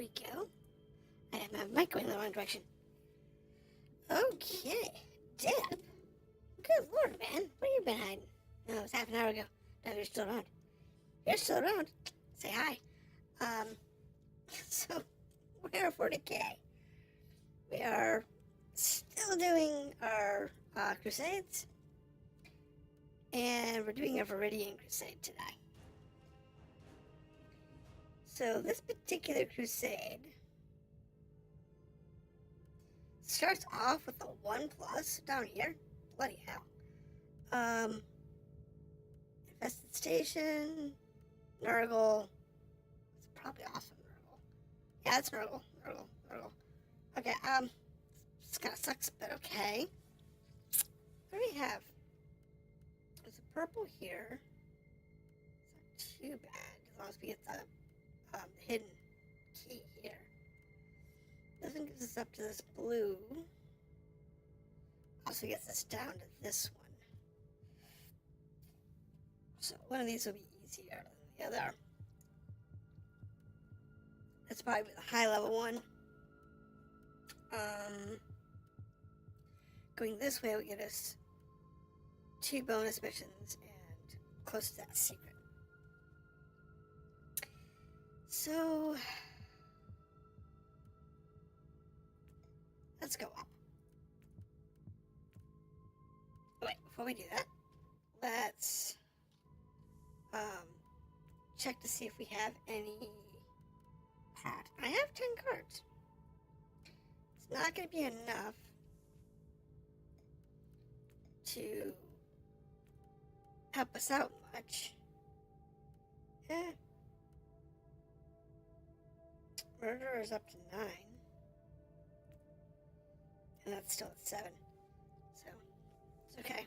we go. I have my mic going in the wrong direction. Okay, Deb. Good lord, man. Where you been hiding? No, it was half an hour ago. No, you're still around. You're still around. Say hi. So, Warhammer40k. We are still doing our Crusades. And we're doing a Viridian Crusade today. So, this particular Crusade starts off with a 1+ down here. Bloody hell. Infested Station, Nurgle. It's probably awesome, Nurgle. Yeah, it's Nurgle. Okay, this kind of sucks, but okay. What do we have? There's a purple here. It's not too bad, as long as we get the hidden key here. Doesn't get us up to this blue. Also gets us down to this one. So one of these will be easier than the other. That's probably the high level one. Going this way will get us 2 bonus missions and close to that secret. So let's go up. Oh, wait, before we do that, let's check to see if we have any pad. I have 10 cards. It's not going to be enough to help us out much. Murder is up to 9. And that's still at 7. So, it's okay.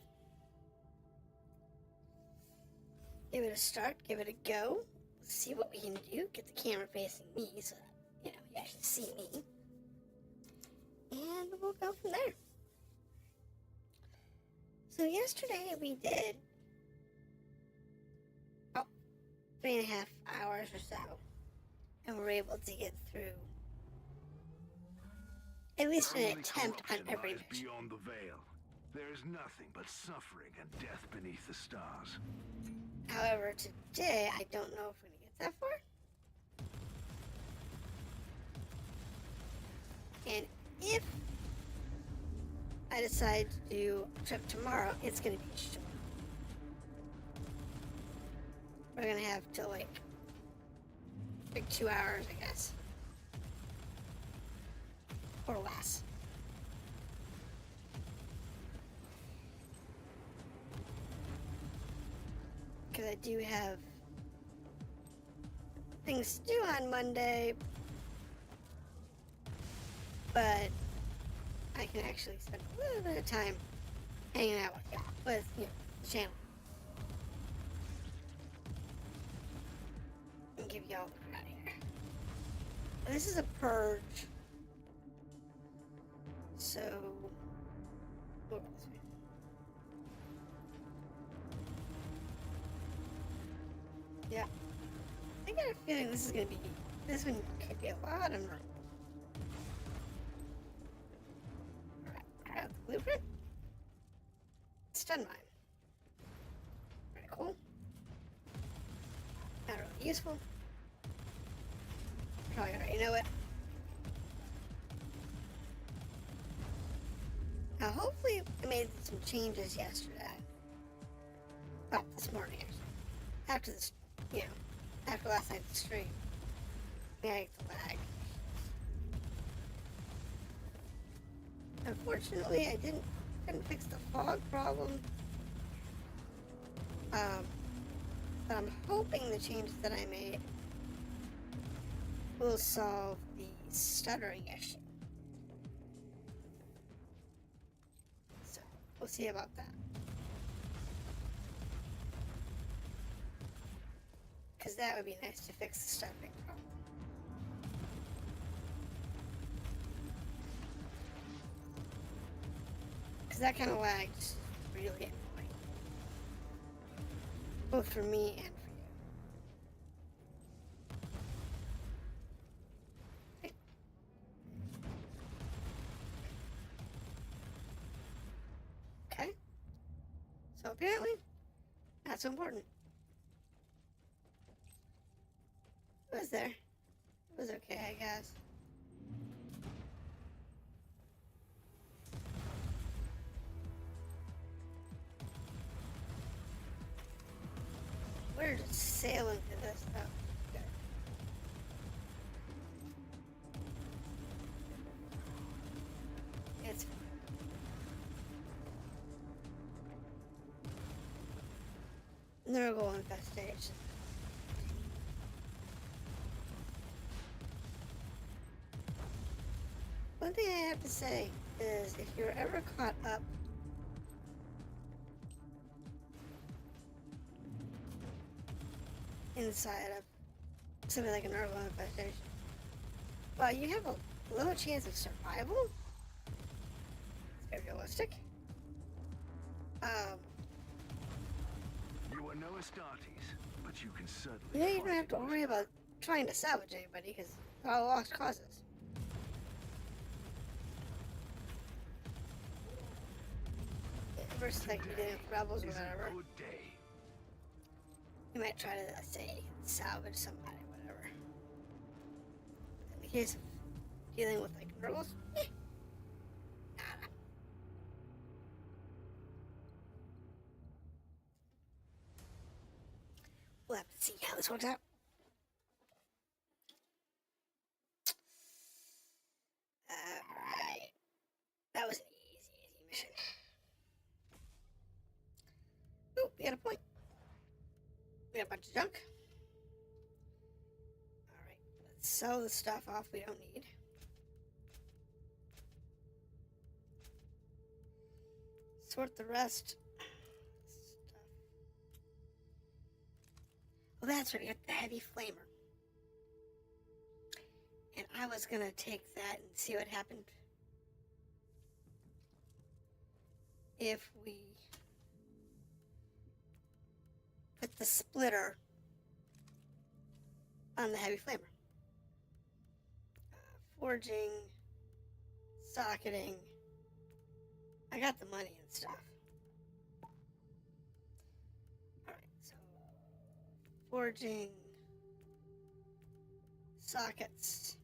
Give it a start, give it a go. Let's see what we can do. Get the camera facing me so that, you actually see me. And we'll go from there. So yesterday we did 3.5 hours or so. And we were able to get through at least an attempt on every mission. Beyond the veil, there is nothing but suffering and death beneath the stars. However, today I don't know if we're gonna get that far. And if I decide to do a trip tomorrow, it's gonna be short. We're gonna have till like 2 hours, I guess. Or less. Because I do have things to do on Monday, but I can actually spend a little bit of time hanging out with the channel. And give y'all the crowd here. This is a purge. So, we'll go this way. Yeah. I got a feeling this one could be a lot of room. Alright, grab the blueprint. Stun mine. Very cool. Not really useful. Probably already know it. Now, hopefully, I made some changes yesterday. Well, this morning, after this, after last night's stream. Maybe the lag. Unfortunately, I couldn't fix the fog problem. But I'm hoping the changes that I made will solve the stuttering issue. So, we'll see about that. Because that would be nice to fix the stuttering problem. Because that kind of lag is really annoying. Both for me and for Apparently, not so important. It was there. It was okay, I guess. We're just sailing through this stuff. Okay. It's fine. Nurgle infestation. One thing I have to say is if you're ever caught up inside of something like an Nurgle infestation, well, you have a low chance of survival. It's very realistic. You are no Astartes, but you can certainly. Yeah, you don't have to worry about trying to salvage anybody because they're all lost causes. Versus like you did with rebels or whatever. Good day. You might try to say salvage somebody, whatever. In the case of dealing with like Nurgles, nada. We'll have to see how this works out. Alright. That was an easy mission. Ooh, we got a point. We got a bunch of junk. Alright, let's sell the stuff off we don't need. Sort the rest. Stuff. Well, that's right, we got the heavy flamer. And I was gonna take that and see what happened if we put the splitter on the heavy flamer. Forging, socketing. I got the money and stuff. Alright, so forging, sockets.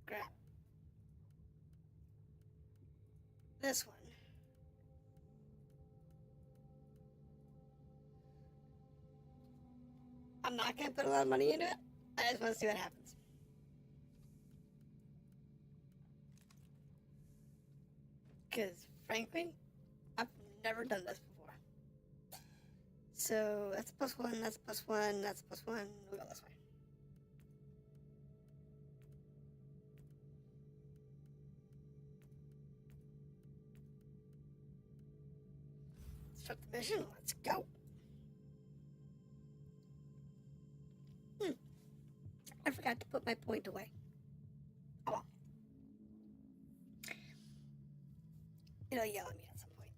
Grab this one. I'm not going to put a lot of money into it. I just want to see what happens. Because, frankly, I've never done this before. So, that's +1, that's +1, that's +1. We'll go this way. Start the mission. Let's go. I forgot to put my point away. Oh well. It'll yell at me at some point.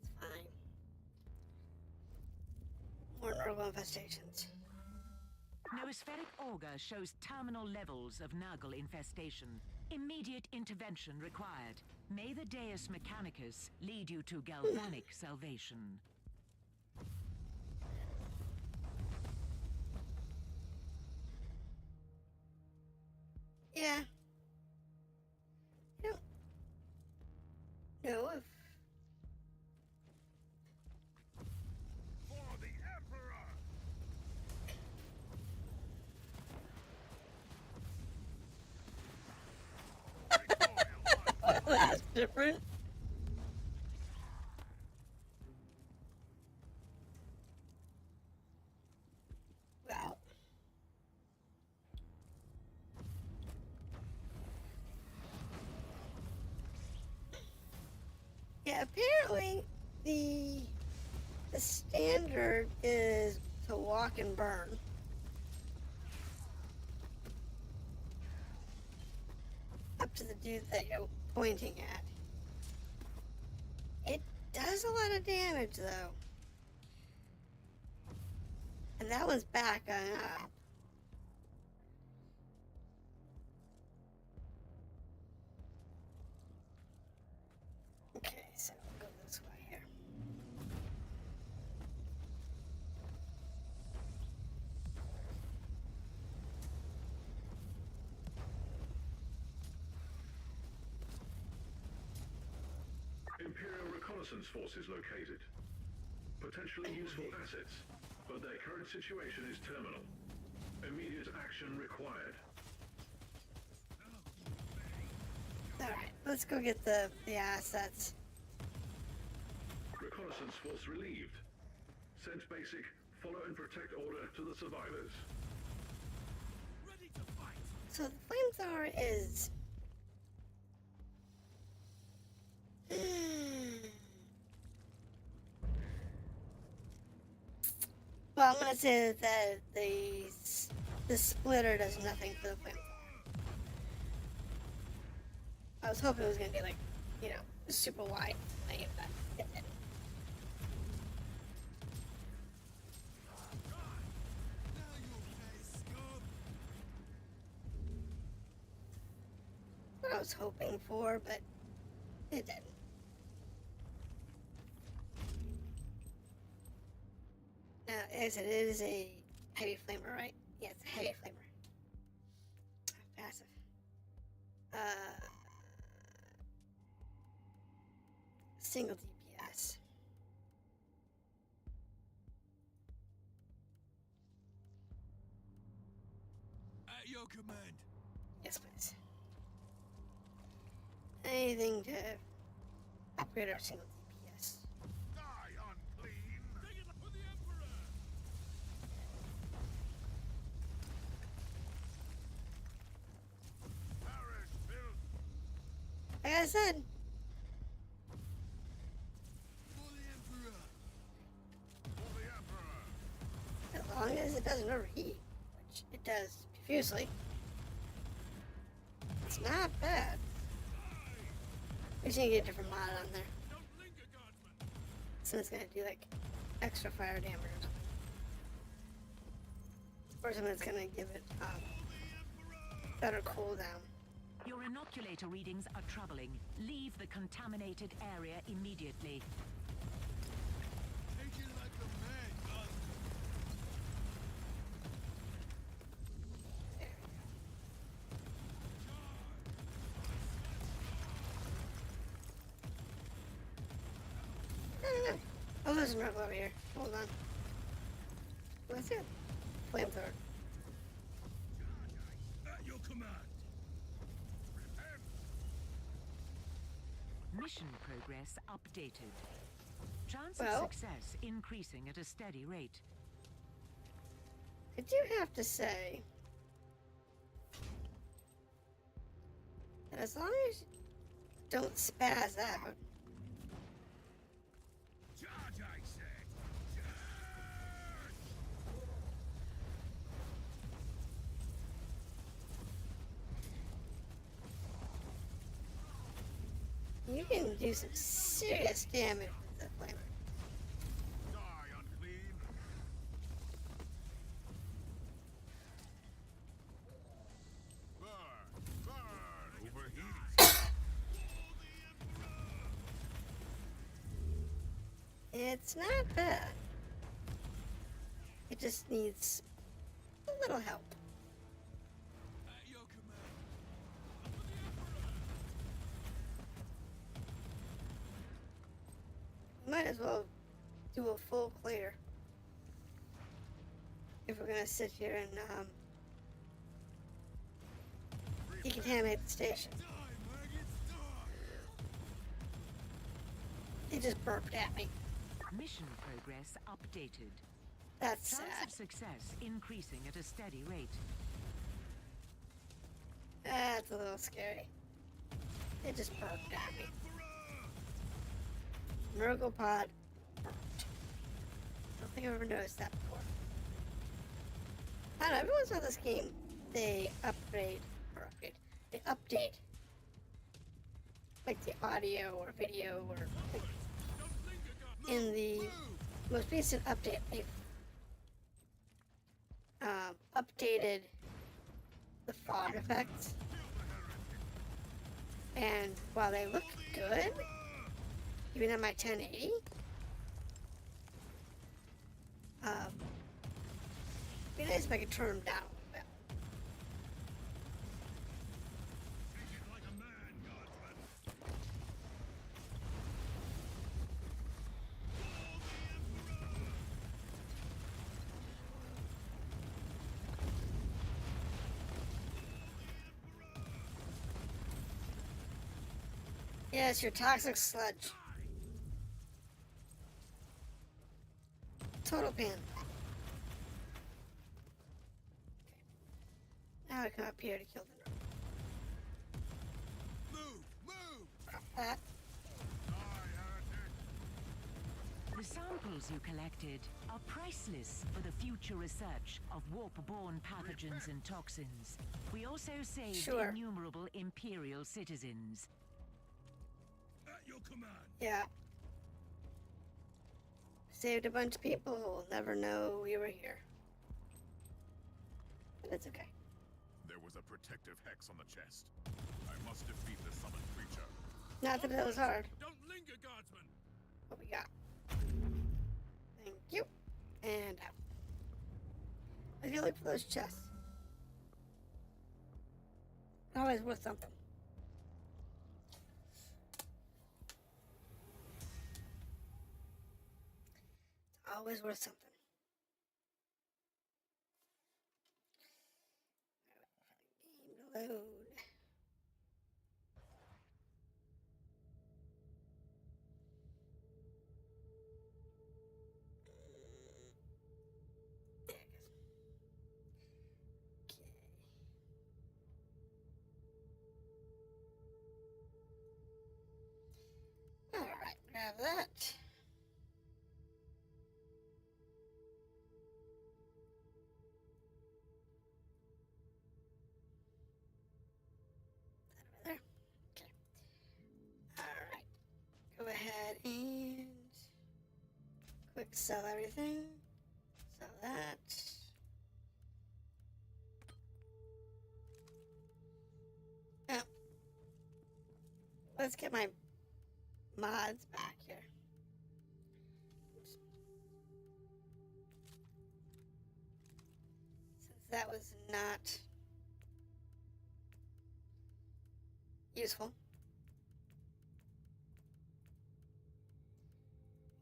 It's fine. More Nurgle infestations. Noospheric auger shows terminal levels of Nurgle infestation. Immediate intervention required. May the Deus Mechanicus lead you to galvanic salvation. Yeah. I don't know if... For the Emperor! That's different. Wow. Yeah, apparently the standard is to walk and burn. Up to the dude that you're pointing at. It does a lot of damage though. And that one's back on up. Okay, so we'll go this way here. Imperial reconnaissance forces located. Potentially useful assets, but their current situation is terminal. Immediate action required. Alright, let's go get the assets. Reconnaissance force relieved. Send basic, follow and protect order to the survivors. Ready to fight. So the flamethrower is... Well, I'm gonna say that the splitter does nothing for the flamethrower. I was hoping it was gonna be like, you know, a super wide flame, but it didn't. What I was hoping for, but it didn't. Now, as I said, it is a heavy flamer, right? Yeah, it's a heavy flamer. Passive. Single DPS. At your command. Yes, please. Anything to upgrade our single DPS. Die, unclean. Take it for the Emperor. Parish built. Like I said, For the Emperor. For the Emperor. as long as it doesn't overheat, which it does profusely, it's not bad. We should get a different mod on there. Don't linger, guardsman. So it's gonna do like extra fire damage or something. Or something that's gonna give it better cooldown. Your inoculator readings are troubling. Leave the contaminated area immediately. Take it like a man, guardsman. Oh, there's a miracle over here. Hold on. What's it? Flamethrower. At your command. Repent. Mission progress updated. Chance Well- of success increasing at a steady rate. I do have to say that as long as you don't spaz out, Charge, I said. you can do some serious damage with the flamer. Die, unclean. Burn, burn. Overheat. It's not bad. It just needs a little help. At your command. Might as well do a full clear if we're gonna sit here and decontaminate the station. Die, maggots, die. It just burped at me. Mission progress updated. That's Chance sad. of success increasing at a steady rate. That's a little scary. It just burped at me. Miracle pod burped. I don't think I've ever noticed that before. I don't know, every once in a while this game, they update, like the audio or video or like, in the most recent update, they updated the fog effects. And while they look good, even on my 1080, it'd be nice if I could turn them down a little bit. Yes, your toxic sludge. Total pan. Now I come up here to kill the nerd. Move! That. The samples you collected are priceless for the future research of warp-borne pathogens and toxins. We also saved Sure. innumerable Imperial citizens. At your command. Yeah. Saved a bunch of people who will never know we were here. But it's okay. There was a protective hex on the chest. I must defeat the summoned creature. Not that it was hard. Don't linger, guardsman. What we got? Thank you. And out. I feel like for those chests. Always worth something. It's always worth something. Game to load. There it goes. Okay. All right, grab that. That over there. Okay. All right. Go ahead and quick sell everything. Sell that. Oh. Let's get my mods back here. Oops. Since that was not useful,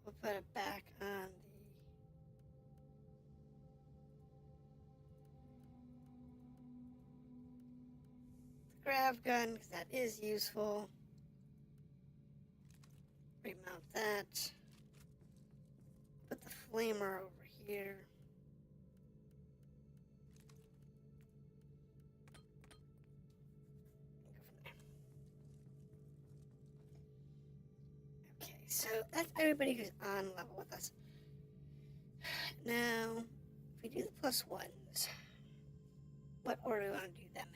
we'll put it back on the grav gun, because that is useful. Remount that. Put the flamer over here. Go from there. Okay, so that's everybody who's on level with us. Now, if we do the plus ones, what order do we want to do them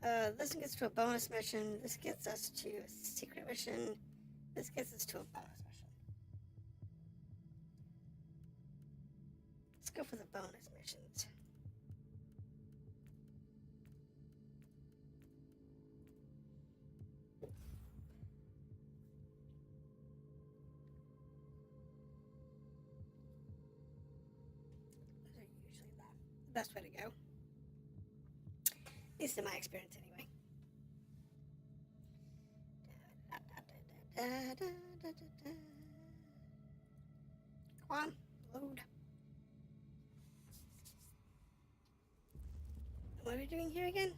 in? This gets to a bonus mission. This gets us to a secret mission. This gets us to a bonus mission. Let's go for the bonus missions. Those are usually the best way to go. At least in my experience, anyway. Come on, load. What are we doing here again?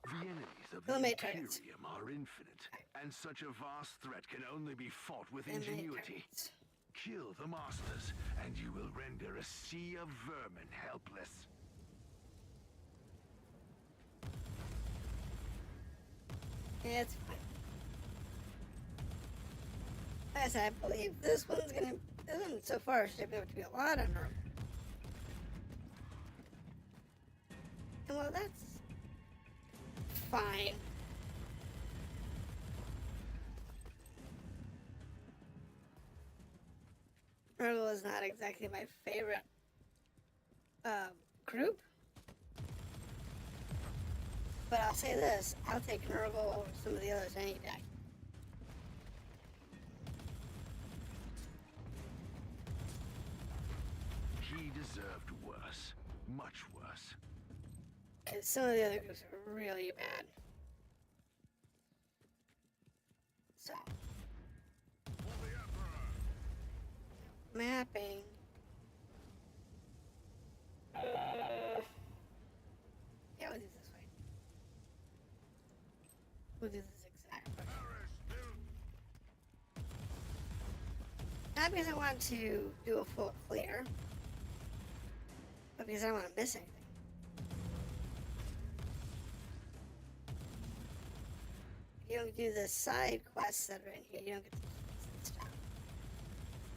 The enemies of the Eliminate Imperium targets. are infinite, and such a vast threat can only be fought with Eliminate ingenuity. targets. Kill the masters, and you will render a sea of vermin helpless. Yeah, it's fine. As I believe this one's gonna. This one so far should be able to be a lot under him. And well, that's fine. Nurgle is not exactly my favorite group. But I'll say this, I'll take Nurgle over some of the others any day. He deserved worse. Much worse. Because some of the other groups are really bad. So. For the Emperor! Mapping. Yeah, we'll do it this way. We'll do this exact way. Perish, filth! Not because I want to do a full clear, but because I don't want to miss anything. If you don't do the side quests that are in here, you don't get the quests and stuff.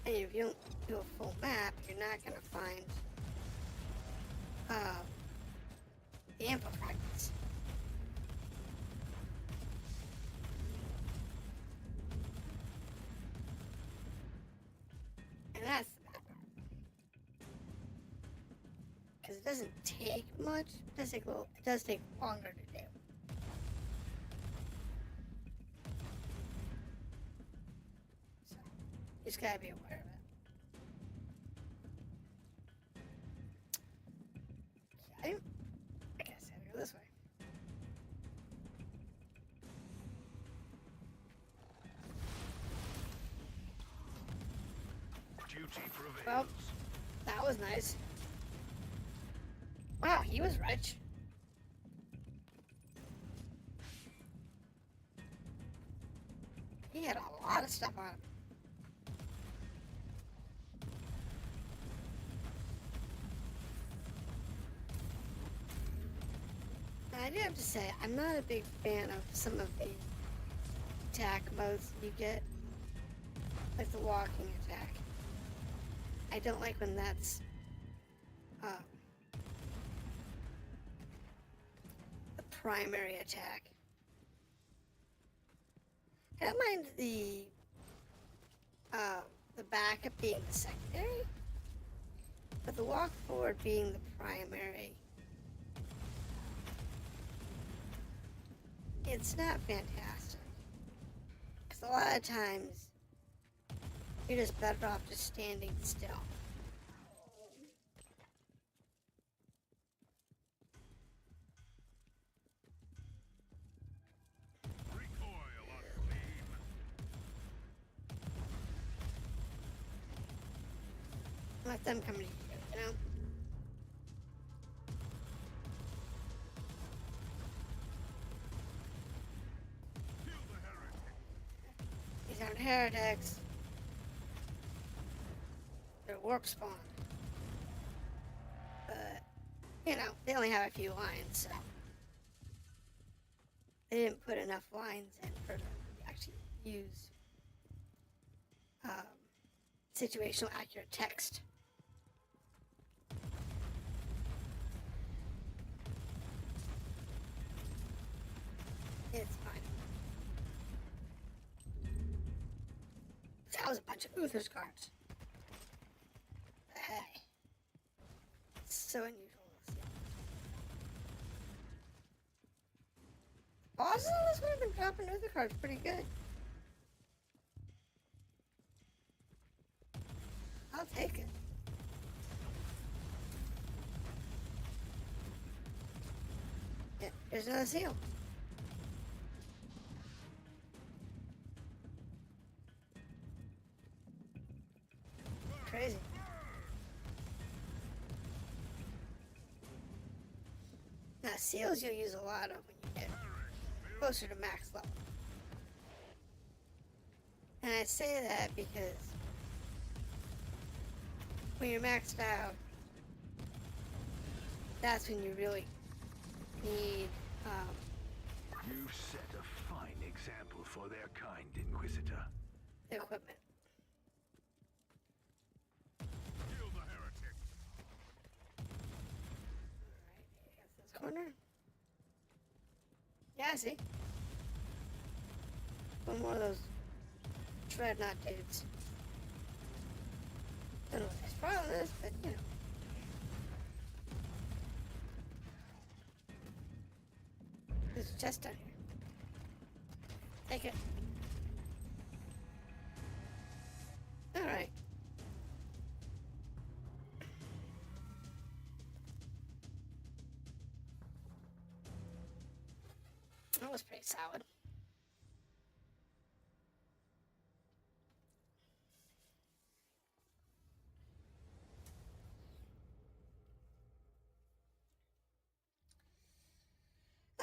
And if you don't do a full map, you're not going to find the info fragments. And that's the bad part. Because it doesn't take much. It does take a little, it does take longer to do. So, you just gotta be aware of it. Okay. I guess I gotta go this way. Duty prevails. Well, that was nice. Wow, he was rich. He had a lot of stuff on him. And I do have to say, I'm not a big fan of some of the attack modes you get. Like the walking attack. I don't like when that's the primary attack. I don't mind the backup being the secondary, but the walk forward being the primary, it's not fantastic. Because a lot of times, you're just better off just standing still. Recoil, unclean! Let them come to you, you know? Kill the heretic! These aren't heretics. They're warp spawn. But, you know, they only have a few lines, so. They didn't put enough lines in for them to actually use situational accurate text. It's fine. That was a bunch of Uther's cards. Hey. It's so unusual to see. Bosses on this one have been dropping Uther cards pretty good. I'll take it. Yeah, there's another seal. Crazy. Now, seals you'll use a lot of when you get closer to max level. And I say that because when you're maxed out, that's when you really need You've set a fine example for their kind, Inquisitor. the equipment. Kill the heretic! Alright, I guess this corner. Yeah, I see. One more of those dreadnought dudes. Don't know what his problem is, but you know. a chest down here. Take it. Alright. That was pretty solid.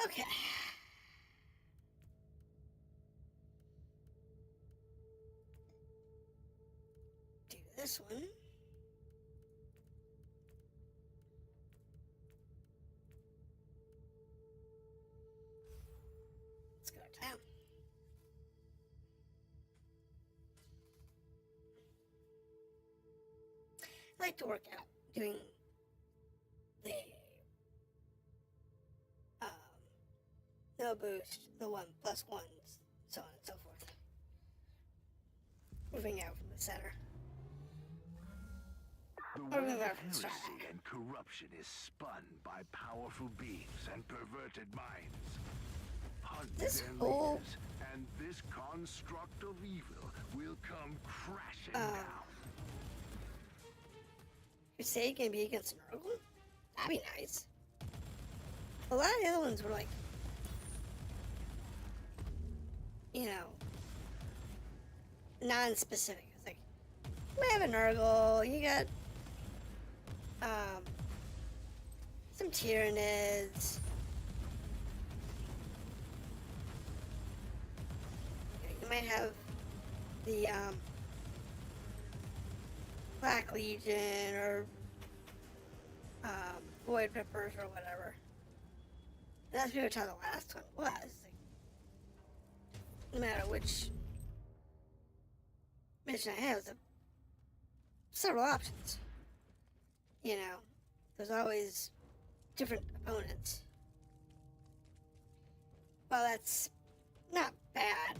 Okay. Do this one. Let's go to town. I like to work out doing the no boost, the 1+1s, so on and so forth. Moving out from the center. The Or way move of out from the start. heresy and corruption is spun by powerful beings and perverted minds. Hunt This their whole- leaders, and this construct of evil will come crashing Uh, down. Crusade can be against Nurgle? That'd be nice. A lot of the other ones were like, you know, non-specific. It's like, we have a Nurgle, you got some Tyranids. You might have the Black Legion or Void Rippers or whatever. And that's pretty much how the last one was. Like, no matter which mission I had, it was several options. You know, there's always different opponents. Well, that's not bad.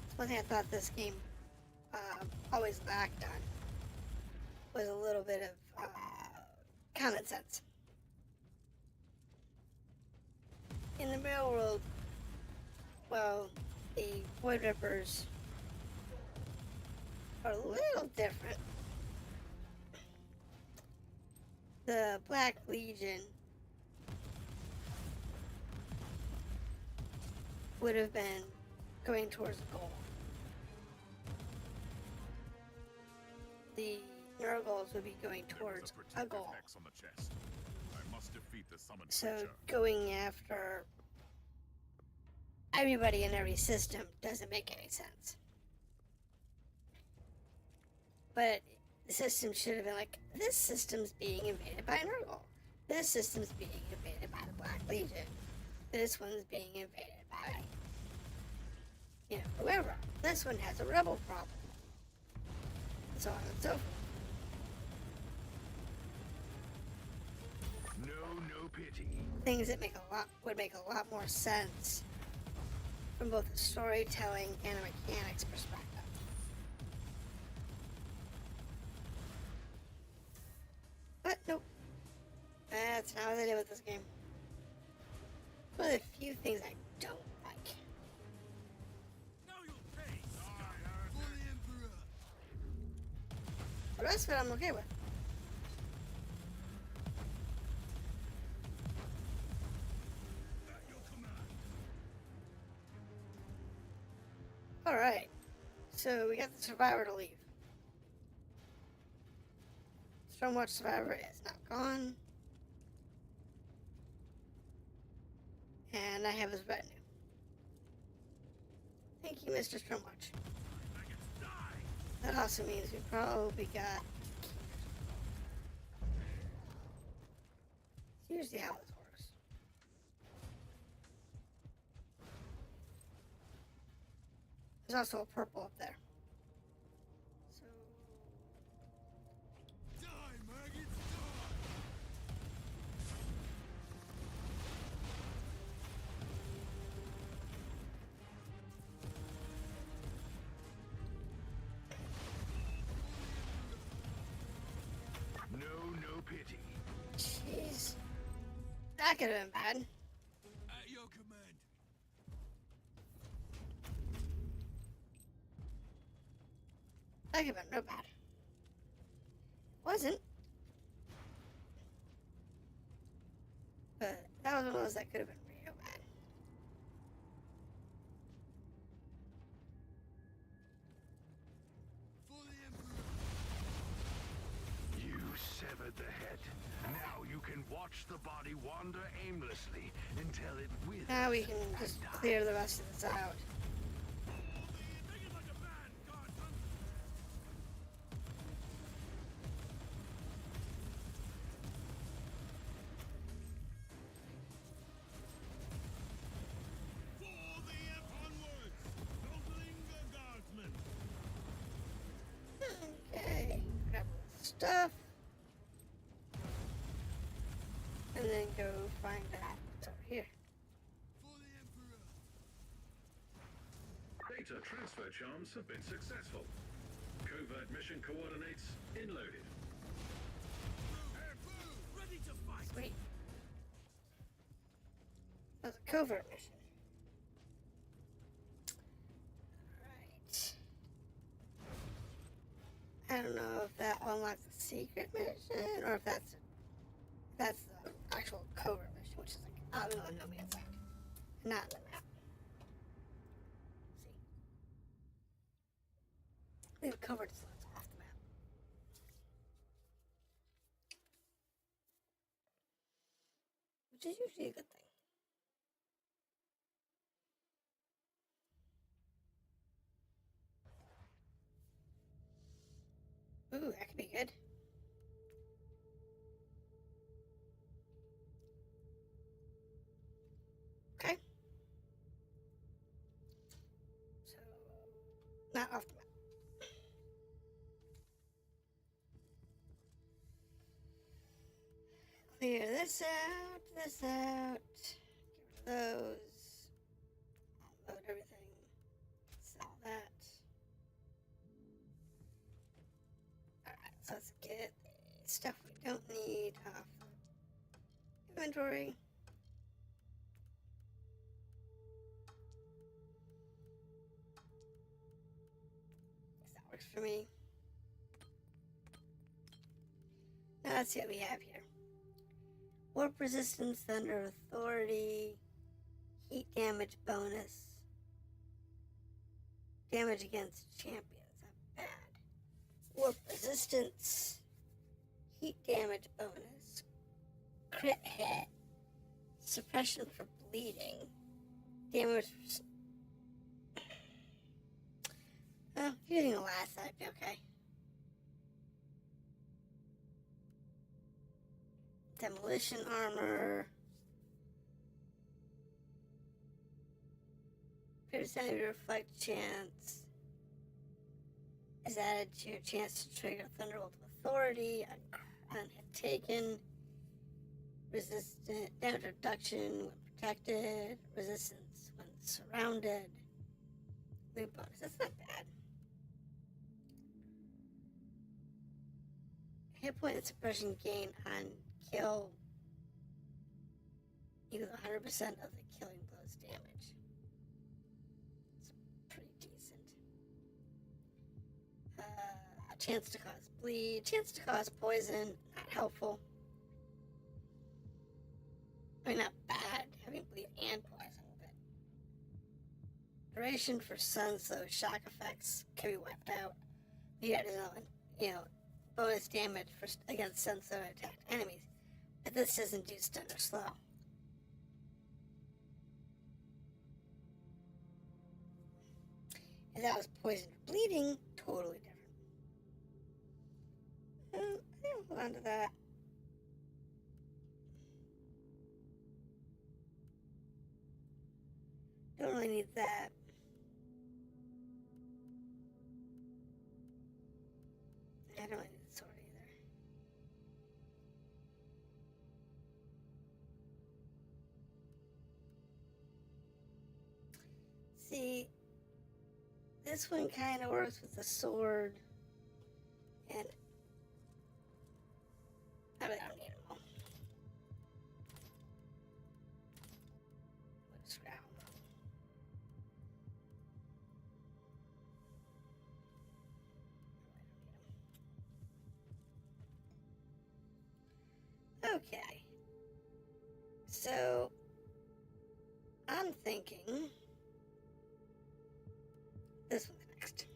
It's one thing I thought this game always lacked on was a little bit of common sense. In the real world, well, the Void Rippers are a little different. The Black Legion would have been going towards a goal. The Nurgles would be going towards a goal. Hex on the chest. I must defeat the summoned So creature. going after everybody in every system doesn't make any sense. But the system should have been like, this system's being invaded by Nurgle. This system's being invaded by the Black Legion. This one's being invaded by, you know, whoever. This one has a rebel problem. So on and so forth. No pity. Things that would make a lot more sense from both a storytelling and a mechanics perspective. But nope. That's not what they did with this game. One of the few things I don't like. The rest of it I'm okay with. Alright. So we got the Survivor to leave. Stormwatch Survivor is not gone. And I have his retinue. Thank you, Mr. Stormwatch. That also means we probably got... It's usually how this works. There's also a purple up there. So... No pity. Jeez. That could have been bad. At your command. That could have been real bad. Wasn't. But that was one of those that could have been real bad. You severed the head. Now you can watch the body wander aimlessly until it withers. Now we can and just dies. clear the rest of this out. Okay, grab all the stuff. And then go find that. It's over here. Data transfer charms have been successful. Covert mission coordinates inloaded. Sweet. That's a covert mission. Alright. I don't know if that unlocks a secret mission or if that's the actual covert mission, which is like out on no man's land. Not in the map. See? Leave covert slots off the map. Which is usually a good thing. Ooh, that could be good. Okay. So, not off the map. Clear this out, this out. Get rid of those. Unload everything. Sell that. Alright, so let's get the stuff we don't need off the inventory. Guess that works for me. Now let's see what we have here. Warp resistance, thunder authority, heat damage bonus, damage against champions. Not bad. Warp resistance, heat damage bonus, crit hit, suppression for bleeding, damage for... Oh, using the last, that'd be okay. Demolition armor. 50% of your reflect chance is added to your chance to trigger Thunderbolt of Authority on hit taken. Resistant damage reduction when protected. Resistance when surrounded. Loot bonus. That's not bad. Hit point and suppression gain on kill equals 100% of the killing blow's damage. It's pretty decent. A chance to cause bleed, chance to cause poison, not helpful. I mean, not bad having bleed and poison, but duration for suns, so shock effects can be wiped out. You know, bonus damage for against suns that attacked enemies. But this doesn't do stun or slow. If that was poison or bleeding, totally different. I think I'll hold on to that. Don't really need that. I don't really need the sword either. See, this one kind of works with the sword, and I really don't need them all. Let's grab them. Okay. So, I'm thinking this one's next.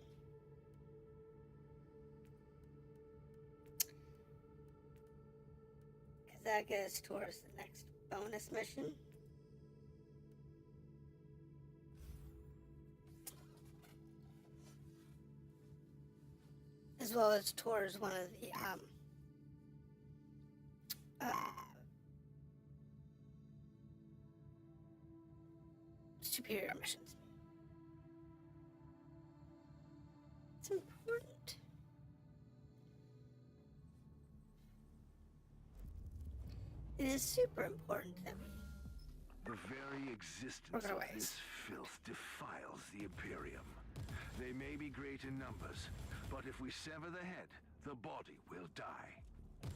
Because that goes towards the next bonus mission. As well as towards one of the superior missions. It's important. It is super important that we The very existence Look at our of ways. this filth defiles the Imperium. They may be great in numbers, but if we sever the head, the body will die.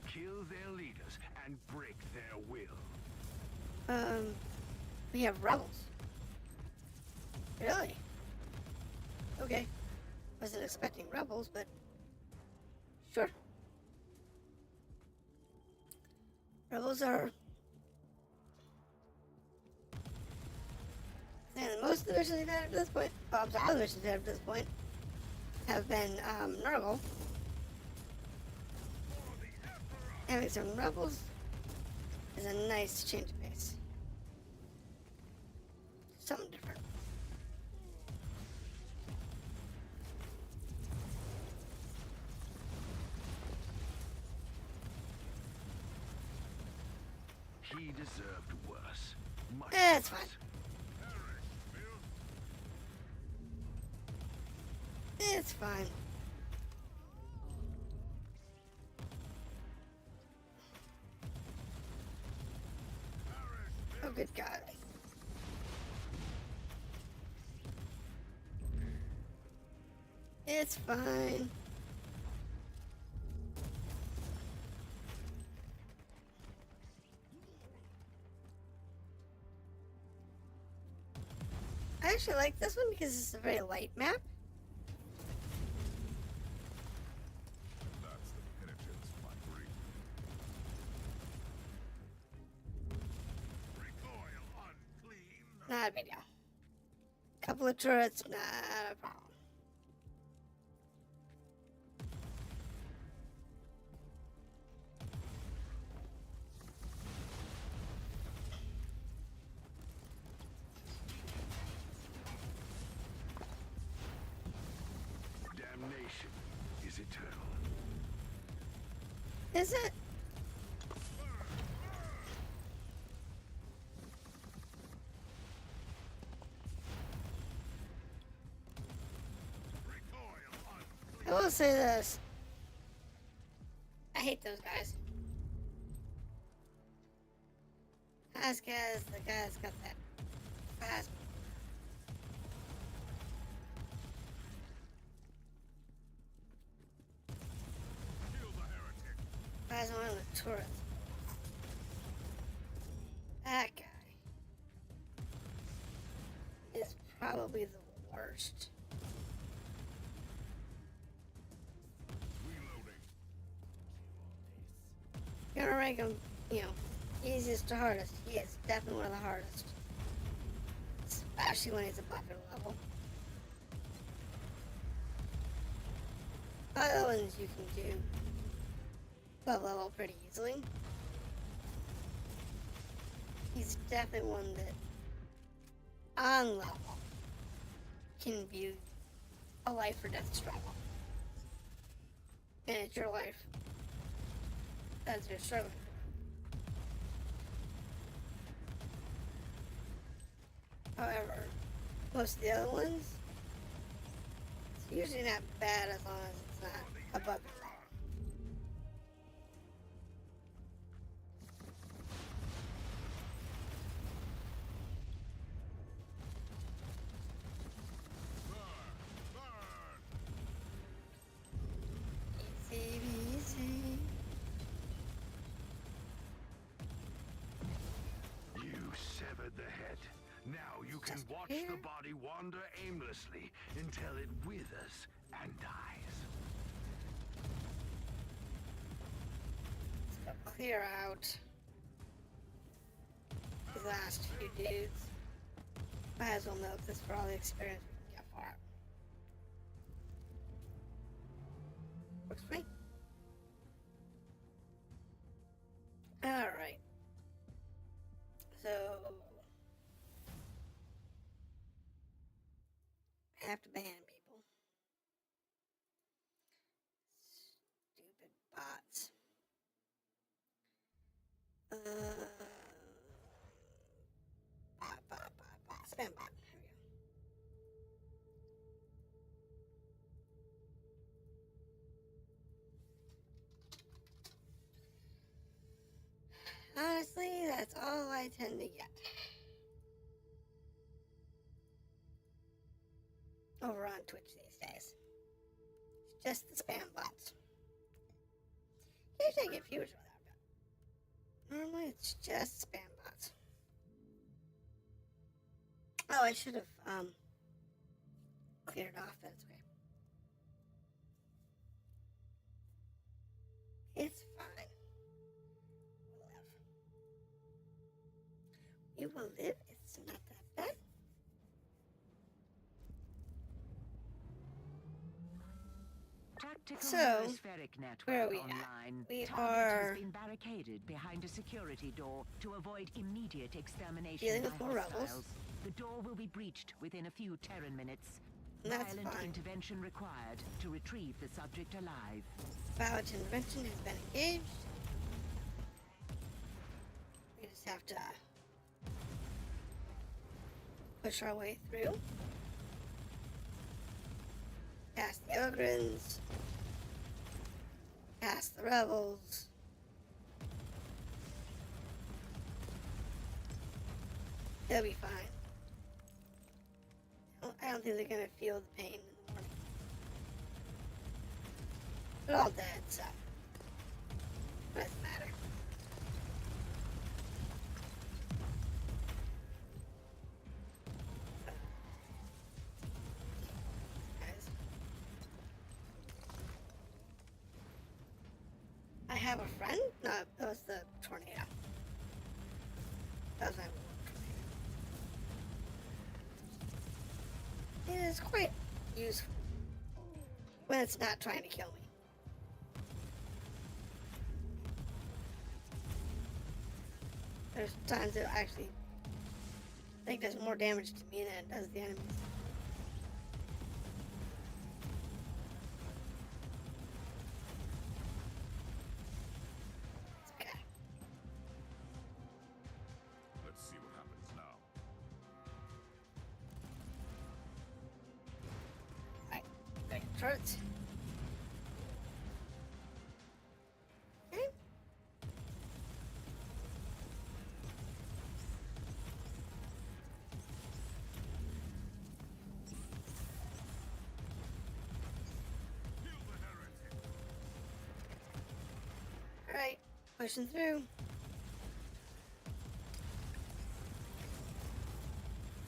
Kill their leaders and break their will. We have rebels. Really? Okay. Wasn't expecting rebels, but sure. Rebels are... And most of the missions we've had up to this point, all the missions we've had up to this point, have been Nurgle. Having some rebels is a nice change of pace. Something different. He deserved worse. Much It's worse. fine. It's fine. Oh, good God. It's fine. I actually like this one because it's a very light map. That's the penitence for my grief. Recoil, unclean. Not a big deal. Couple of turrets, not a problem. Damnation is eternal. Is it? I will say this. I hate those guys. Fast guys, the guy's got that fast. Kill the heretic. Fast one of the turrets. That guy is probably the worst. Reloading. You're gonna rank him, easiest to hardest. He is definitely one of the hardest. Especially when he's a popular level. Other ones you can do above level pretty easily. He's definitely one that on level can be a life or death struggle. And it's your life as you're struggling. However, most of the other ones, it's usually not bad as long as it's not above your level. Easy, easy. You severed the head. Now you can Just watch here. the body wander aimlessly until it withers and dies. Let's go clear out last few dudes. Might as well milk this for all the experience we can get for it. Works for me. Alright. So I have to ban people. Stupid bots. Bot. Spam bot. Here we go. Honestly, that's all I tend to get. Over on Twitch these days. It's just the spam bots. Usually I get viewers without that. Normally it's just spam bots. Oh, I should have cleared it off, but it's okay. It's fine. We'll live. We will live. It's not that bad. Tactical So, Noospheric network where are we online. at? We Target are has been barricaded behind a security door to avoid immediate extermination dealing by with more rebels. hostiles. The door will be breached within a few Terran minutes. That's Violent fine. intervention required to retrieve the subject alive. Violent intervention has been engaged. We just have to push our way through. Past the Ogrins. Past the rebels. They'll be fine. I don't think they're gonna feel the pain in the morning. They're all dead, so it doesn't matter. Guys. I have a friend? No, that was the tornado. That was my It is quite useful when it's not trying to kill me. There's times it actually I think does more damage to me than it does the enemies. It's okay. Let's see what happens now. Alright, back to turrets. Okay. Kill the heretic. Alright, pushing through.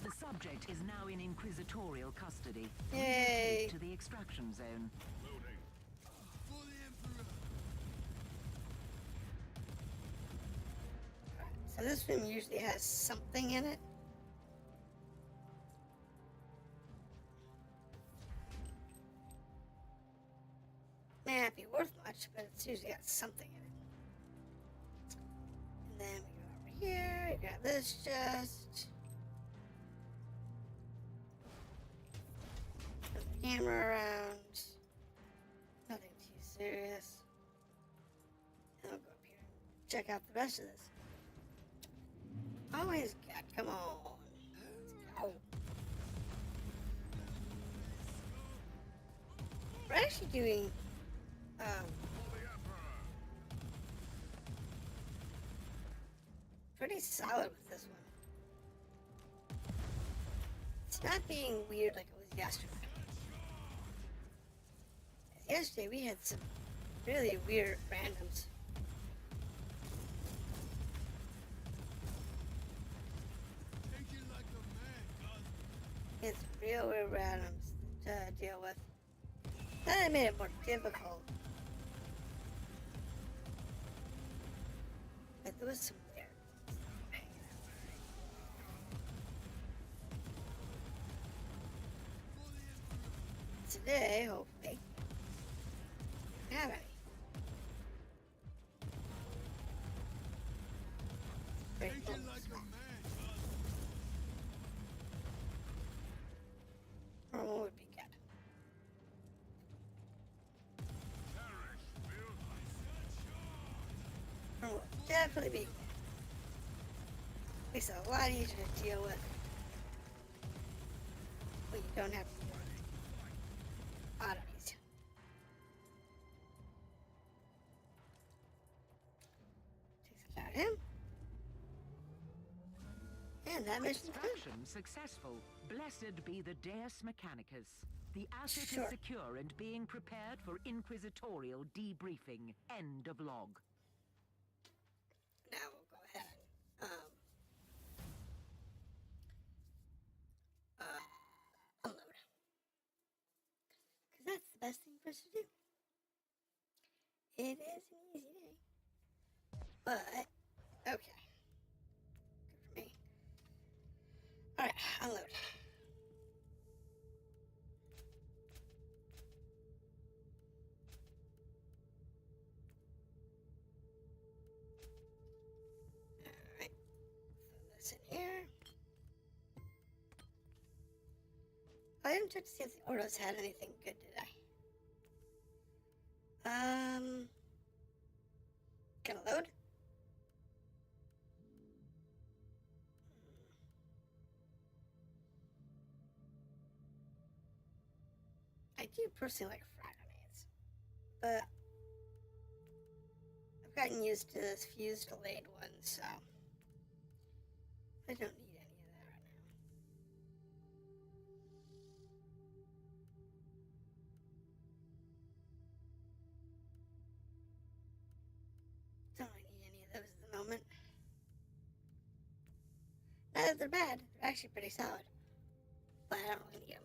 The subject is now in inquisitorial custody. Yay. To the extraction zone. Loading. For the Emperor. So this room usually has something in it. May not be worth much, but it's usually got something in it. And then we go over here, grab this chest. Put the camera around. Nothing too serious. And I'll go up here and check out the rest of this. Always got, come on. Let's go. We're actually doing For the Emperor. pretty solid with this one. It's not being weird like it was yesterday. Yesterday we had some really weird randoms. Take it like a man, God. It's real weird randoms to deal with. That made it more difficult. But there was some weird. today, hopefully. Have any. Very cool. Normal would be good. Normal would definitely be good. Makes it a lot easier to deal with. But you don't have oddities. Takes care of him. And that mission's done. Extraction successful. Blessed be the Deus Mechanicus. The asset Sure. is secure and being prepared for inquisitorial debriefing. End of log. Now we'll go ahead and unload. Because that's the best thing for us to do. It is an easy day. But, okay. Good for me. Alright, unload. Alright. Throw this in here. I didn't check to see if the Ordos had anything good today. Gonna load? I do personally like frag grenades, but I've gotten used to this fuse delayed one, so I don't need any of that right now. Don't really need any of those at the moment. Not that they're bad, they're actually pretty solid, but I don't really need them.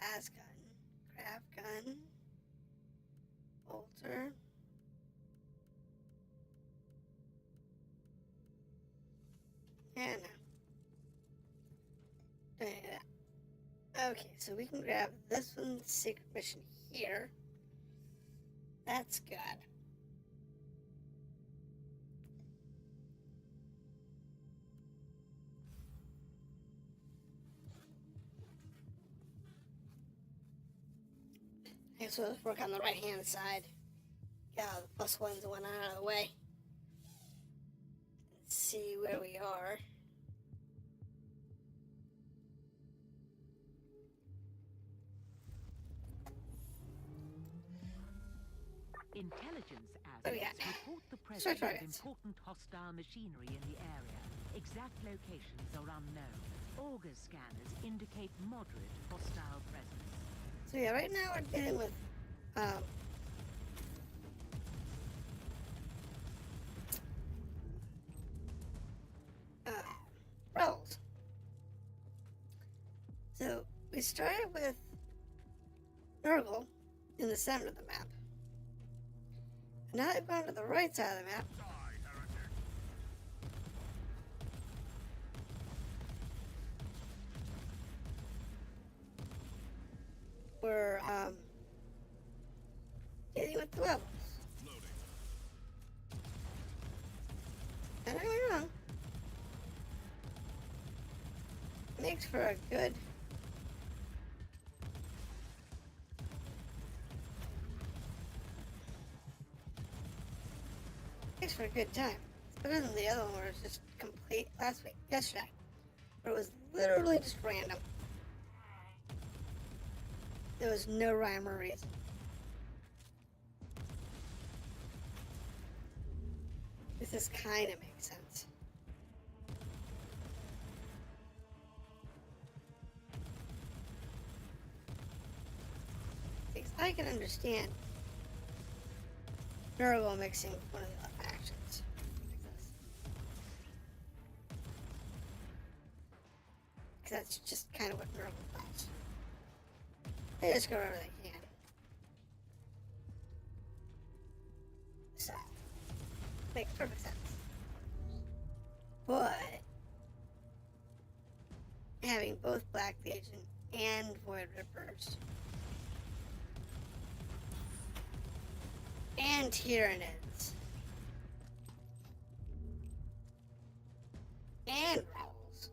Las gun, craft gun, bolter. Yeah, no. Don't need that. Okay, so we can grab this one, secret mission here. That's good. Okay, so let's work on the right hand side. Get all the plus ones and whatnot out of the way. And see where we are. Intelligence Oh, yeah. assets report the presence Search of targets. important hostile machinery in the area. Exact locations are unknown. Auger scanners indicate moderate hostile presence. So yeah, right now we're dealing with rebels. So we started with Nurgle in the center of the map. And now they've gone to the right side of the map. We're dealing with the levels. And don't get me wrong, makes for a good time. It's better than the other one where it was just complete yesterday, where it was literally just random. There was no rhyme or reason. This kind of makes sense. Because I can understand Nurgle mixing with one of the other factions. Like this. Because that's just kind of what Nurgle does. They just go wherever they can. So, makes perfect sense. But having both Black Legion and Void Rippers and Tyranids and Rebels.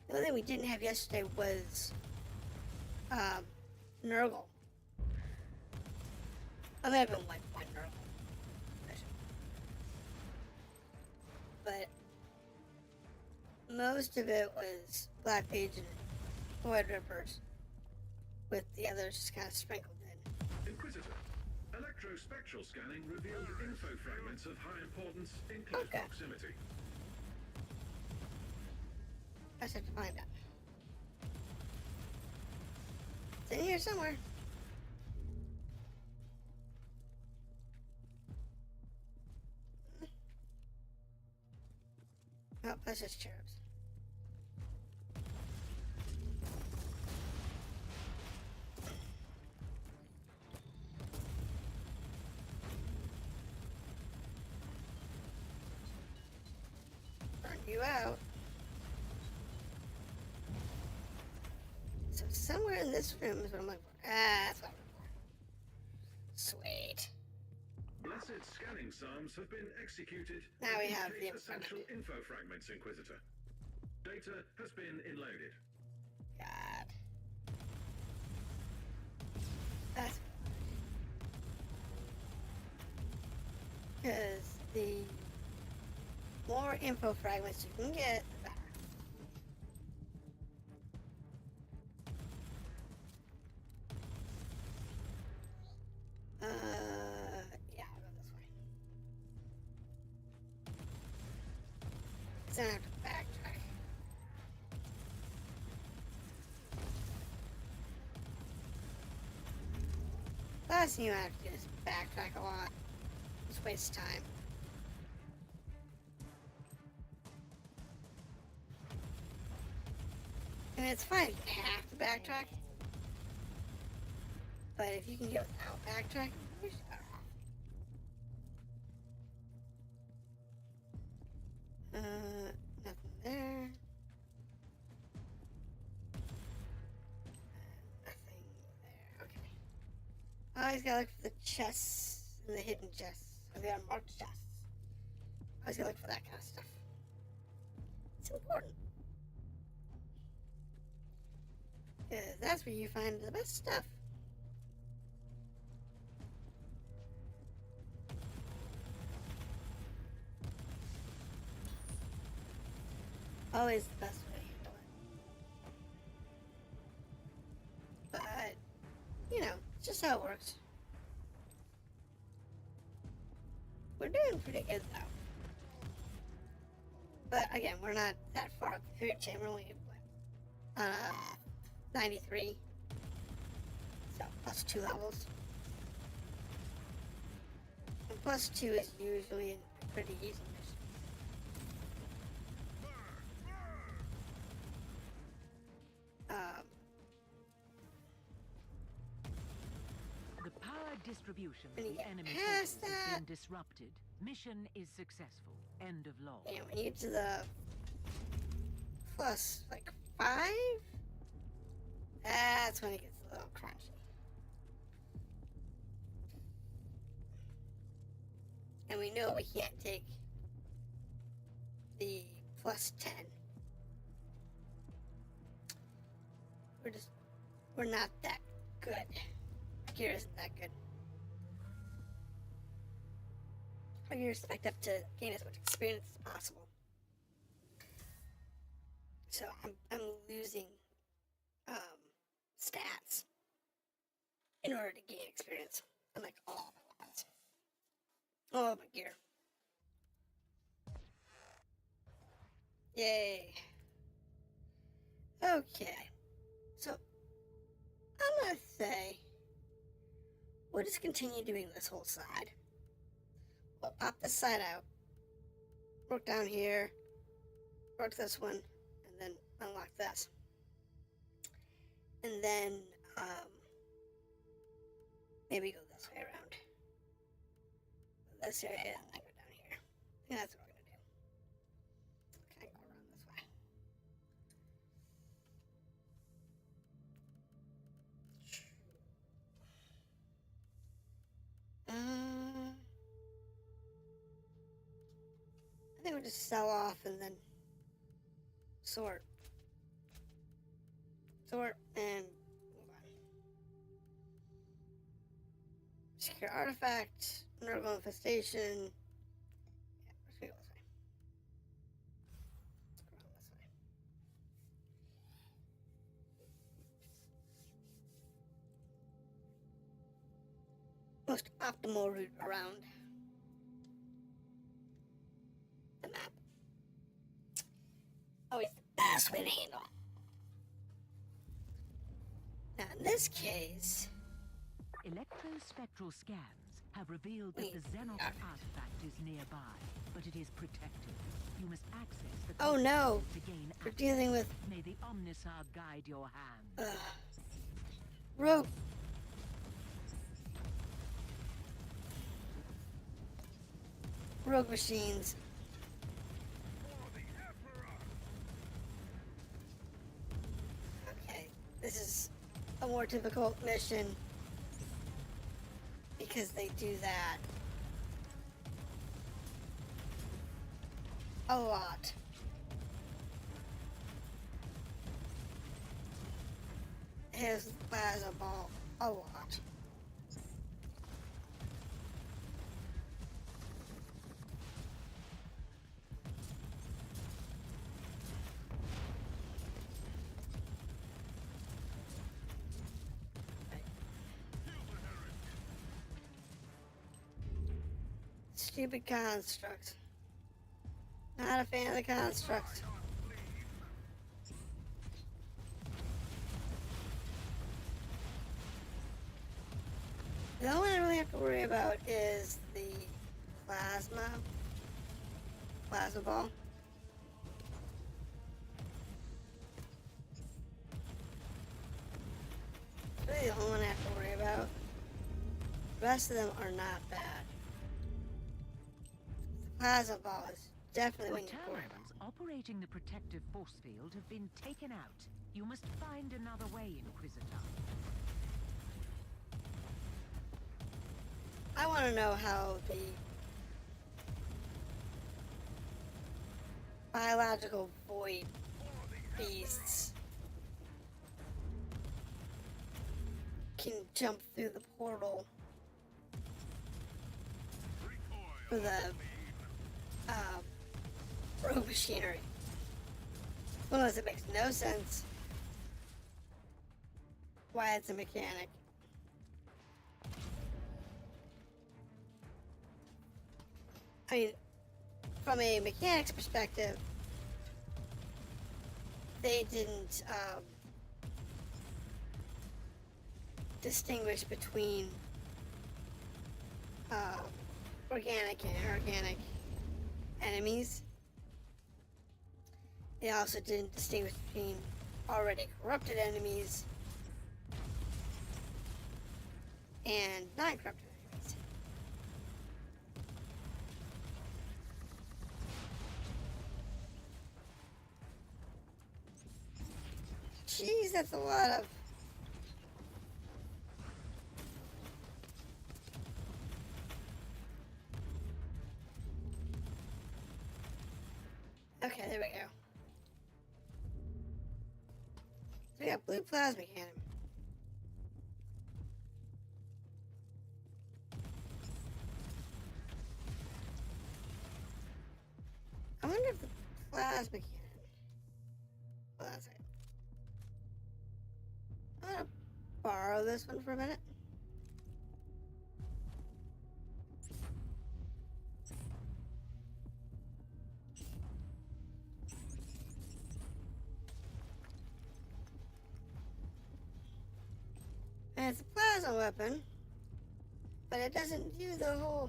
The only thing we didn't have yesterday was Nurgle. I may have been one Nurgle. But most of it was Black Legion and Void Rippers, with the others just kind of sprinkled in. Inquisitor, electrospectral scanning revealed info fragments of high importance in close proximity. I just have to find out. It's in here somewhere. Oh, that's just cherubs. Burn you out. So somewhere in this room is what I'm looking for. Ah, that's what I'm looking for. Sweet. Blessed scanning psalms have been executed. Now we have the essential info fragments, Inquisitor. Data has been enloaded. God. That's because the more info fragments you can get, the better. Yeah, I'll go this way. So I have to backtrack. Last thing you have to do is backtrack a lot. Just waste time. And it's fine if you have to backtrack. But if you can get without backtracking, you're just better off. Nothing there. Nothing there. Okay. I always gotta look for the chests and the hidden chests. Or the unmarked chests. I always gotta look for that kind of stuff. It's important. Because that's where you find the best stuff. Always the best way to handle it. But, you know, it's just how it works. We're doing pretty good, though. But, again, we're not that far up the food chain. We're only, 93. So, plus 2 levels. And plus 2 is usually a pretty easy mission. The power distribution When of you the get enemy past forces has that- been disrupted. Mission is successful. End of log. And when you get to the plus, like, 5, that's when it gets a little crunchy. And we know we can't take the plus 10. We're not that good. Gear isn't that good. Our gear is spec'd up to gain as much experience as possible. So I'm losing stats in order to gain experience. I'm like all of my weapons. All of my gear. Yay. Okay. So I'm gonna say we'll just continue doing this whole side. We'll pop this side out. Work down here. Work this one. And then unlock this. And then maybe go this way around. This area and then go down here. I think that's what we're gonna do. just sell off and then sort. Sort and move on. Secure artifact, Nurgle infestation. Yeah, let's go this way. Let's go this way. Most optimal route around the map. Always the best way to handle. Now in this case, Electrospectral scans have revealed that the Xenos artifact is nearby, but it is protected. You must access the oh no, to gain we're access. dealing with May the Omnisar guide your hand. rogue. Rogue machines. Okay, this is a more difficult mission because they do that a lot. His plasma ball a lot. Stupid constructs. Not a fan of the constructs. The only one I really have to worry about is the plasma ball. It's really the only one I have to worry about. The rest of them are not bad. The plasma ball is definitely one you have to worry about. Terminals operating the protective force field have been taken out. You must find another way, Inquisitor. I want to know how the biological void beasts can jump through the portal for the rogue machinery. Well, it makes no sense why it's a mechanic. I mean, from a mechanic's perspective, they didn't distinguish between organic and inorganic enemies. They also didn't distinguish between already corrupted enemies and non-corrupted enemies. Jeez, that's a lot of... Okay, there we go. So we got blue plasma cannon. I wonder if the plasma cannon... Well, that's it. I'm gonna borrow this one for a minute. And it's a plasma weapon, but it doesn't do the whole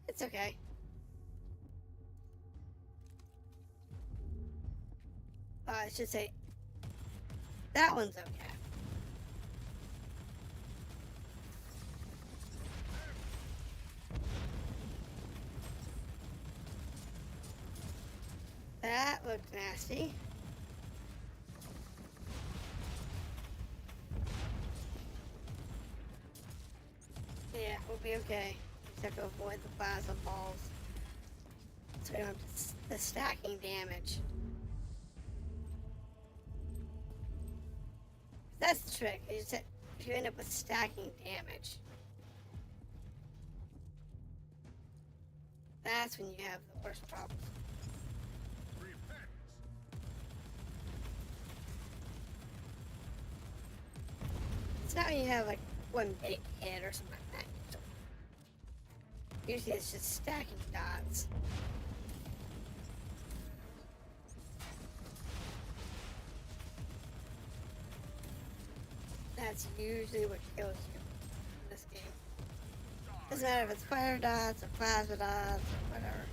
It's okay. I should say that one's okay. That looked nasty. Yeah, we'll be okay. Just have to avoid the plasma balls. So we don't have the stacking damage. That's the trick. Is that if you end up with stacking damage, that's when you have the worst problems. Repent. It's not when you have like one big hit or something like that. Usually it's just stacking dots. That's usually what kills you in this game. Doesn't matter if it's fire dots or plasma dots or whatever.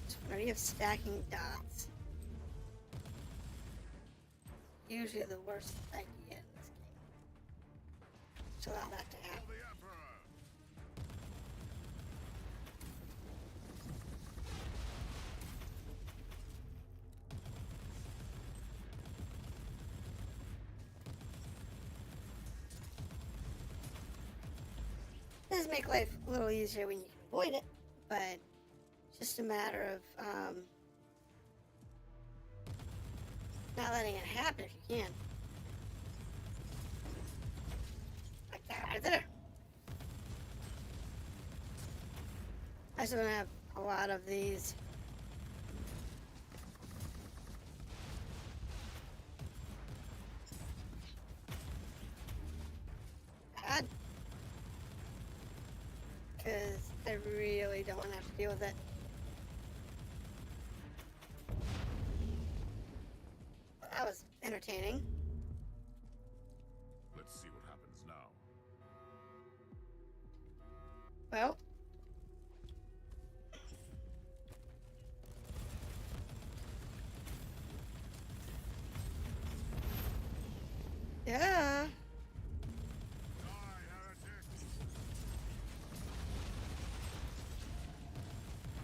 Just whenever you have stacking dots, usually the worst thing you get in this game. So allow that to happen. For the Emperor. It does make life a little easier when you can avoid it, but it's just a matter of not letting it happen if you can. Like that right there. I still don't have a lot of these. Bad. Because I really don't want to have to deal with it. Well, that was entertaining. Let's see what happens now. Well. Yeah. Die, heretic.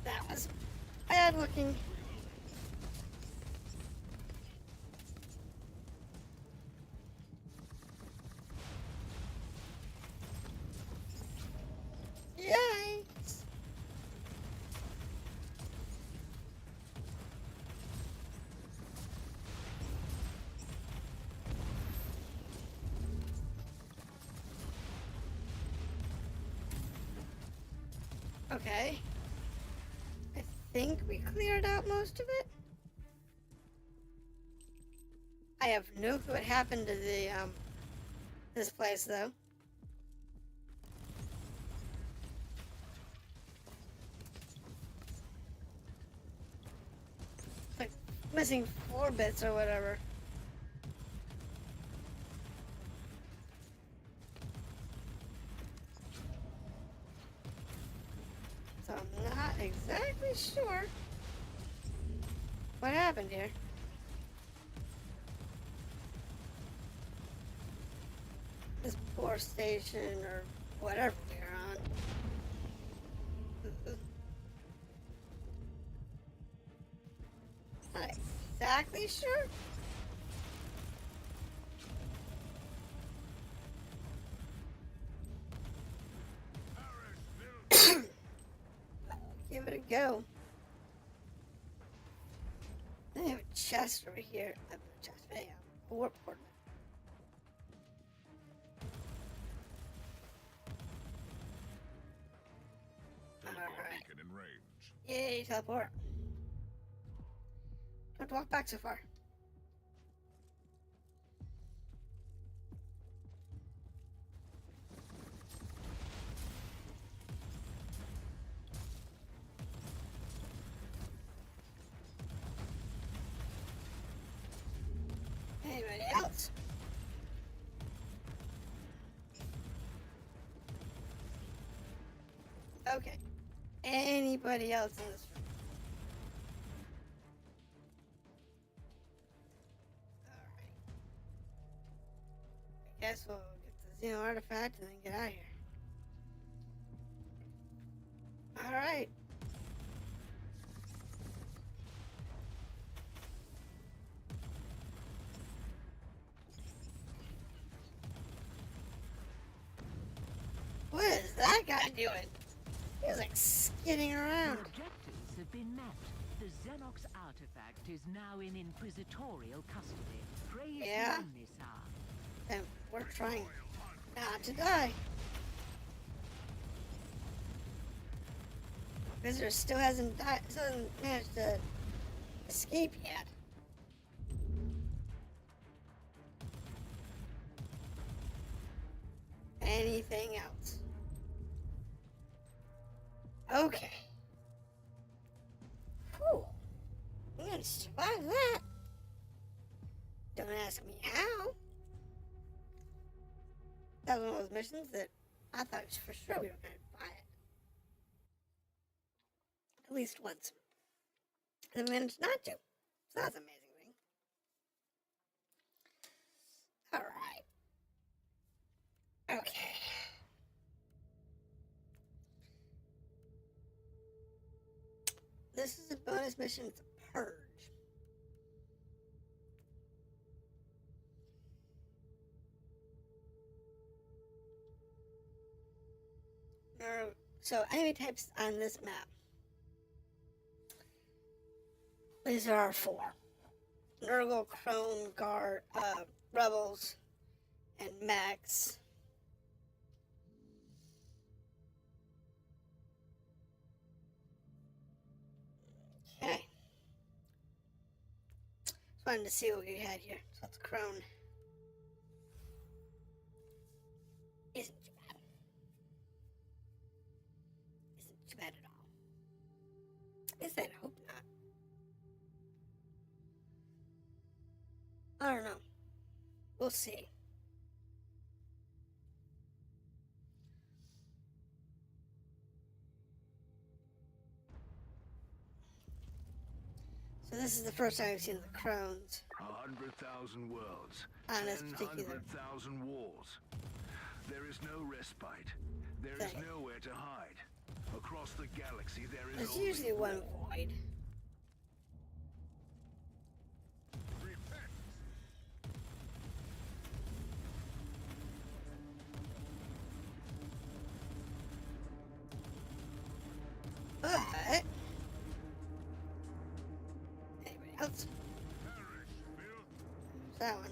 That was bad looking. Yikes. Okay. I think we cleared out most of it. I have no clue what happened to the this place though. It's like missing 4 bits or whatever. So I'm not exactly sure what happened here. This poor station or whatever we're on. Not exactly sure. Give it a go. I have a chest over here. I have a chest. I have a warp ornament. Teleport Alright. beacon in range. Yay, teleport. Don't have to walk back so far. Anybody else? Okay. Anybody else in this room? Alright. I guess we'll get the Xeno artifact and then get out of here. Alright. that doing? He was like skidding around. The objectives have been met. The Xenox artifact is now in inquisitorial custody. Praise Yeah? the Omnisar. And we're trying not to die. Visitor still hasn't managed to escape yet. Anything else? Okay. Whew. I'm gonna survive that. Don't ask me how. That was one of those missions that I thought for sure we were gonna buy it. At least once. And we managed not to. So that's an amazing thing. Alright. Okay. This is a bonus mission. It's a purge. So enemy types on this map. These are our four. Nurgle, Crone, Guard, Rebels, and Max. Okay. Just wanted to see what we had here. So that's Crone. Isn't too bad. Isn't too bad at all. At least I hope not. I don't know. We'll see. So this is the first time I've seen the Crones 100,000 worlds. on this particular 100,000 walls. There is no respite. There is thing. nowhere to hide. Across the galaxy, there is There's only usually one void. But anybody else? That one.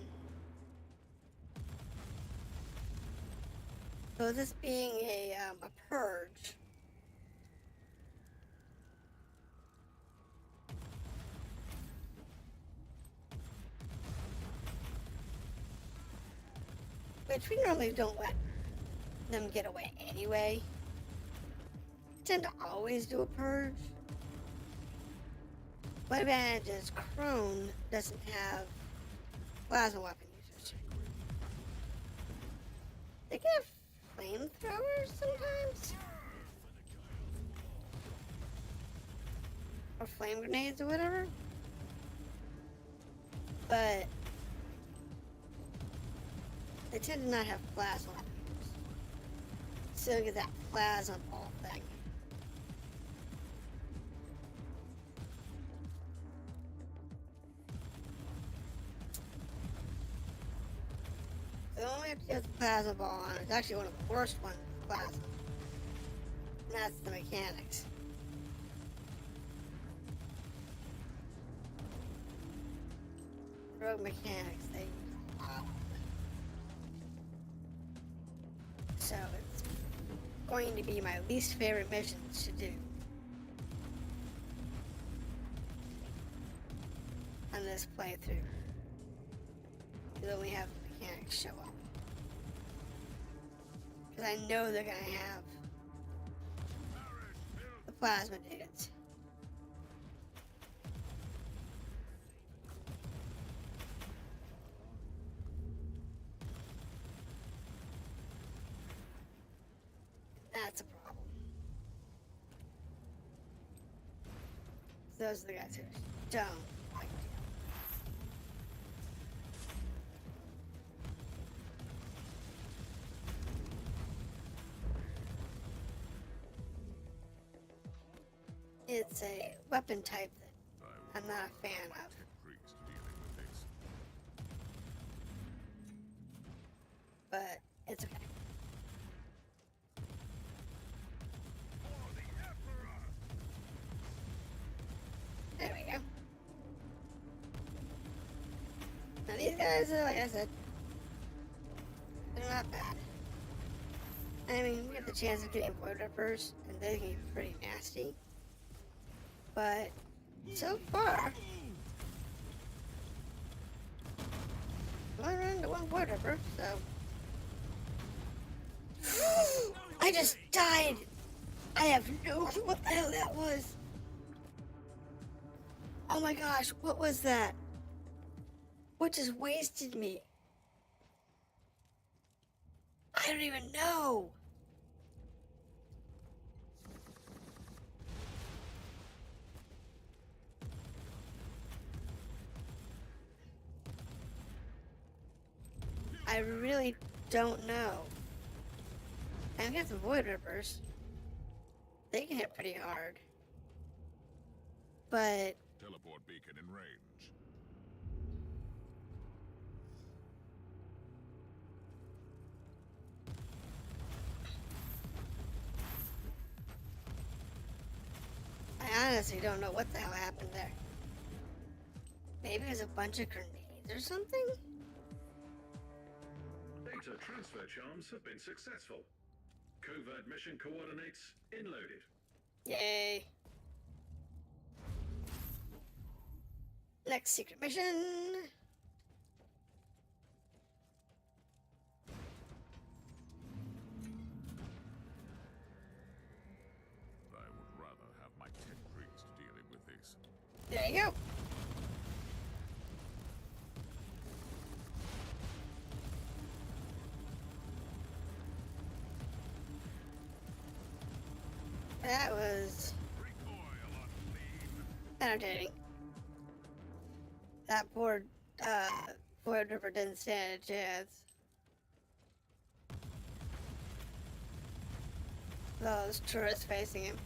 So this being a purge. Which we normally don't let them get away anyway. We tend to always do a purge. One advantage is Crone doesn't have plasma weapon users. They can have flamethrowers sometimes. Or flame grenades or whatever. But they tend to not have plasma weapons. So you get that plasma ball thing. The only have to get the plasma ball on is actually one of the worst ones with plasma. And that's the mechanics. Rogue mechanics, they use a lot of it. So it's going to be my least favorite missions to do on this playthrough. Because when we have the mechanics show up. Because I know they're going to have the plasma dudes. That's a problem. Those are the guys who don't like you. It's a weapon type that I'm not a fan of. Greeks dealing with this. But it's okay. like I said, they're not bad. I mean, we have the chance of getting void rippers, and they can be pretty nasty. But so far, I only ran into one void ripper, so. I just died! I have no clue what the hell that was. Oh my gosh, what was that? What just wasted me? I don't even know. I really don't know. I've got some void rippers. They can hit pretty hard. But Teleport beacon in range. I honestly don't know what the hell happened there. Maybe it was a bunch of grenades or something? Data transfer charms have been successful. Covert mission coordinates inloaded. Yay. Next secret mission. I would rather have my tech priest dealing with this. There you go. That was Recoil unclean. entertaining. That poor void ripper didn't stand a chance. Those turrets facing him.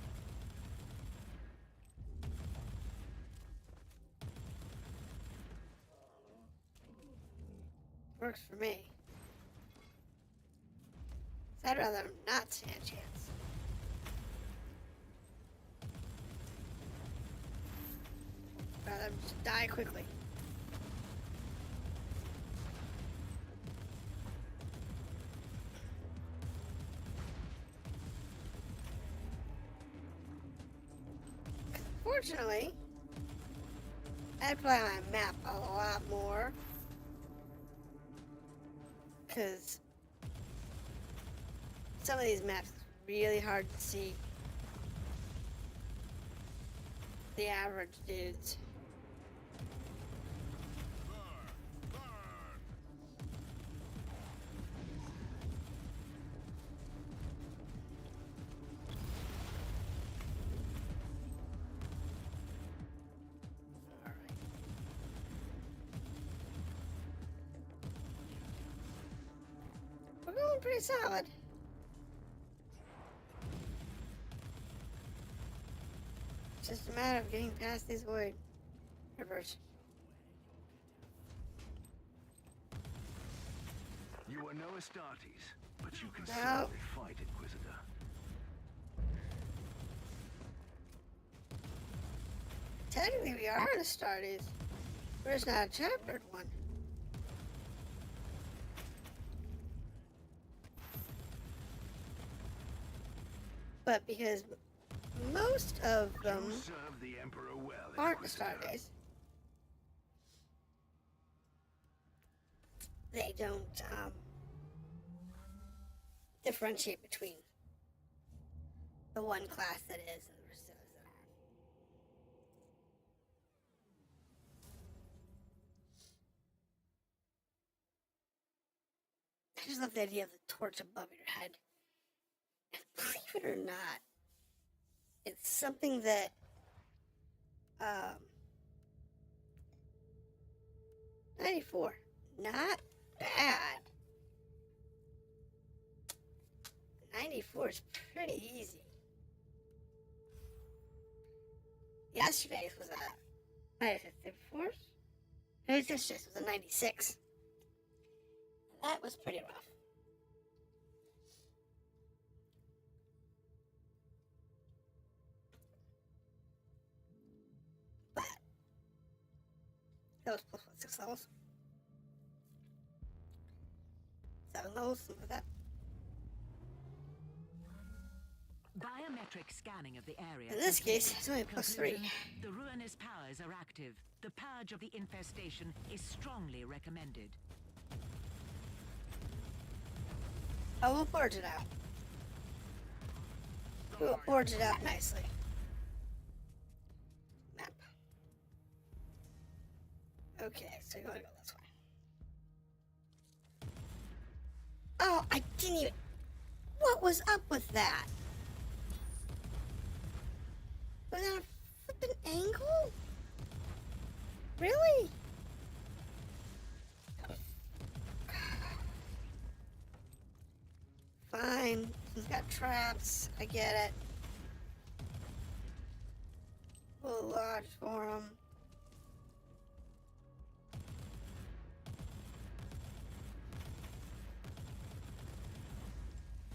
Works for me. So I'd rather not stand a chance. Rather just die quickly. Fortunately, I play on my map a lot more. Because some of these maps is really hard to see the average dudes. Burn! Burn! We're going pretty solid. It's just a matter of getting past these void rippers. You are no Astartes, but you can No. certainly fight, Inquisitor. Technically, we are an Astartes. We're just not a chaptered one. But because most of them You serve the Emperor well, aren't Inquisitor. Astartes, they don't differentiate between the one class that is and the rest of those that aren't. I just love the idea of the torch above your head. And believe it or not, it's something that 94, not bad. 94 is pretty easy. Yesterday's was a 94. Yesterday's was a 96. That was pretty rough. But that was plus what, 6 levels? 7 levels, something like that. Biometric scanning of the area. In this case, it's only +3. Conclusion, the ruinous powers are active. The purge of the infestation is strongly recommended. Oh, we'll purge it out. We'll purge it out nicely. Map. Okay, so you want to go this way. Oh, I didn't even... What was up with that? Was that a flippin' angle? Really? Fine. He's got traps. I get it. We'll lodge for him.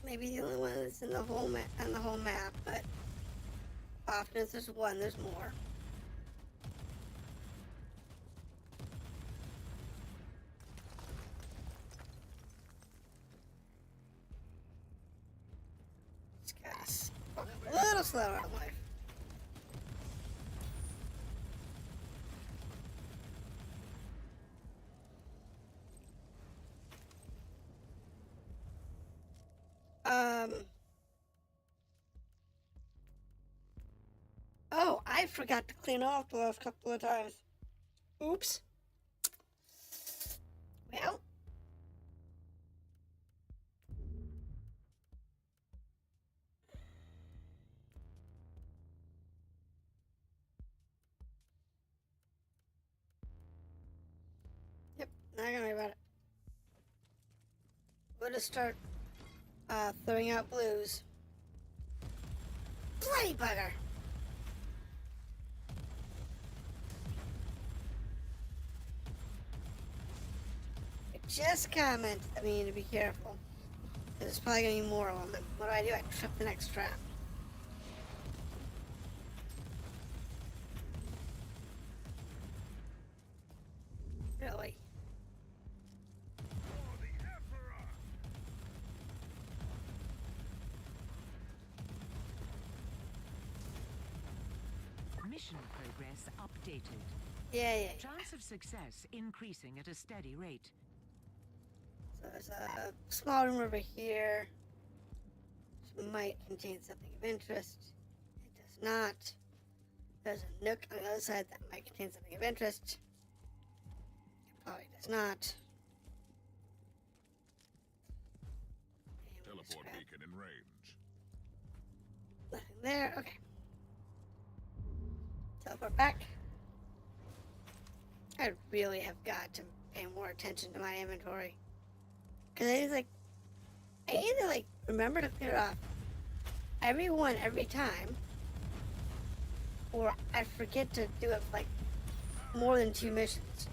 Maybe the only one that's in the whole map, but often if there's one, there's more. This guy's a little slower on life. Oh, I forgot to clean off the last couple of times. Oops. Well. Yep, not gonna worry about it. We'll just start throwing out blues. Bloody bugger! It just commented that we need to be careful. There's probably gonna be more of them. What do? I trip the next trap. Really? Mission progress updated. Yeah. Chance of success increasing at a steady rate. So there's a small room over here, which might contain something of interest. It does not. There's a nook on the other side that might contain something of interest. It probably does not. And we'll Teleport scrap beacon in range. nothing there. Okay. Teleport back. I really have got to pay more attention to my inventory. Because I either remember to clear off every time, or I forget to do it more than 2 missions.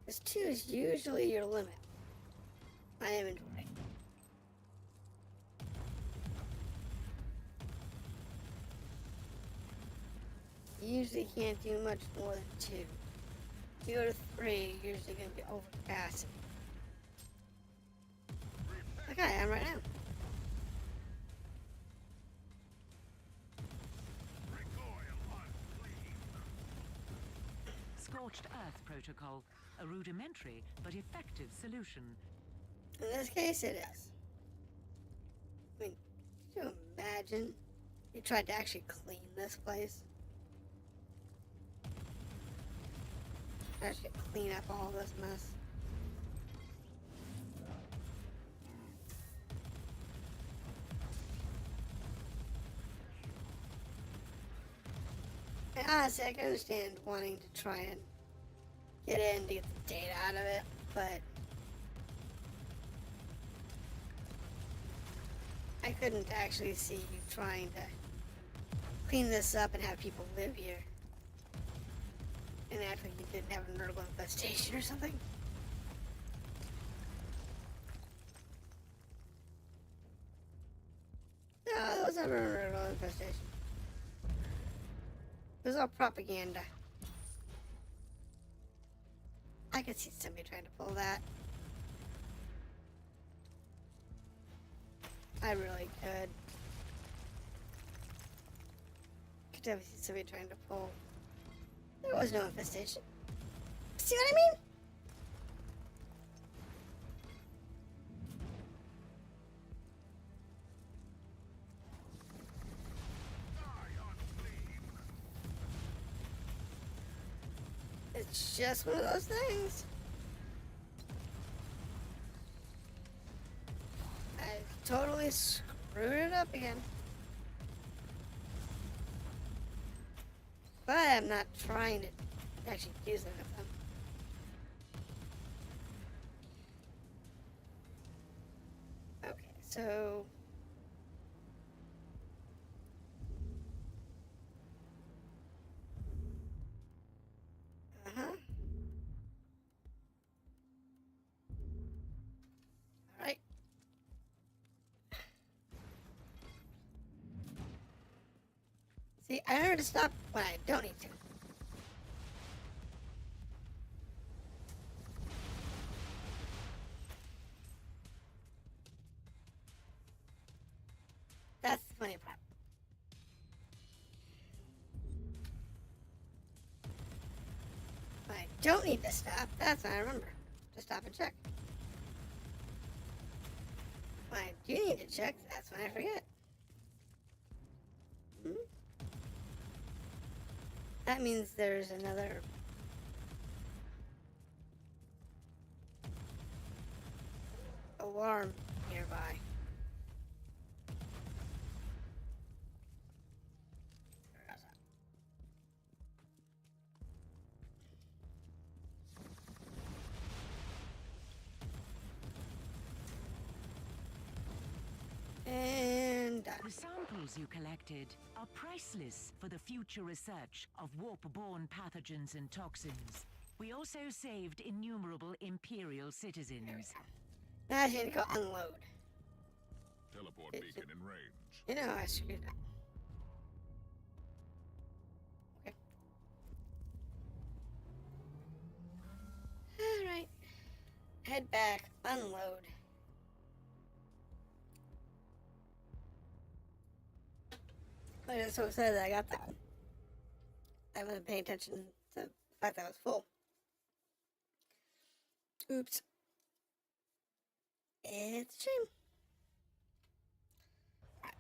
Because 2 is usually your limit. My inventory. You usually can't do much more than 2. If you go to 3, you're usually going to be over capacity. Like I am right now. Scorched Earth Protocol, a rudimentary but effective solution. In this case, it is. I mean, can you imagine you tried to actually clean this place? Actually clean up all this mess. And honestly, I can understand wanting to try and get in to get the data out of it, but I couldn't actually see you trying to clean this up and have people live here. And act like you didn't have a Nurgle infestation or something. No, there was never a Nurgle infestation. It was all propaganda. I could see somebody trying to pull that. I really could. Could definitely see somebody trying to pull. There was no infestation. See what I mean? It's just one of those things. I totally screwed it up again. But I'm not trying to actually use it of them. Okay, so... Alright. See, I know to stop when I don't need to. That's the funny part. When I don't need to stop, that's when I remember to stop and check. When I do need to check, that's when I forget. That means there's another alarm nearby. And done. The samples you collected are priceless for the future research of warp-borne pathogens and toxins. We also saved innumerable Imperial citizens. Now I need to go unload. Teleport beacon in range. You know I screwed up. Okay. Alright. Head back, unload. I was so excited that I got that one. I wasn't paying attention to the fact that I was full. Oops. It's a shame. Right.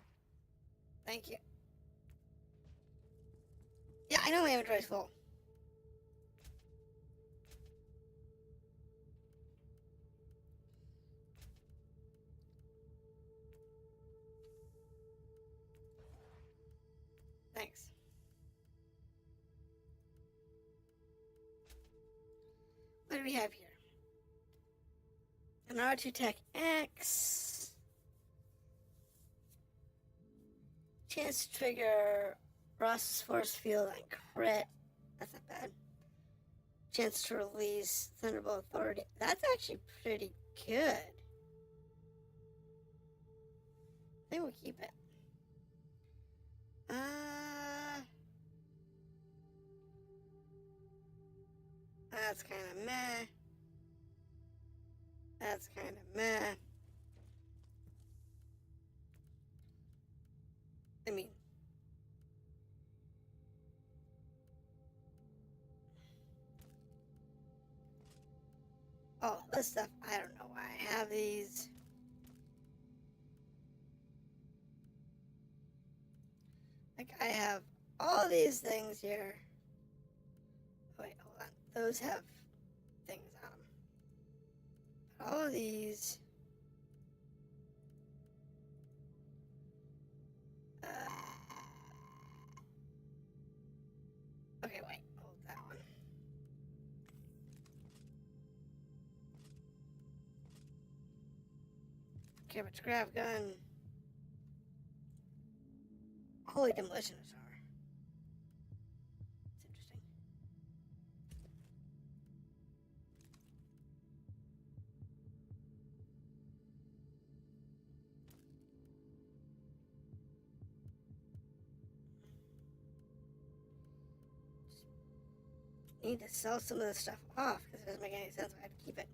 Thank you. Yeah, I know my inventory's full. Thanks. What do we have here? An R2 Tech X. Chance to trigger Ross's force field and crit. That's not bad. Chance to release Thunderbolt Authority. That's actually pretty good. I think we'll keep it. That's kind of meh. That's kind of meh. I mean, oh, this stuff, I don't know why I have these. Like, I have all these things here. Wait, hold on. Those have things on them. All of these. Okay, wait. Hold that one. Okay, but scrap gun. Holy demolitionist armor. It's interesting. I need to sell some of this stuff off because it doesn't make any sense if I have to keep it.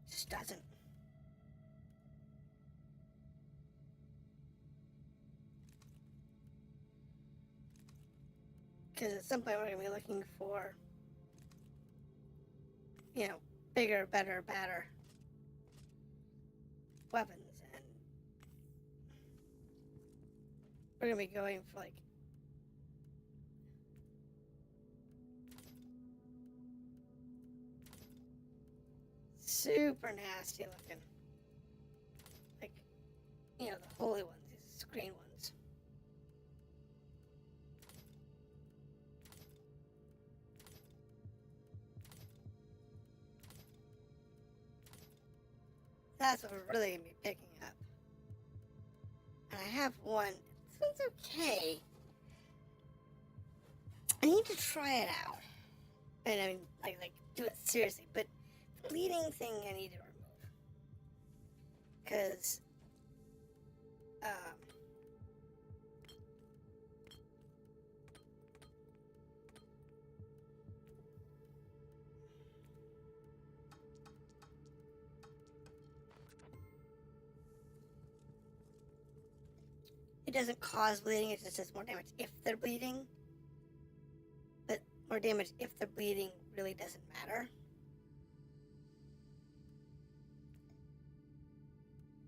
Just doesn't. Because at some point we're going to be looking for, you know, bigger, better, badder weapons. And we're going to be going for, like, super nasty looking. Like, you know, the holy ones, these green ones. That's what we're really going to be picking up. And I have one. This one's okay. I need to try it out. And I mean, like do it seriously. But the bleeding thing I need to remove. Because, it doesn't cause bleeding, it just does more damage if they're bleeding. But more damage if they're bleeding really doesn't matter.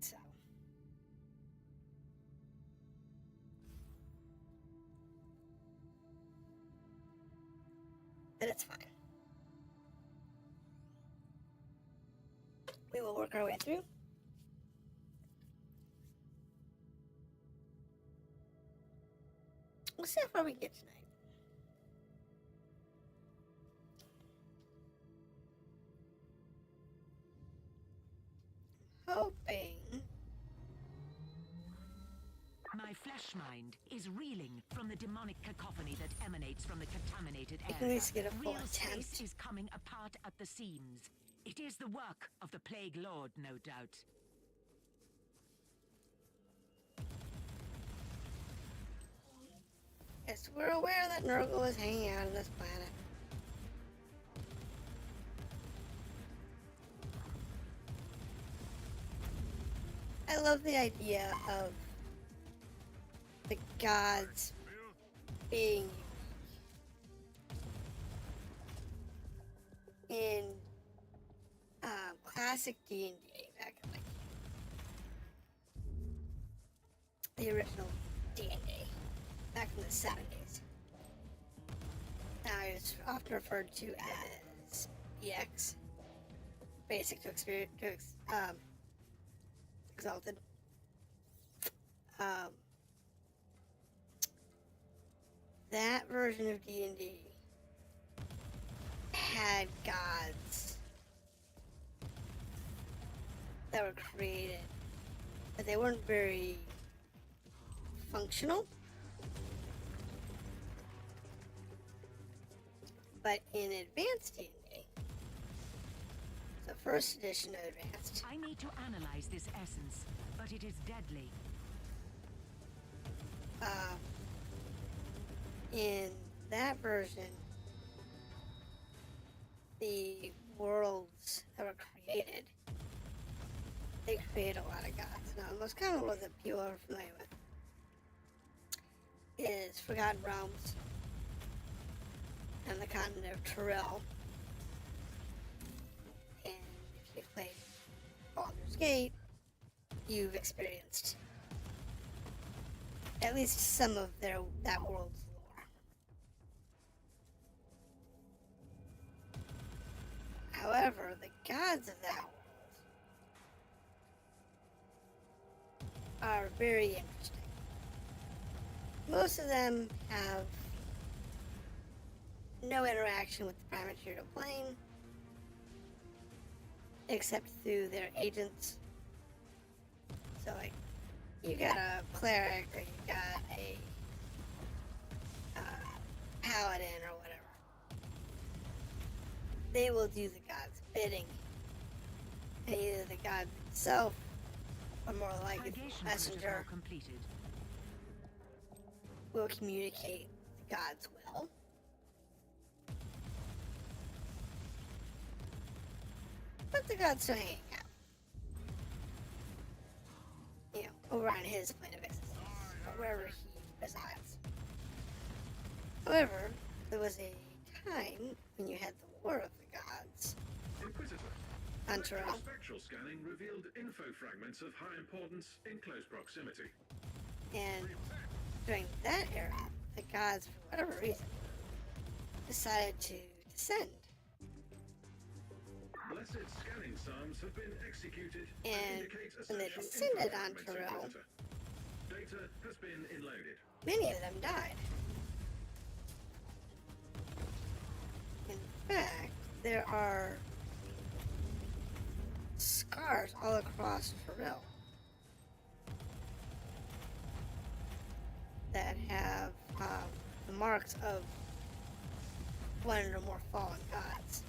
So. But it's fine. We will work our way through. We'll see how far we get tonight. Hoping. My flesh mind is reeling from the demonic cacophony that emanates from the contaminated I can at area. least get a full Real attempt. space is coming apart at the seams. It is the work of the Plague Lord, no doubt. Yes, we're aware that Nurgle is hanging out on this planet. I love the idea of the gods being in classic D&D back in like the original D&D back in the 70s. Now it's often referred to as EX, basic to experience exalted. That version of D&D had gods that were created, but they weren't very functional. But in Advanced D&D, the first edition of Advanced, I need to analyze this essence, but it is deadly. in that version, the worlds that were created, they create a lot of gods. Now, the most common one that people are familiar with is Forgotten Realms and the continent of Tyrell. And if you've played Baldur's Gate, you've experienced at least some of that world's lore. However, the gods of that world are very interesting. Most of them have no interaction with the prime material plane, except through their agents. So, like, you got a cleric, or you got a paladin, or whatever. They will do the god's bidding, and either the god himself or more like a Purgation messenger, protocol completed. will communicate God's will. But the gods still hanging out. You know, over on his plane of existence, or wherever he resides. However, there was a time when you had the War of the Gods Inquisitor. on Terrell, Spectral scanning revealed info fragments of high importance in close proximity. and during that era, the gods, for whatever reason, decided to descend. Blessed scanning psalms have been executed And indicate when they essential descended info on fragments, Terrell, Inquisitor. Data has been inloaded. many of them died. In fact, there are scars all across Terrell that have the marks of one or more fallen gods.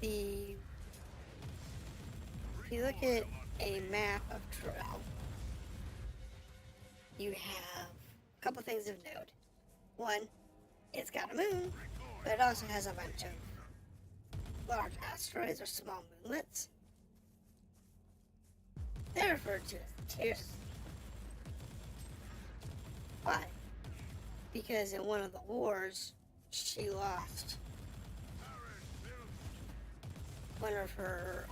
If you look at a map of Terrell, you have a couple things of note. One, it's got a moon, but it also has a bunch of large asteroids or small moonlets. They're referred to as tears. Why? Because in one of the wars, she lost one of her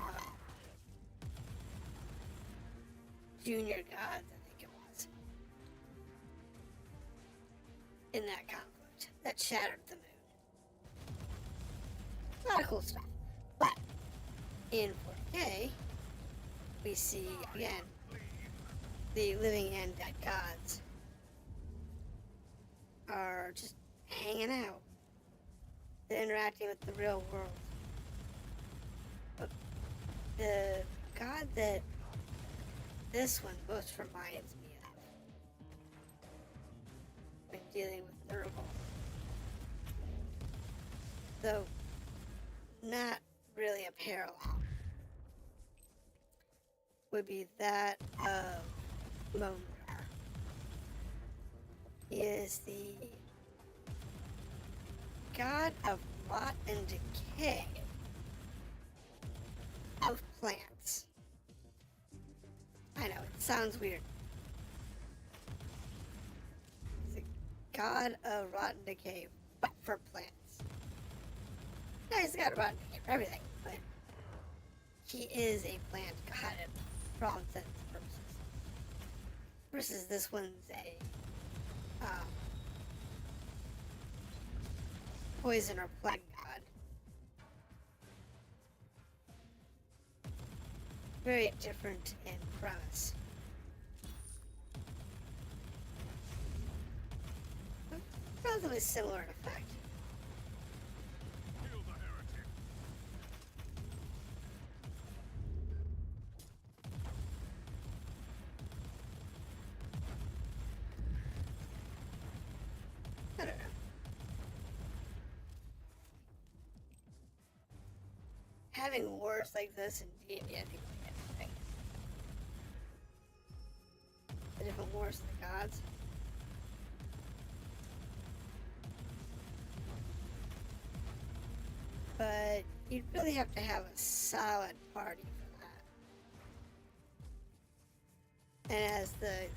junior gods, I think it was, in that conflict that shattered the moon. A lot of cool stuff. But in 40k, we see again the living and dead gods are just hanging out. They're interacting with the real world. But the god that this one most reminds me of when dealing with Nurgle, though not really a parallel, would be that of Martyr. He is the god of rot and decay of plants. I know, it sounds weird. He's the god of rot and decay, but for plants. No, he's the god of rot and decay for everything, but he is a plant god for all intents and purposes. Versus this one's a poison or plague god. Very different in premise. But relatively similar in effect. Kill the heretic. I don't know. Having wars like this in D&D, I think we get anything. The different wars of the gods. But you'd really have to have a solid party for that. And as the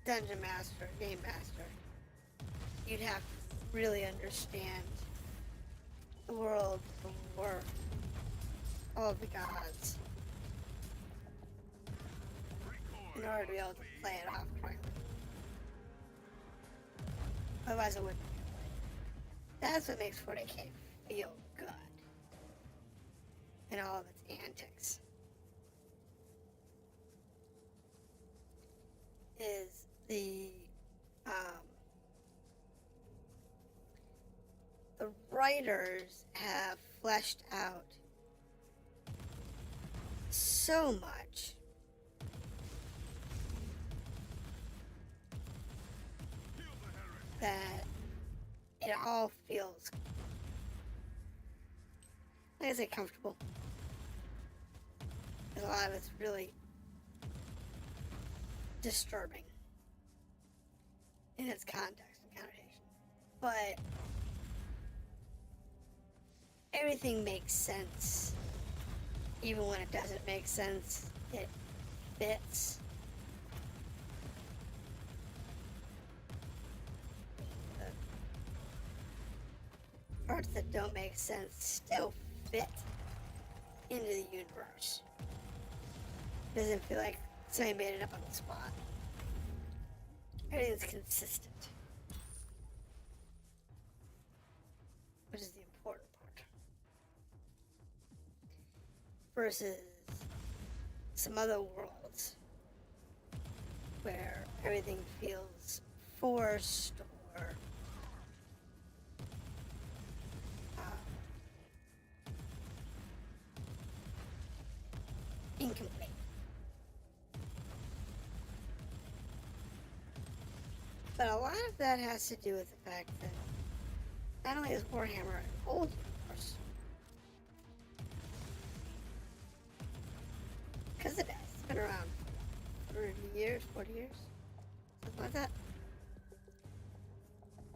dungeon master, game master, you'd have to really understand the world, the war, all of the gods, in order to be able to play it off correctly. Otherwise it wouldn't be played. That's what makes 40k feel good in all of its antics. Is the writers have fleshed out so much that it all feels, like I say, comfortable. because a lot of it's really disturbing in its context and connotation. But everything makes sense. Even when it doesn't make sense, it fits. The parts that don't make sense still fit into the universe. It doesn't feel like somebody made it up on the spot. Everything's consistent. Which is the important part. Versus some other worlds where everything feels forced or incomplete. But a lot of that has to do with the fact that not only is Warhammer an old universe, because it has. It's been around 30 years, 40 years, something like that.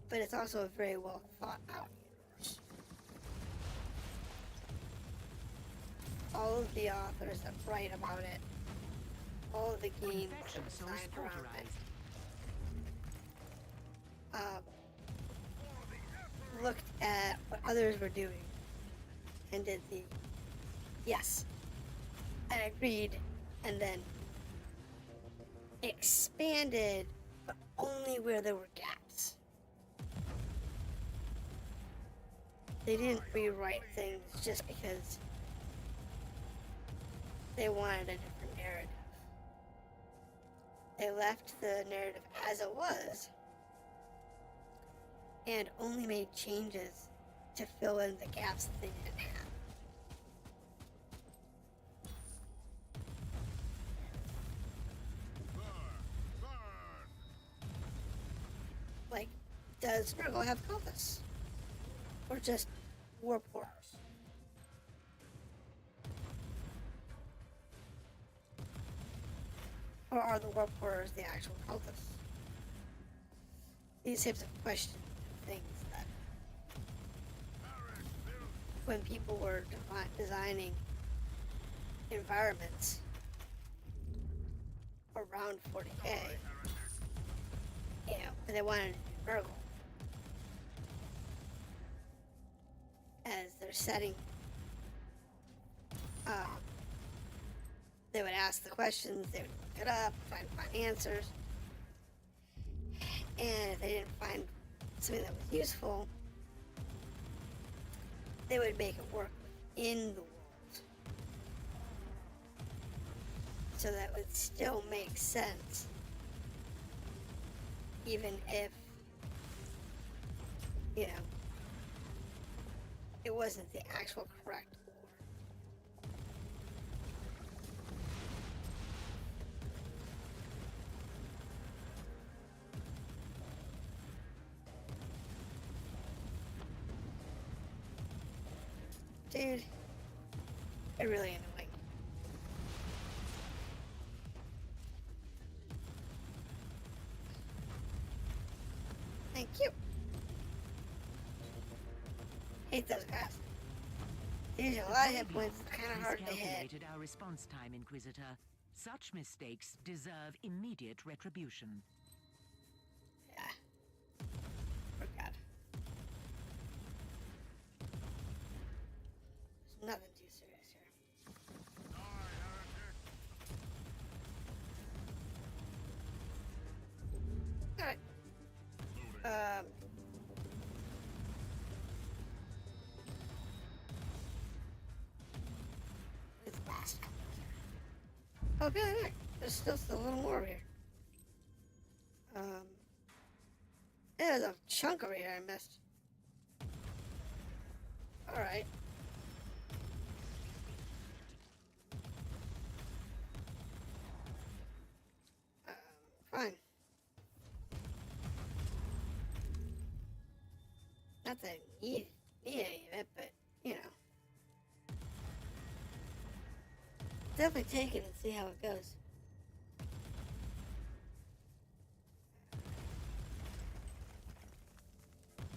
But it's also a very well thought out universe. All of the authors that write about it, all of the games that are designed around it, looked at what others were doing and did the yes, and agreed, and then expanded, but only where there were gaps. They didn't rewrite things just because they wanted a different narrative. They left the narrative as it was and only made changes to fill in the gaps that they didn't have. Like, does Nurgle have cultists? Or just war porters? Or are the war porters the actual cultists? These types of questions and things that when people were designing environments around 40k, you know, and they wanted to do Nurgle as their setting, they would ask the questions, they would look it up, find answers, and if they didn't find something that was useful, they would make it work in the world so that it would still make sense, even if, you know, it wasn't the actual correct lore. Dude, they're really annoying. Thank you. Hate those guys. There's a lot of hit points. It's kind of hard to hit. Miscalculated our response time, Inquisitor. Such mistakes deserve immediate retribution. Yeah. Oh God. There's nothing too serious here. Alright. It's fast. Oh, okay, look. There's still a little more over here. There's a chunk over here I missed. Alright. Fine. Not that I need any of it, but, you know. definitely take it and see how it goes.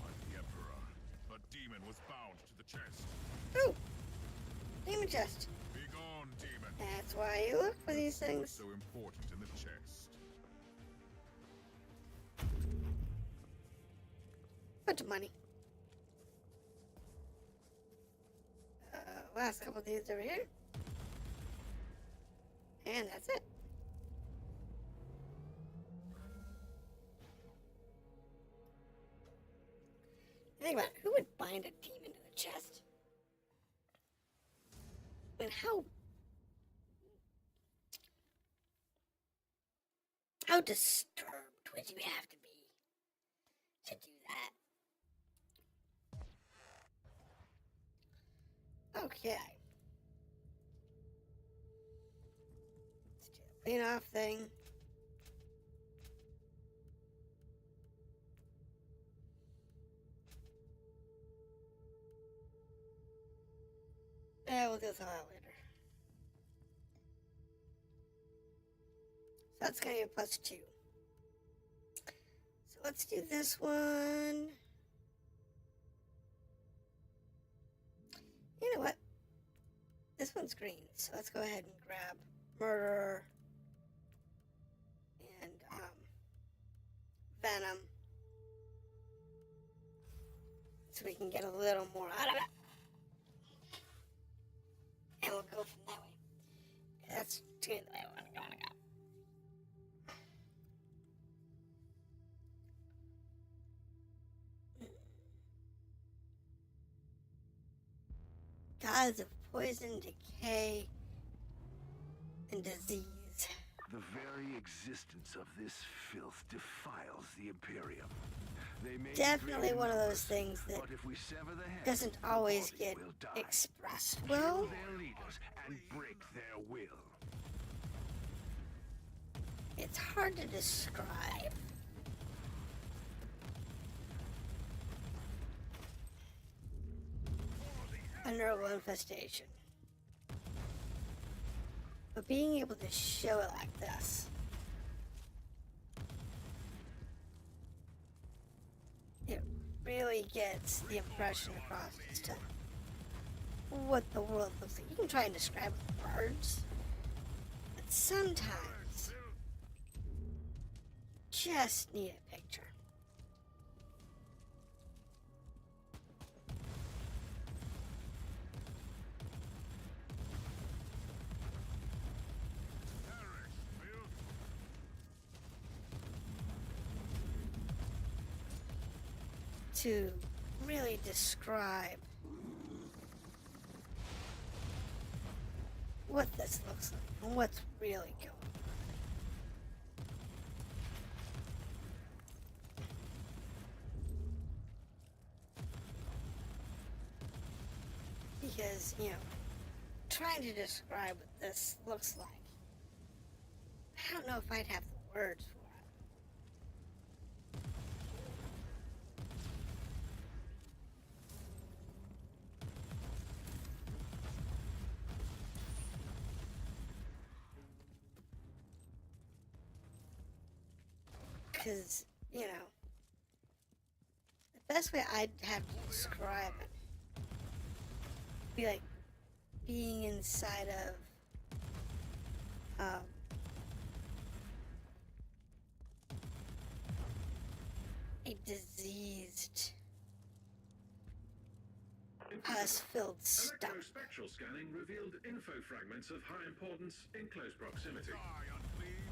I'm the Emperor. A demon was bound to the chest. Ooh! Demon chest. Be gone, demon. That's why you look for these things. So important in the chest. Bunch of money. Last couple of these over here. And that's it. Think about it, who would bind a demon to the chest? I mean, how disturbed would you have to be to do that? Okay. Let's do the clean off thing. Yeah, we'll do this all out later. So that's gonna be a +2. So let's do this one. You know what? This one's green, so let's go ahead and grab Murder and Venom, so we can get a little more out of it. And we'll go from that way. That's the way I want to go. Gods of poison, decay, and disease. The very existence of this filth defiles the Imperium. They may Definitely be one of those numbers, things that but if we sever the head, doesn't the always body get will die. expressed Kill well. their leaders and break their will. It's hard to describe. A neural infestation. But being able to show it like this, it really gets the impression across as to what the world looks like. You can try and describe it with words, but sometimes you just need a picture. To really describe what this looks like and what's really going on. Because, you know, trying to describe what this looks like, I don't know if I'd have the words for it. Because, you know, the best way I'd have to describe it would be like being inside of a diseased, pus-filled stomach. Electrospectral scanning revealed info fragments of high importance in close proximity. Die, unclean.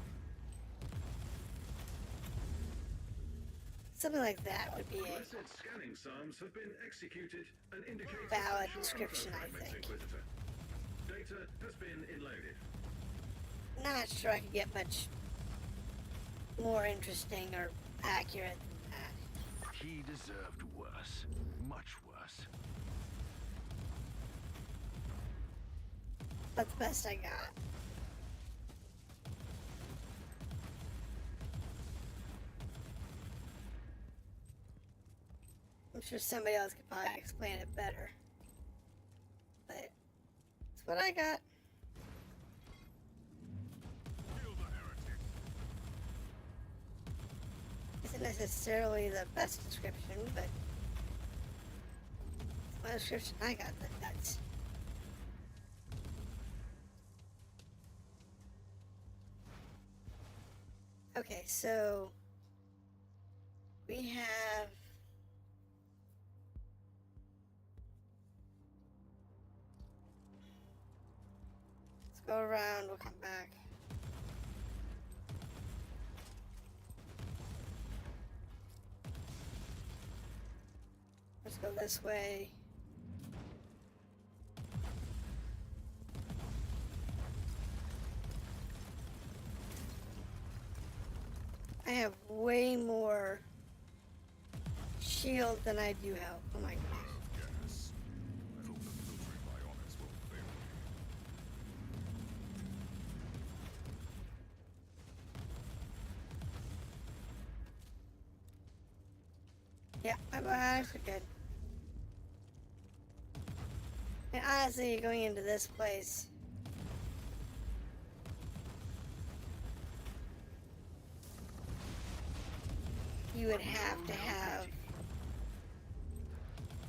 Something like that would be a Blessed scanning psalms have been executed and indicate valid essential description, info I fragments, think. Inquisitor. Data has been inloaded. Not sure I could get much more interesting or accurate than that. He deserved worse, much worse. That's the best I got. I'm sure somebody else could probably explain it better. But it's what I got. isn't necessarily the best description, but it's my description I got that does. Okay, so we have let's go around, we'll come back. Let's go this way. I have way more shield than I do health. Oh my gosh. Yes. I hope the filtering bionics will fail me. Yeah, my biotics are good. And honestly, going into this place, you would have to have.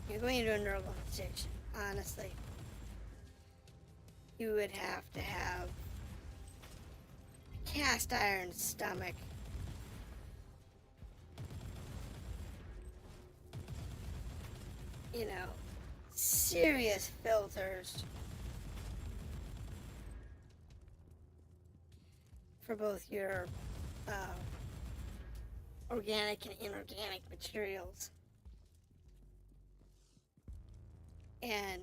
You're going into a neural station, honestly. You would have to have a cast iron stomach. You know, serious filters for both your organic and inorganic materials, and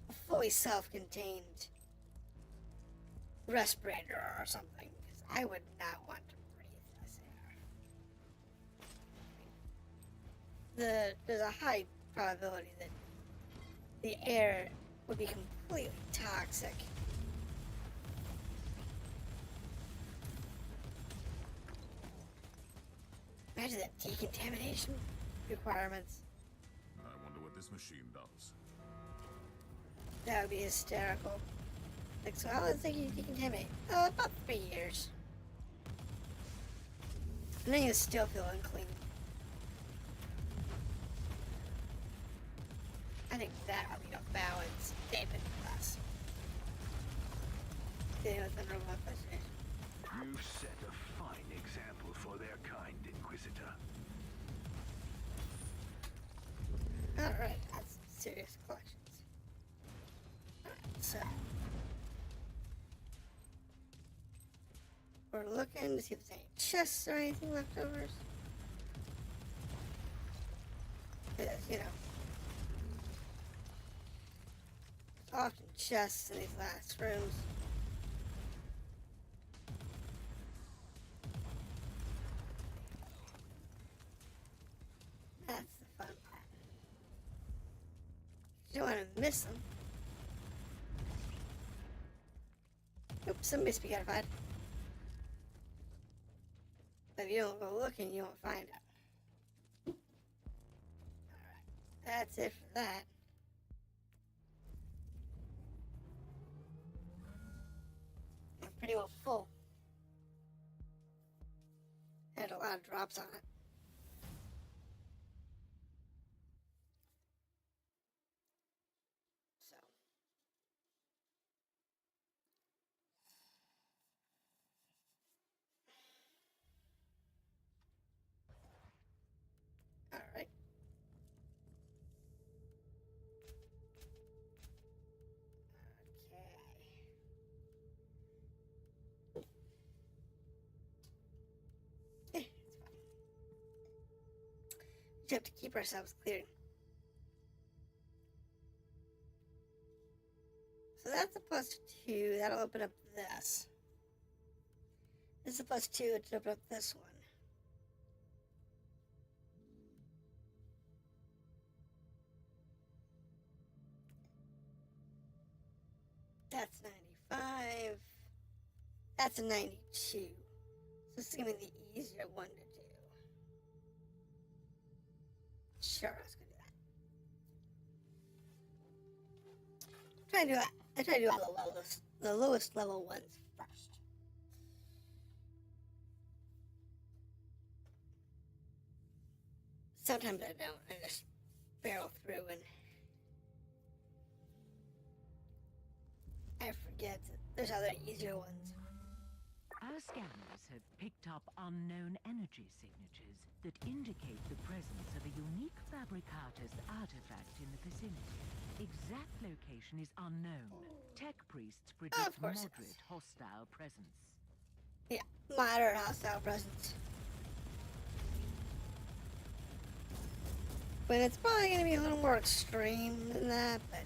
a fully self-contained respirator or something, because I would not want to breathe this air. There's a high probability that the air would be completely toxic. Imagine that decontamination requirements. I wonder what this machine does. That would be hysterical. Like, so how long does it take you to decontaminate? Oh, about 3 years. And then you still feel unclean. I think that would be a balance David class. Dealing with the robot fascination. You've set a fine example for their kind, Inquisitor. Alright, that's serious collections. Alright, so we're looking to see if there's any chests or anything leftovers. Because, you know, there's often chests in these last rooms. That's the fun part. You don't want to miss them. Oops, some must be identified. But if you don't go looking, you won't find it. Alright, that's it for that. I'm pretty well full. Had a lot of drops on it. So. Alright. Okay. It's fine. We have to keep ourselves cleared. So that's a +2. That'll open up this. This is a +2. It'll open up this one. That's 95. That's a 92. So this is going to be the easier one to do. Sure, let's go do that. Try to do that. I try to do all the lowest level ones first. Sometimes I don't. I just barrel through and I forget that there's other easier ones. Our scanners have picked up unknown energy signatures that indicate the presence of a unique Fabricatus artifact in the vicinity. Exact location is unknown. Tech priests predict Of course it moderate is. hostile presence. Yeah, moderate hostile presence. But it's probably going to be a little more extreme than that, but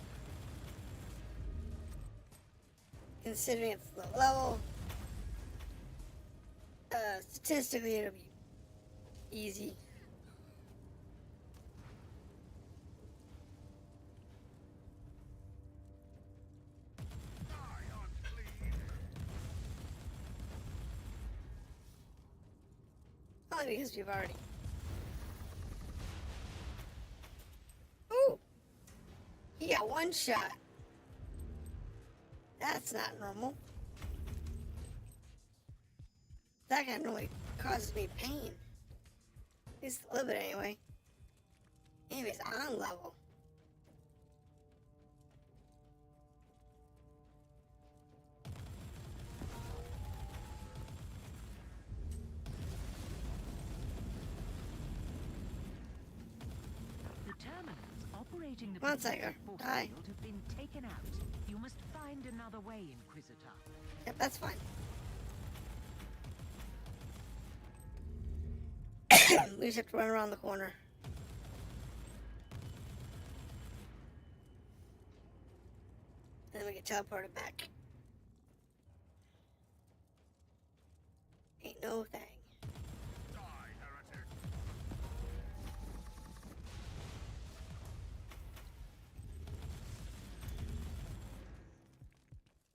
considering it's low level, statistically it'll be easy. Only because we've already... Ooh! He got one shot. That's not normal. That guy normally causes me pain. At least a little bit anyway. Anyways, on level. The terminals operating the One protected second. force Die. field have been taken out. You must find another way, Inquisitor. Yep, that's fine. We just have to run around the corner. Then we get teleported back. Ain't no thing. Die, heretic!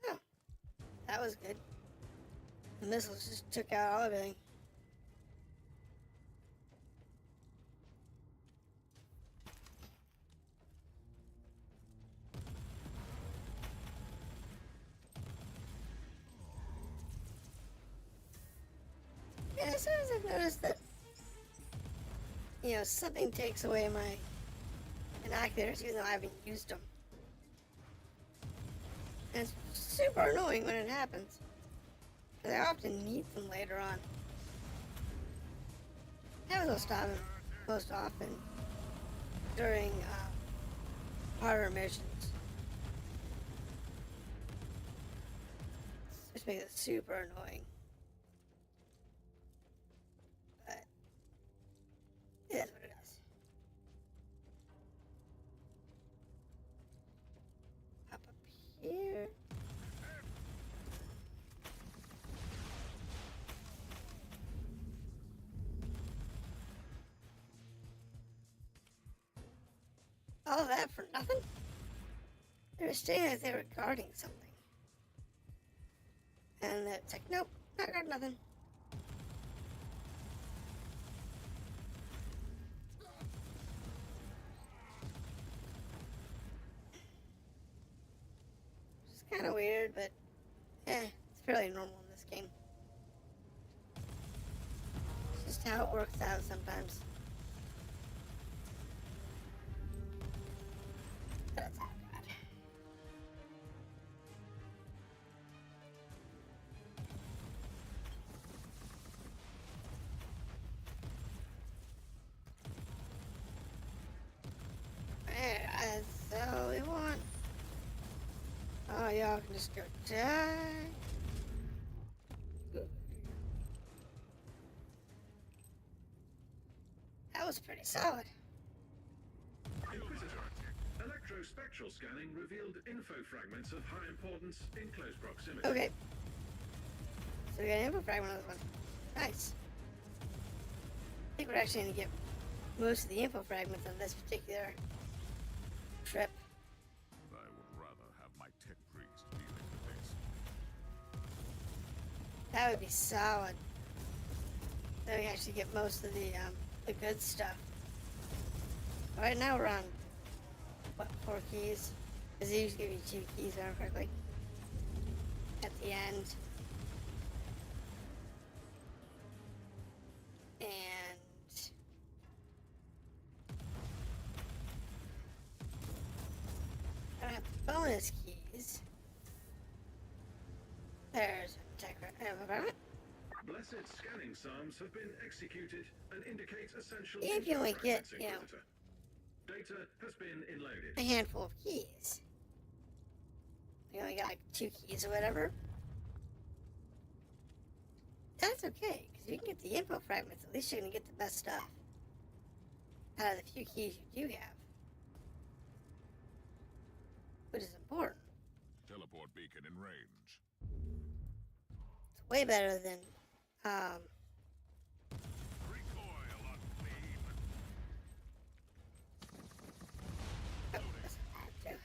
Oh, that was good. The missiles just took out everything. Yeah, as soon as I've noticed that, something takes away my binoculars, even though I haven't used them. And it's super annoying when it happens, because I often need them later on. I will stop them most often during harder missions. Which makes it super annoying. But it is what it is. Up here. All that for nothing? They were staying like they were guarding something. And it's like, nope, not guard nothing. It's kind of weird, but it's fairly normal in this game. It's just how it works out sometimes. That's all God. That's all we want. Oh, y'all can just go die. That was pretty solid. Inquisitor, electrospectral scanning revealed info fragments of high importance in close proximity. Okay. So we got an info fragment on this one. Nice. I think we're actually going to get most of the info fragments on this particular trip. I would rather have my tech priest dealing with this. That would be solid. Then we actually get most of the good stuff. Right now we're on, what, 4 keys? Because they usually give you 2 keys, if I remember correctly. At the end. And There's a tech environment. Blessed scanning psalms have been executed and indicate essential If you only info get, fragments, you know, Inquisitor. Data has been a enloaded. handful of keys. You only got like 2 keys or whatever. That's okay, because you can get the info fragments. At least you're going to get the best stuff out of the few keys you do have. Which is important. Teleport beacon in range. It's way better than, Recoil unclean. oh, that's active.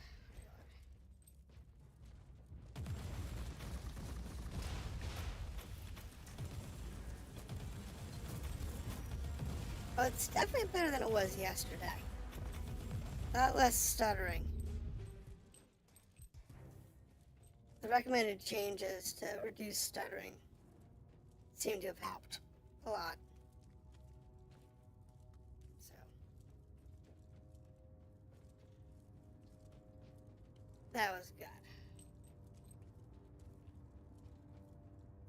Oh, it's definitely better than it was yesterday. A lot less stuttering. The recommended changes to reduce stuttering seem to have helped a lot. So that was good.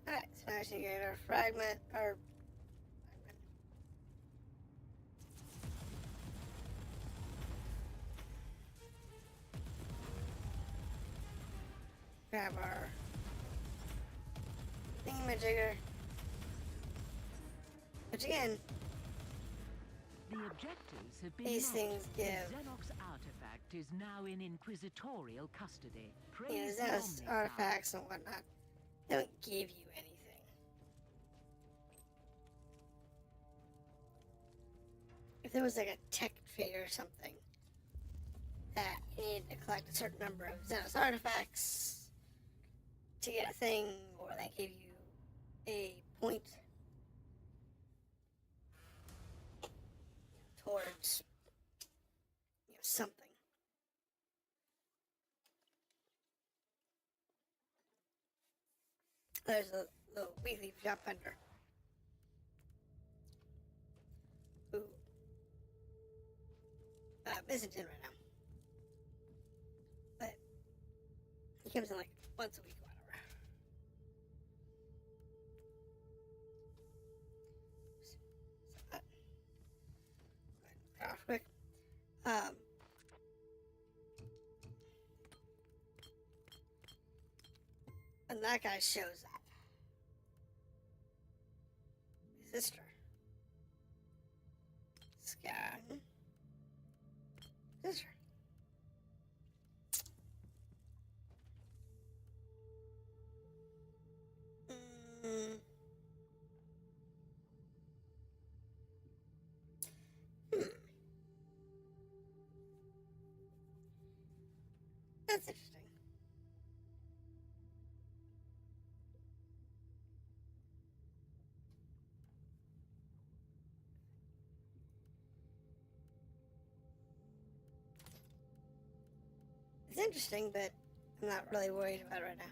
Alright, so now I should get our fragment, grab our thingamajigger. Which again, The objectives have been these lost. things The give, Xenox artifact is now in inquisitorial custody. you know, Praise the those Omnipower. artifacts and whatnot, don't give you anything. If there was like a tech tree or something that you needed to collect a certain number of Xenos artifacts to get a thing, or they give you a point towards, you know, something. There's a little weekly shop vendor who isn't in right now, but he comes in like once a week or whatever. So, off quick. And that guy shows up. His sister. Scan. Sister. That's interesting. It's interesting, but I'm not really worried about it right now.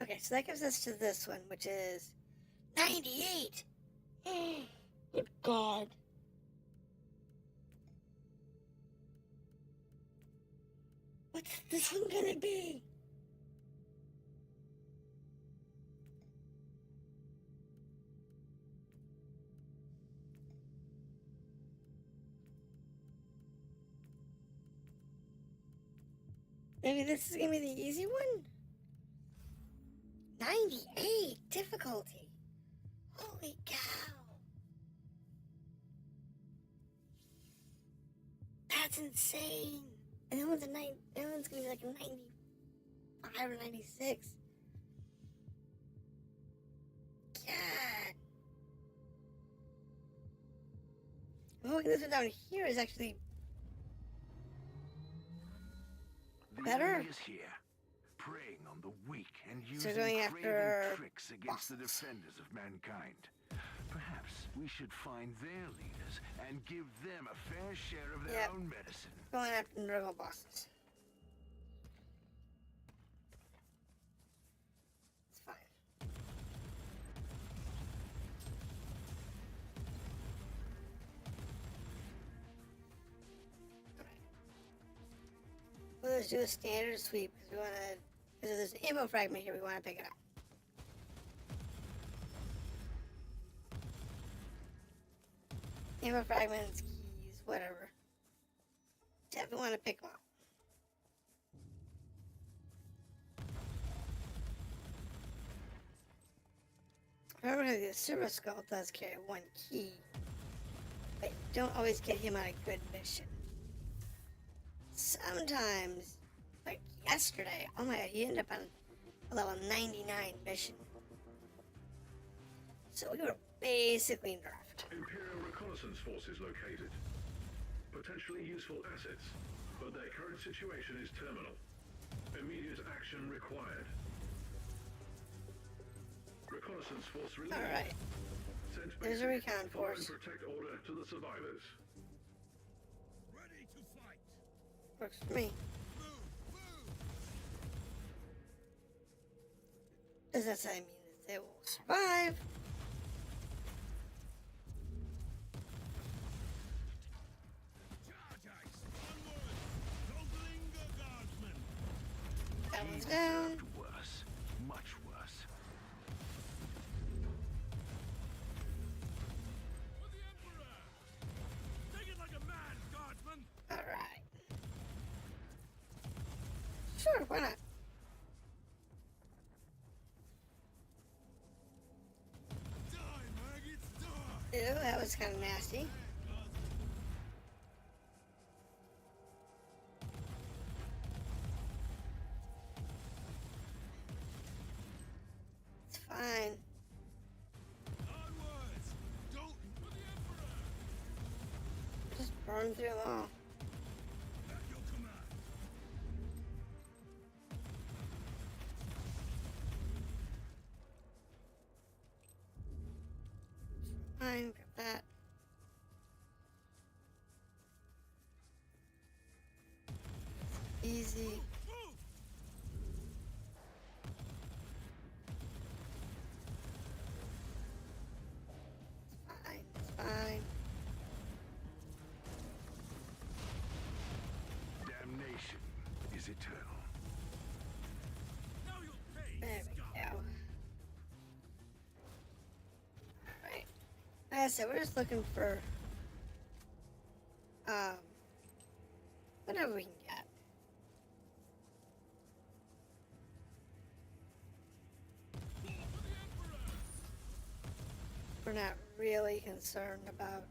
Okay, so that gives us to this one, which is 98! Good God. What's this one gonna be? Maybe this is gonna be the easy one? 98 difficulty. Holy cow. That's insane. And that one's that one's gonna be like a 95 or 96. God. Oh, this one down here is actually The better. enemy is here, preying on the weak and So using going craven after tricks against the bosses. defenders of mankind. Perhaps we should find their leaders and give them a fair share of their Yep. own medicine. Going after Nurgle bosses. It's fine. Alright. let's do a standard sweep because we want to. Because there's an ammo fragment here, we want to pick it up. Ammo fragments, keys, whatever. Definitely want to pick them up. Remember, the Silver Skull does carry one key, but you don't always get him on a good mission. Sometimes, like yesterday, oh my god, he ended up on a level 99 mission. So we were basically nerfed. Imperial reconnaissance forces located. Potentially useful assets, but their current situation is terminal. Immediate action required. Reconnaissance force released. Alright, Sent there's a basic. recon Follow and force. protect order to the survivors. Ready to fight. Works for me. Move, move. Does that mean that they will survive? Charge ice. Onward. Don't linger, guardsmen. That one's He down. deserved worse. Much worse. For the Emperor. Take it like a man, guardsman. Alright. Sure, why not? Die, maggots, die. Ew, that was kind of nasty. It's fine. Onwards. Don't. For the Emperor. Just burn through them all. At your command. Fine, grab that. Easy. Move. Fine, it's fine. Damnation is eternal. Now you'll pay. There we scum. go. Alright. Like I said, we're just looking for whatever we can get. For the Emperor. We're not really concerned about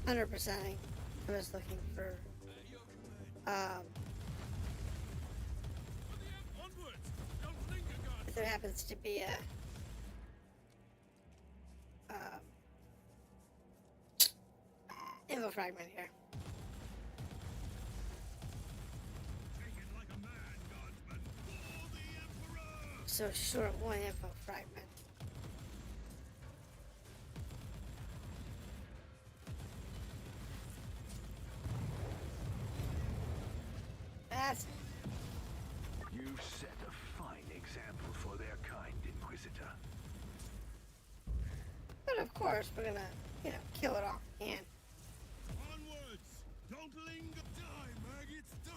100%ing. I'm just looking for At your command. For the onwards. Don't linger, guardsmen. if there happens to be a info fragment here. Take it like a man, guardsman. For the Emperor. So short one info fragment. That's You've set a fine example for their kind, Inquisitor. but of course we're gonna, kill it off and Onwards. Don't linger. Die, maggots, die.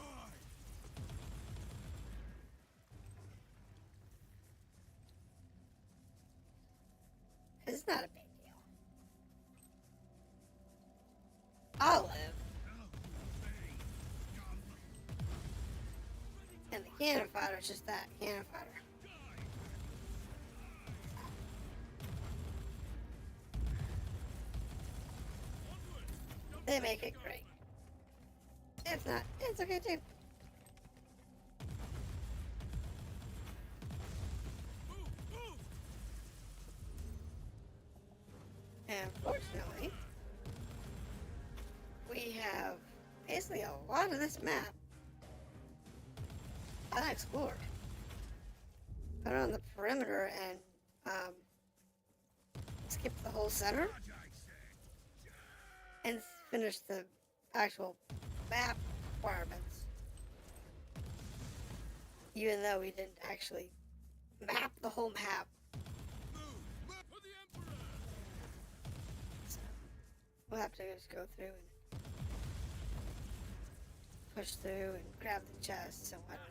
it's not a big deal. I'll live. Now you'll pay. Scum. And the cannon fodder is just that, cannon fodder. They make it great. If not, it's okay too. Move, move. And fortunately, we have basically a lot of this map unexplored. Put on the perimeter and skip the whole center Charge, I said. and finish the actual map requirements. Even though we didn't actually map the whole map. Move, move. For the Emperor. So we'll have to just go through and push through and grab the chests and whatnot.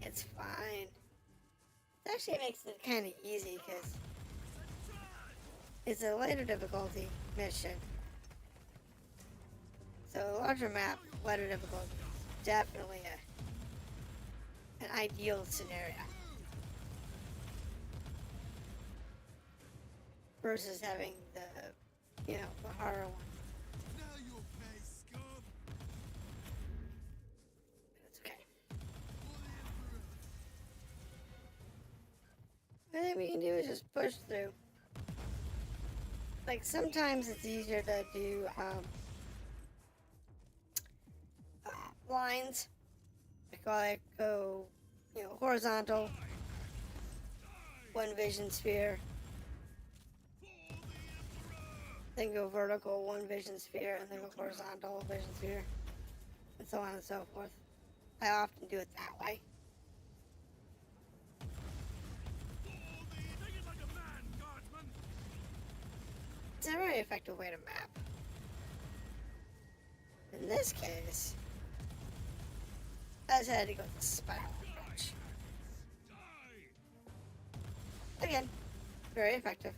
It's fine. It actually makes it kind of easy because it's a lighter difficulty mission. So a larger map, lighter difficulty is definitely an ideal scenario. Versus having the harder one. Now you'll pay, scum. But it's okay. I think we can do is just push through. Like sometimes it's easier to do lines. Like go, horizontal, one vision sphere. Then go vertical, one vision sphere, and then go horizontal, vision sphere, and so on and so forth. I often do it that way. It's a very effective way to map. In this case, I just had to go with the spiral approach. Again, very effective.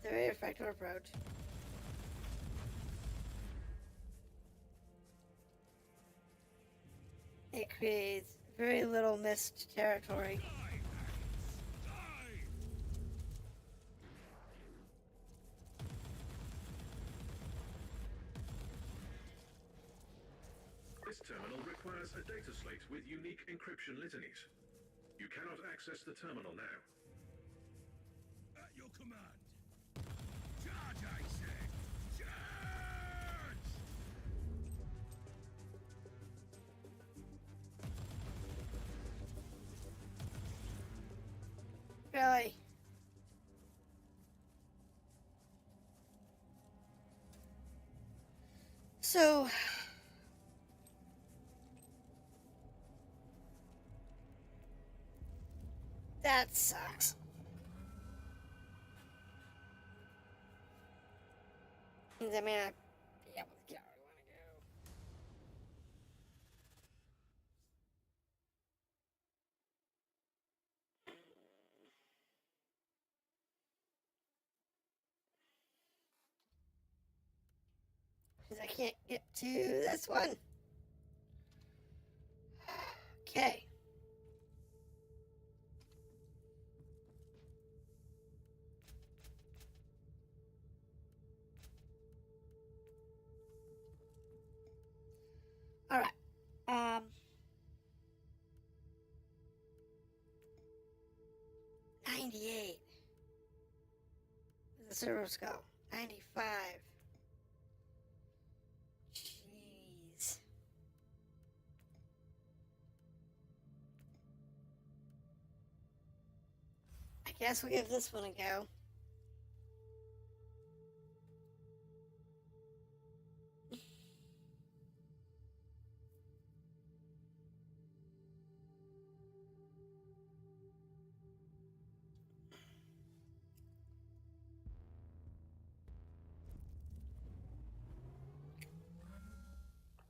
It's a very effective approach. It creates very little missed territory. This terminal requires a data slate with unique encryption litanies. You cannot access the terminal now. At your command. Charge, I say. Charge! Really? So that sucks. Means I may not be able to get where I want to go. Because I can't get to this one. Okay. All right. 98. Where'd the servers go? 95. Jeez. I guess we'll give this one a go.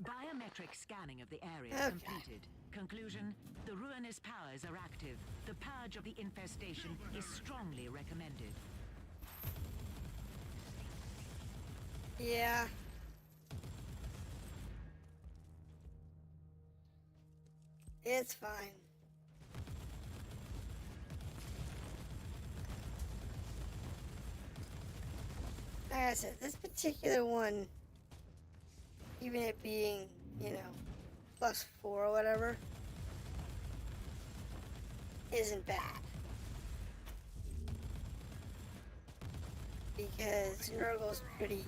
Biometric scanning of the area Okay. completed. Conclusion, the ruinous powers are active. The purge of the infestation is strongly recommended. Yeah. It's fine. Like I said, this particular one, even it being, +4 or whatever, isn't bad. Because Nurgle's pretty easy.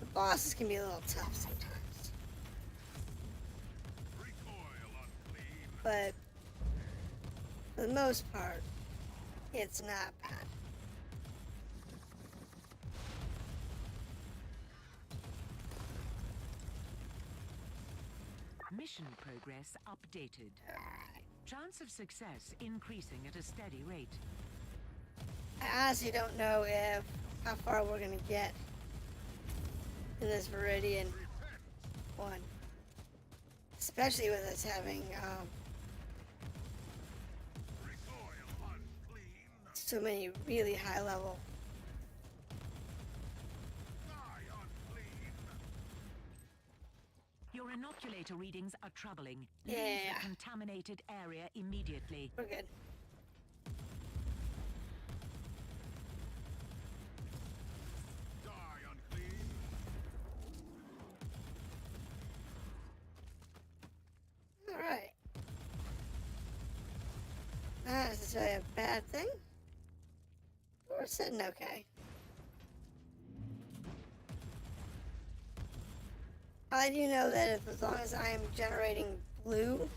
The bosses can be a little tough sometimes. Recoil, unclean. But for the most part, it's not bad. Mission progress updated. Alright. Chance of success increasing at a steady rate. I honestly don't know how far we're gonna get in this Viridian one, especially with us having so many really high level. Your inoculator readings are troubling. Yeah. Leave the contaminated area immediately. We're good. Die, unclean! Alright. Not necessarily a bad thing. We're sitting okay. I do know that as long as I am generating blue,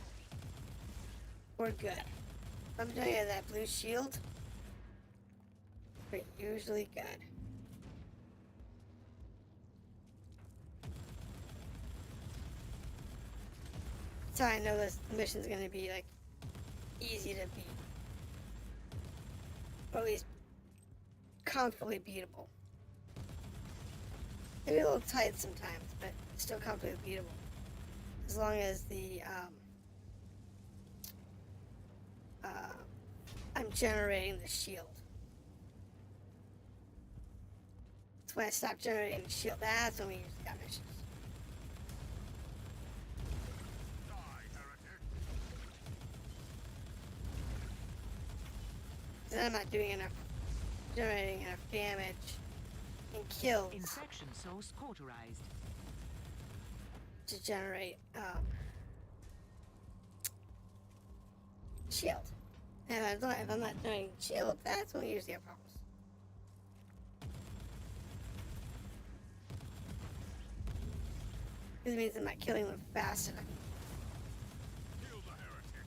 we're good. If I'm doing that blue shield, we're usually good. So I know this mission's gonna be like easy to beat. Or at least comfortably beatable. Maybe a little tight sometimes, but still comfortably beatable. As long as I'm generating the shield. That's when I stop generating the shield. That's when we usually got missions. Die, heretic! Then I'm not doing generating enough damage and kills Infection source cauterized. to generate shield. And if I'm not doing shield, that's when we usually have problems. Because it means I'm not killing them fast enough. Kill the heretic!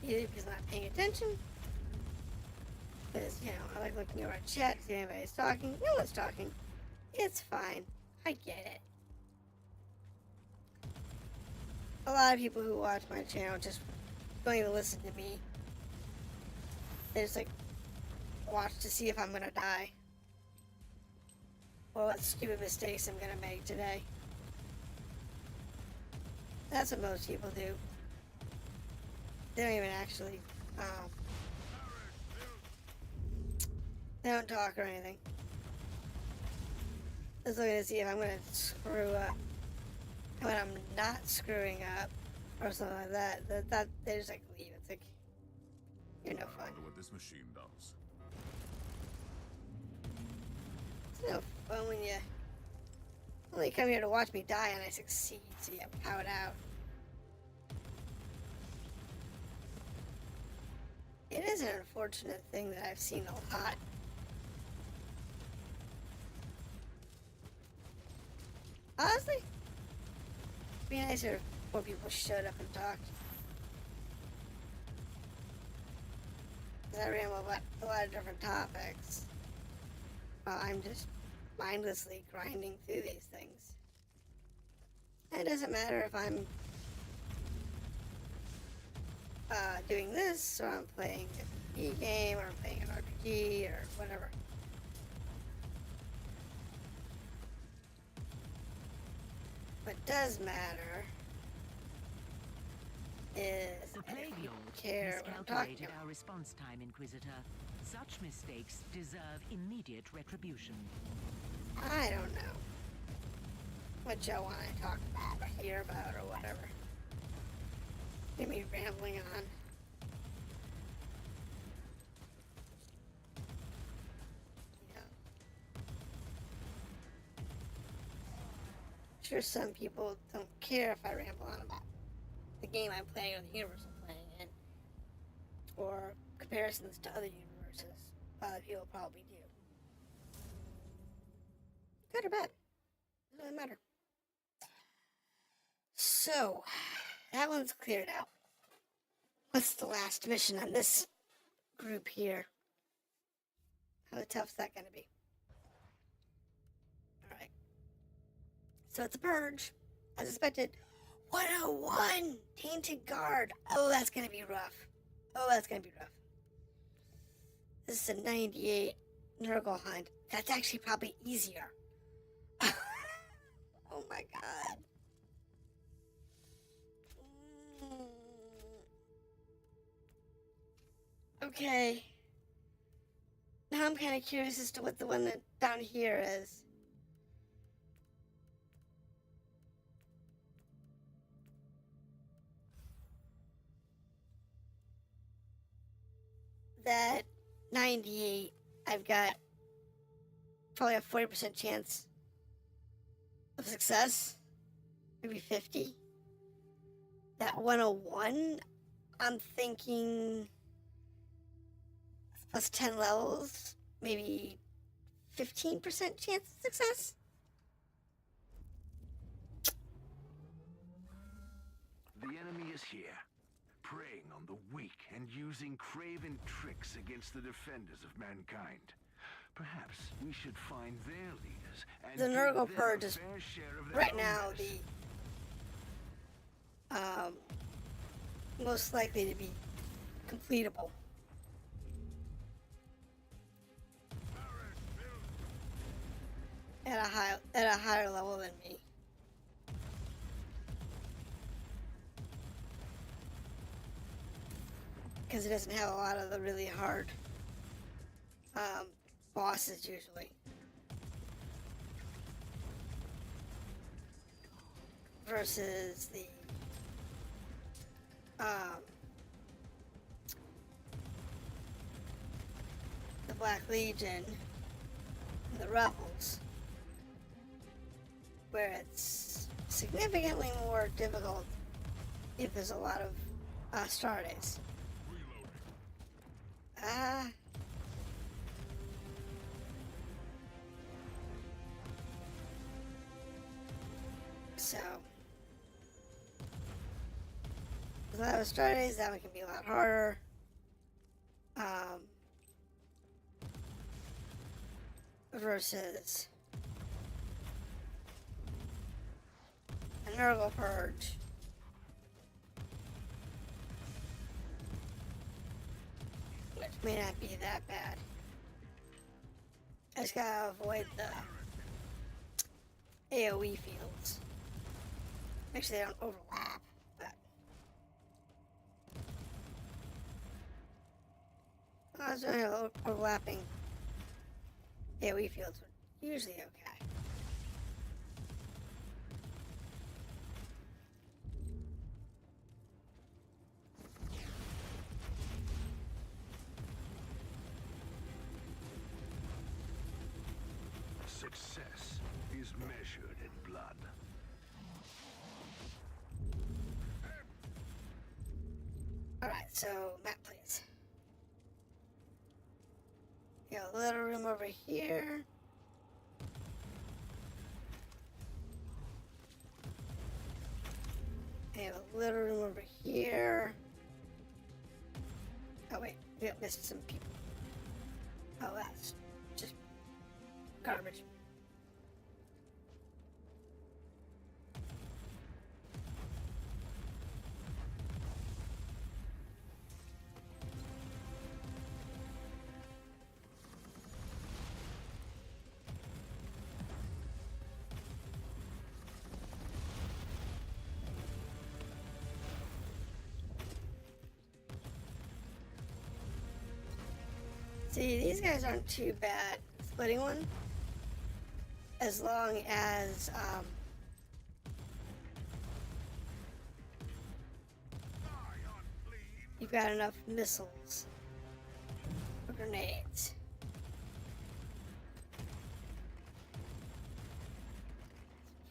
Either because I'm not paying attention, because, I like looking over chat, see if anybody's talking. No one's talking. It's fine. I get it. A lot of people who watch my channel just don't even listen to me. They just, watch to see if I'm gonna die. Or what stupid mistakes I'm gonna make today. That's what most people do. They don't even actually, they don't talk or anything. Just looking to see if I'm gonna screw up. And when I'm not screwing up, or something like that, they just leave. It's like, you're no fun. I wonder what this machine does. It's no fun when you only come here to watch me die and I succeed, so you pout out. It is an unfortunate thing that I've seen a lot. Honestly, it'd be nicer if more people showed up and talked. Because I ramble about a lot of different topics. While I'm just mindlessly grinding through these things. And it doesn't matter if I'm doing this, or I'm playing a B game, or I'm playing an RPG, or whatever. What does matter is The if Plague you Lord care what I'm talking miscalculated about. our response time, Inquisitor. Such mistakes deserve immediate retribution. I don't know what y'all want to talk about, or hear about, or whatever. Get me rambling on. Sure, some people don't care if I ramble on about the game I'm playing or the universe I'm playing in, or comparisons to other universes. Other people probably do. Good or bad, doesn't matter. So, that one's cleared out. What's the last mission on this group here? How tough's that gonna be? Alright. So it's a purge, as expected. 101! Tainted Guard. Oh, that's gonna be rough. Oh, that's gonna be rough. This is a 98 Nurgle Hunt. That's actually probably easier. Oh my god. Okay. Now I'm kind of curious as to what the one that down here is. That 98, I've got probably a 40% chance of success. Maybe 50. That 101, I'm thinking plus 10 levels, maybe 15% chance of success. The enemy is here, preying on the weak and using craven tricks against the defenders of mankind. Perhaps we should find their leaders and The give Nurgle them Purge a is fair share of their right own now medicine. the most likely to be completable. At a higher level than me. Because it doesn't have a lot of the really hard bosses usually. Versus the Black Legion, the Rebels, where it's significantly more difficult if there's a lot of star days. So, with a lot of star days, that one can be a lot harder. Versus a Nurgle Purge. Which may not be that bad. I just gotta avoid the AoE fields. Actually, they don't overlap, but I was doing overlapping AoE fields are usually okay. Success is measured in blood. Alright, so map please. You got a little room over here. I have a little room over here. Oh wait, we got missed some people. Oh, that's just garbage. See, these guys aren't too bad. Splitting one, as long as you've got enough missiles or grenades.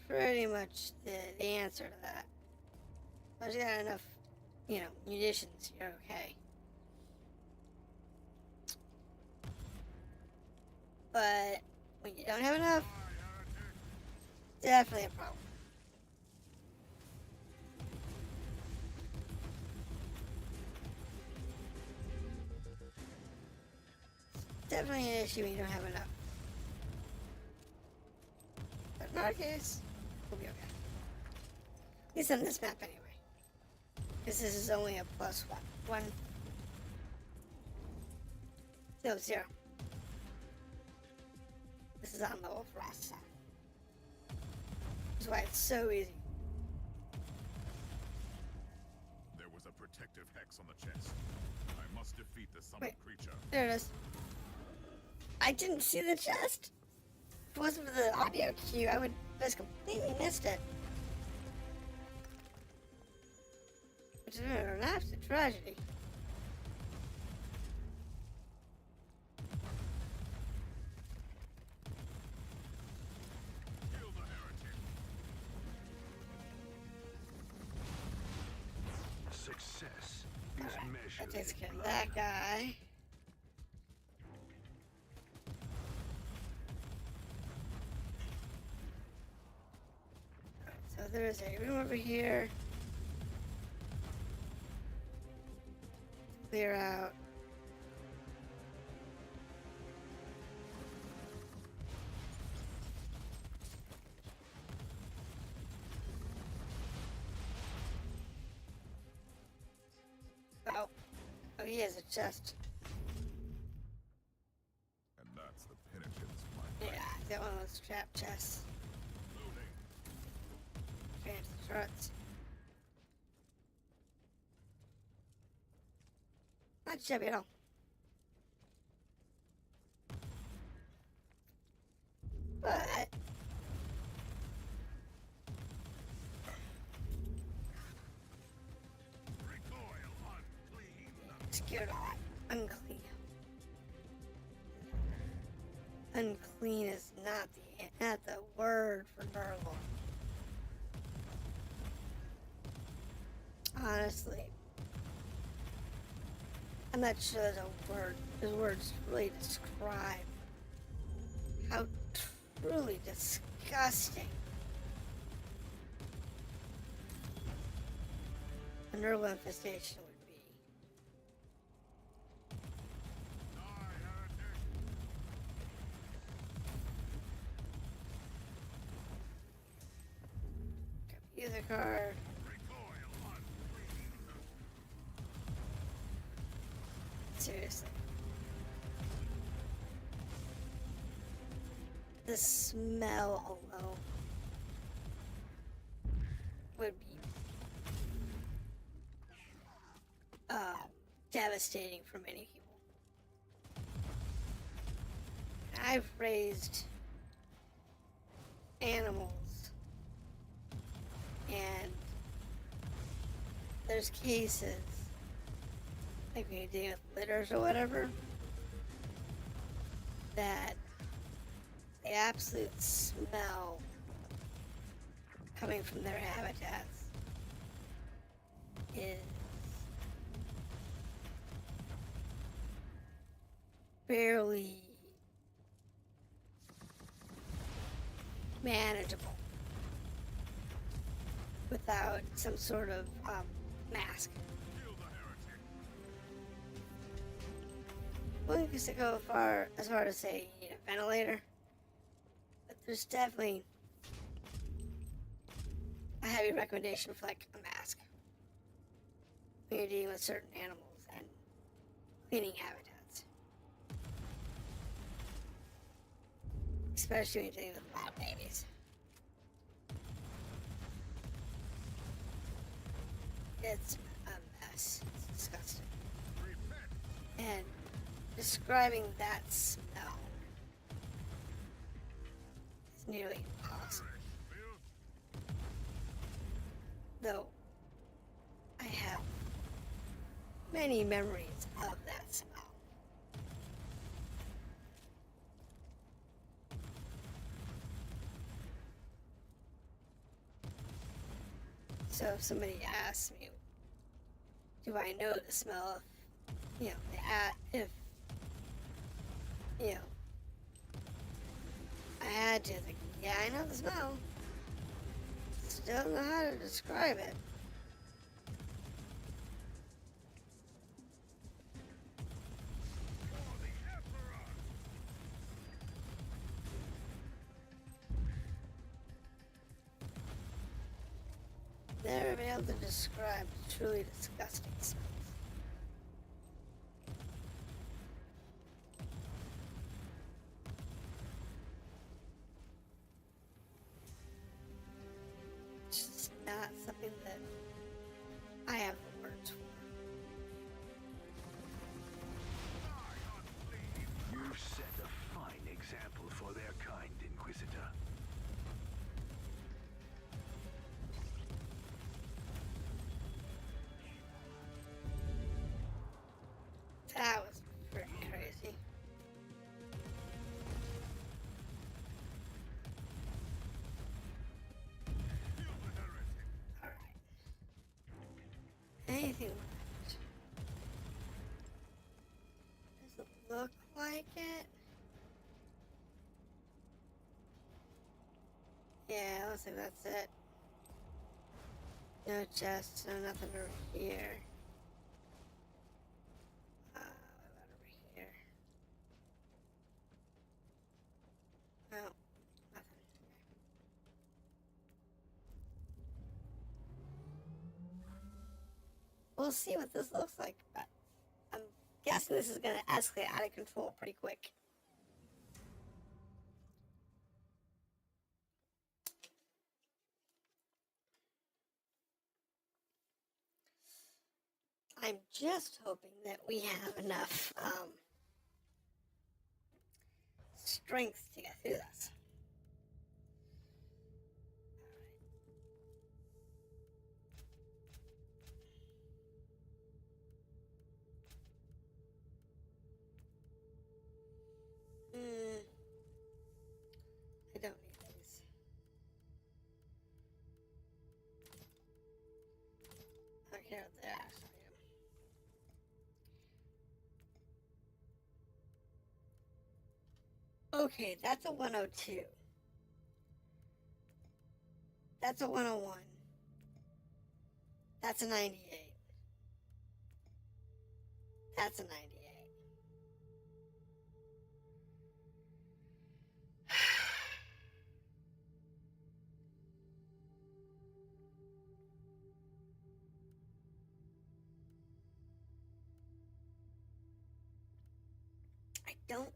Pretty much the answer to that. Once you got enough, munitions, you're okay. But when you don't have enough, definitely a problem. Definitely an issue when you don't have enough. But in our case, we're be okay. At least on this map, anyway. Because this is only a plus one. No, 0. This is on level for us. That's why it's so easy. There was a protective hex on the chest. I must defeat the summoned creature. There it is. I didn't see the chest. If it wasn't for the audio cue, I would have just completely missed it. Which is an absolute tragedy. Kill the heretic. Success is Alright, measured. that takes in care of blood. that guy. So there's a room over here. Clear out. Oh. Oh, he has a chest. And that's the penitence, my Yeah, that one of those trap chests. loading. Fancy shorts. Not shabby at all. But Recoil, unclean. scared a lot. Unclean. Unclean is not the word for Nurgle. Honestly, I'm not sure there's a word. There's words to really describe how truly disgusting a Nurgle infestation would be. Die, heretic. User card. Recoil, unclean. Seriously. The smell alone would be devastating for many people. I've raised animals, and there's cases, like when you're dealing with litters or whatever, that the absolute smell coming from their habitats is barely manageable without some sort of mask. Kill the heretic. Wouldn't just go as far as say a ventilator, but there's definitely a heavy recommendation for like a mask when you're dealing with certain animals and cleaning habitats. Especially when you're dealing with wild babies. It's a mess. It's disgusting. Repent. And describing that smell is nearly impossible. Bill. Though I have many memories of that smell. So if somebody asks me, do I know the smell of, if, I had to think, yeah, I know the smell. Still don't know how to describe it. For the Emperor. Never been able to describe the truly disgusting smells. It's just not something that I have the words for. You've set a fine example for their kind, Inquisitor. That was pretty crazy. Alright. Anything left? Doesn't look like it. Yeah, looks like that's it. No chests, no nothing over here. What about over here? No, nothing. We'll see what this looks like, but I'm guessing this is going to escalate out of control pretty quick. I'm just hoping that we have enough strength to get through this. I don't need these. I don't care what they actually do. Okay, that's a 102. That's a 101. That's a 98. That's a 98. I don't.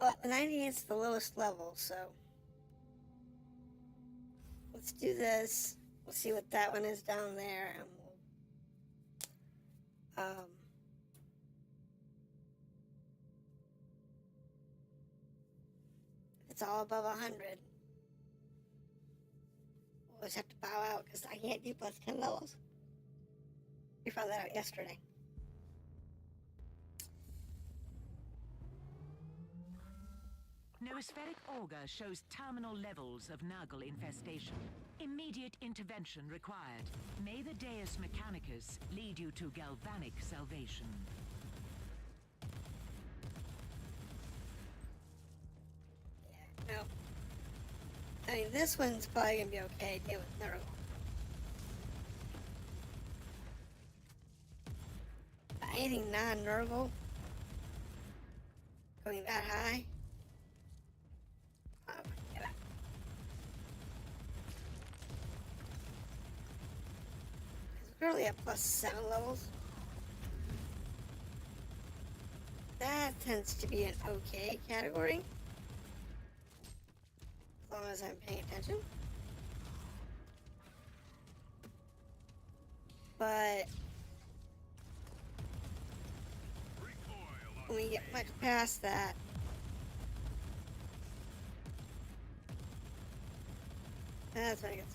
Well, 98 is the lowest level, so let's do this. We'll see what that one is down there, and we'll if it's all above 100. We'll just have to bow out because I can't do plus 10 levels. We found that out yesterday. Noospheric auger shows terminal levels of Nurgle infestation. Immediate intervention required. May the Deus Mechanicus lead you to galvanic salvation. Yeah, no. I mean, this one's probably going to be okay. Deal with Nurgle. Anything non-Nurgle going that high? Oh, get up. We're currently at plus 7 levels. That tends to be an okay category. As long as I'm paying attention. But when we get much past that, that's when it gets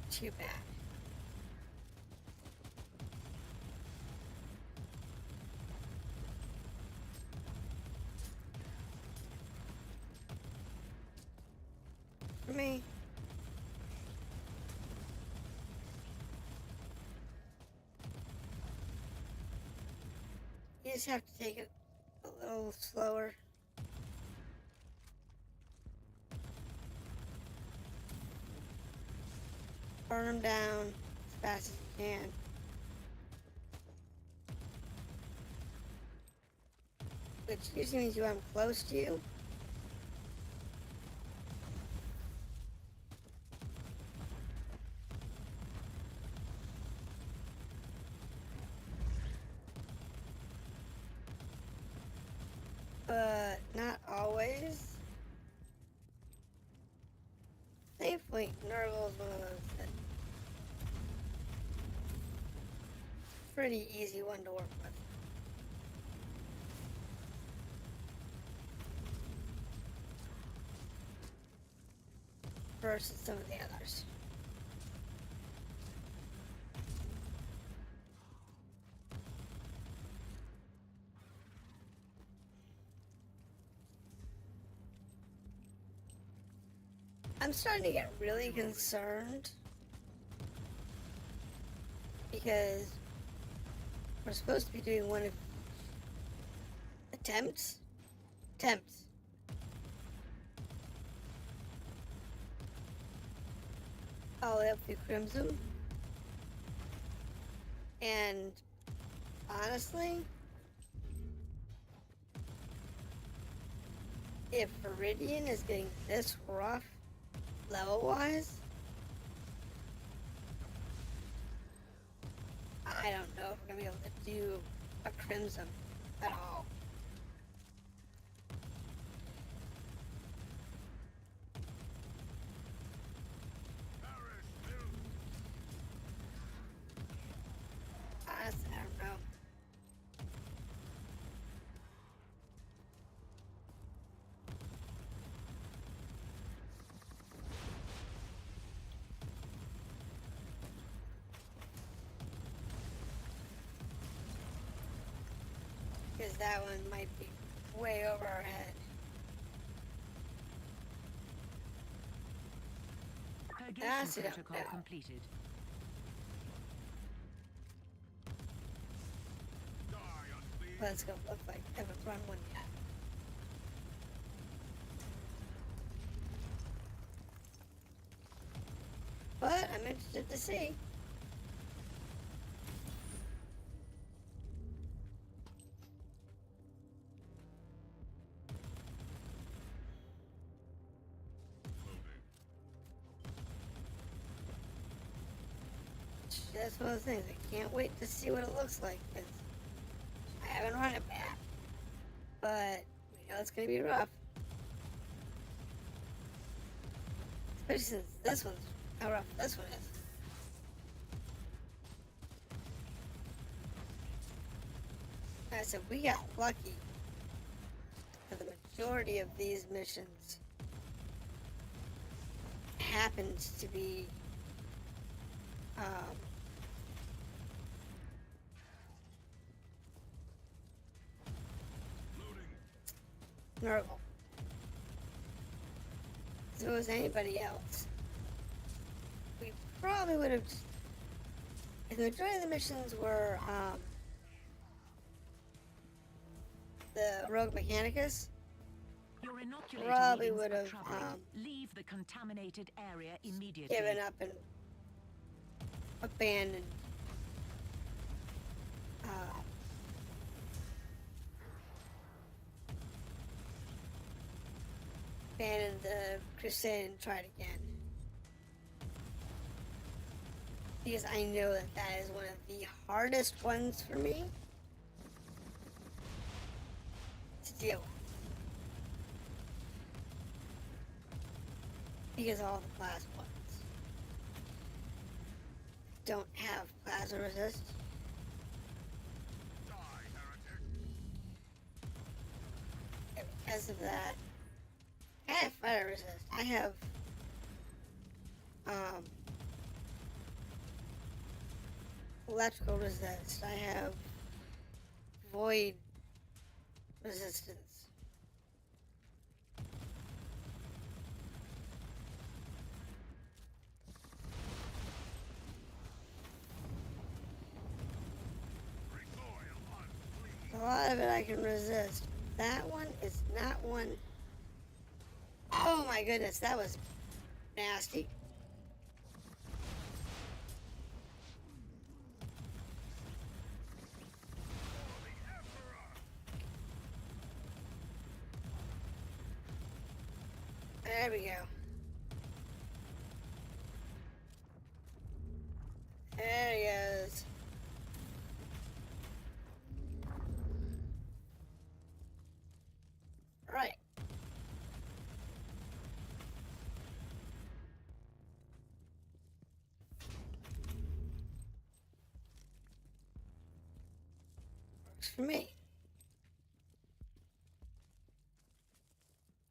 too bad. For me. You just have to take it a little slower. Burn them down as fast as you can. which usually means I'm close to you. But not always. Thankfully, Nurgle is one of those that pretty easy one to work with. Versus some of the others. I'm starting to get really concerned because we're supposed to be doing one of attempts. All the way up through Crimson. And honestly, if Viridian is getting this rough level-wise, I don't know if we're gonna be able to do a Crimson at all. Honestly, I don't know. Because that one might be way over our head. Purgation protocol completed. But it's gonna look like I haven't run one yet. But I'm interested to see. That's one of the things. I can't wait to see what it looks like. I haven't run it back. But we know it's going to be rough. Especially since this one's how rough this one is. I said we got lucky. For the majority of these missions happens to be Nurgle. If it was anybody else, we probably would have. If the majority of the missions were the Rogue Mechanicus, Your inoculator probably readings would are have troubled. Leave the contaminated area immediately. given up and abandoned the Crusade and tried again. Because I know that that is one of the hardest ones for me to deal with. Because all the plasma ones don't have plasma resist. And because of that, I have fire resist. I have electrical resist. I have void resistance. A lot of it I can resist. That one is not one. Oh my goodness, that was nasty. There we go. There he goes. Right. Works for me.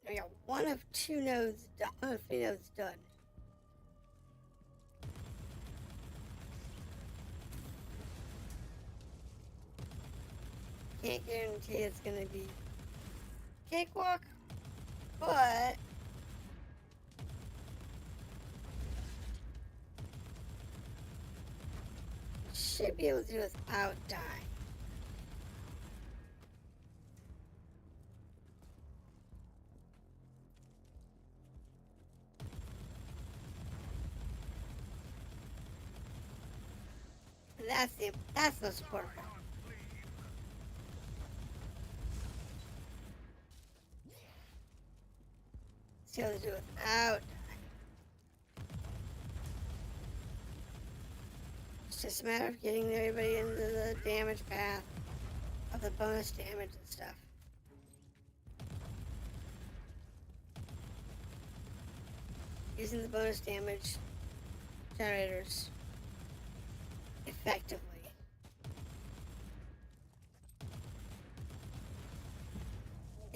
There we go. One of 2 nodes done. 1 of 3 nodes done. Can't guarantee it's gonna be cakewalk, but should be able to do it without dying. That's the support part. See how to do it without dying. It's just a matter of getting everybody into the damage path of the bonus damage and stuff. Using the bonus damage generators effectively.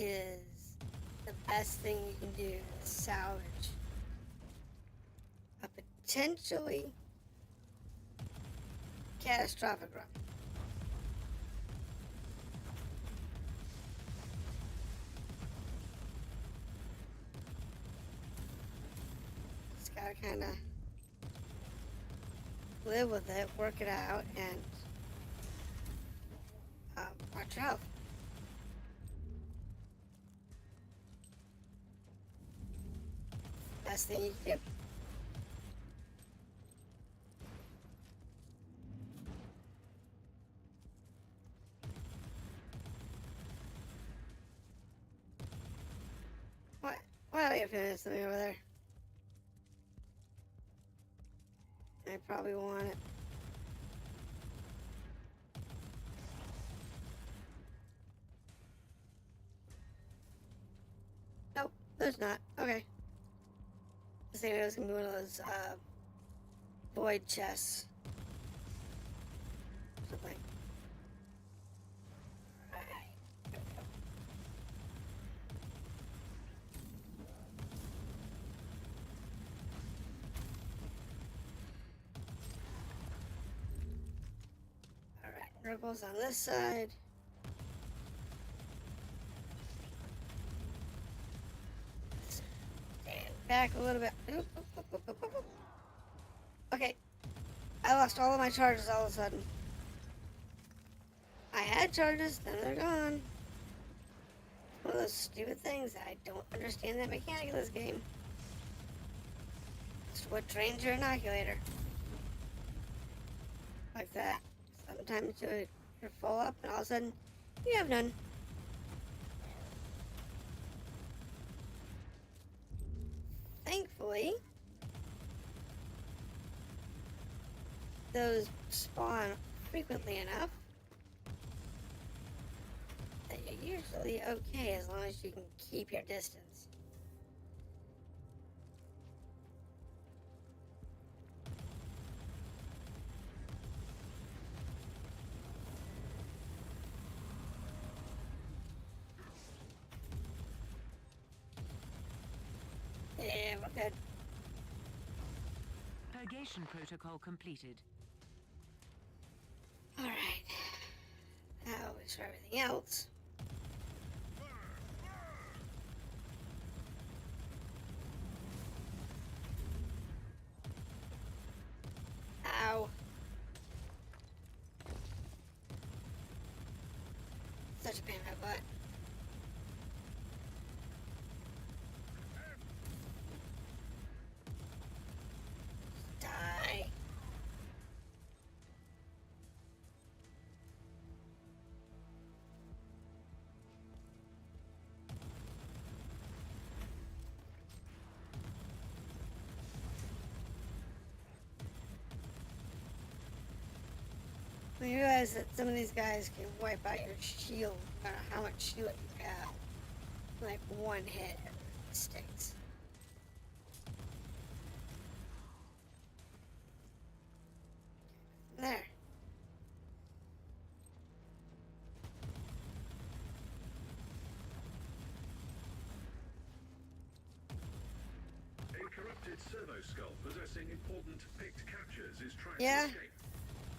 Is the best thing you can do to salvage a potentially catastrophic run. Just gotta kind of live with it, work it out, and watch out. Best thing you can do. What? Why are you doing something over there? I probably want it. Nope, there's not. Okay. I was thinking it was gonna be one of those void chests. Something. Alright. Alright, Nurgle's on this side. Back a little bit. Oop, oop, oop, oop, oop, oop. Okay. I lost all of my charges all of a sudden. I had charges, then they're gone. One of those stupid things that I don't understand that mechanic of this game. It's what drains your inoculator. Like that. Sometimes you're full up and all of a sudden you have none. Thankfully, those spawn frequently enough that you're usually okay as long as you can keep your distance. Yeah, we're good. Purgation protocol completed. Alright. Now is for everything else. Ow. Such a pain in my butt. Die. realize that some of these guys can wipe out your shield, no matter how much shield you have. Like one hit, it stinks. There. A corrupted servo skull possessing important picked captures is trying Yeah. to escape.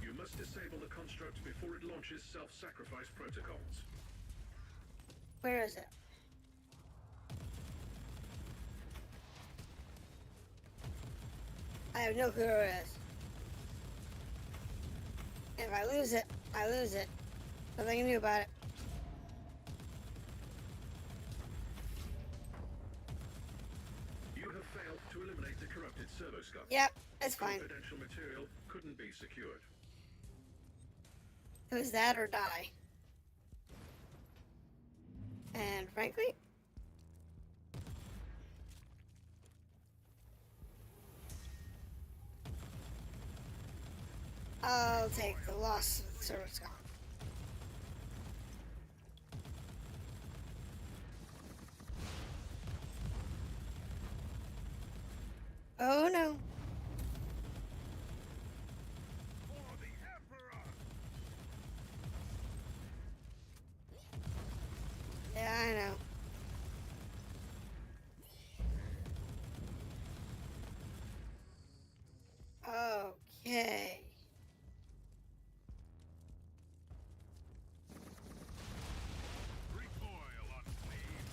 You must disable the construct before it launches self-sacrifice protocols. Where is it? I have no clue where it is. If I lose it, I lose it. Nothing I can do about it. You have failed to eliminate the corrupted servo skull. Yep, it's fine. Confidential material couldn't be secured. It was that or die. And frankly, I'll take the loss of the service skull. Oh no. For the Emperor! Yeah, I know. Okay. Recoil, unclean!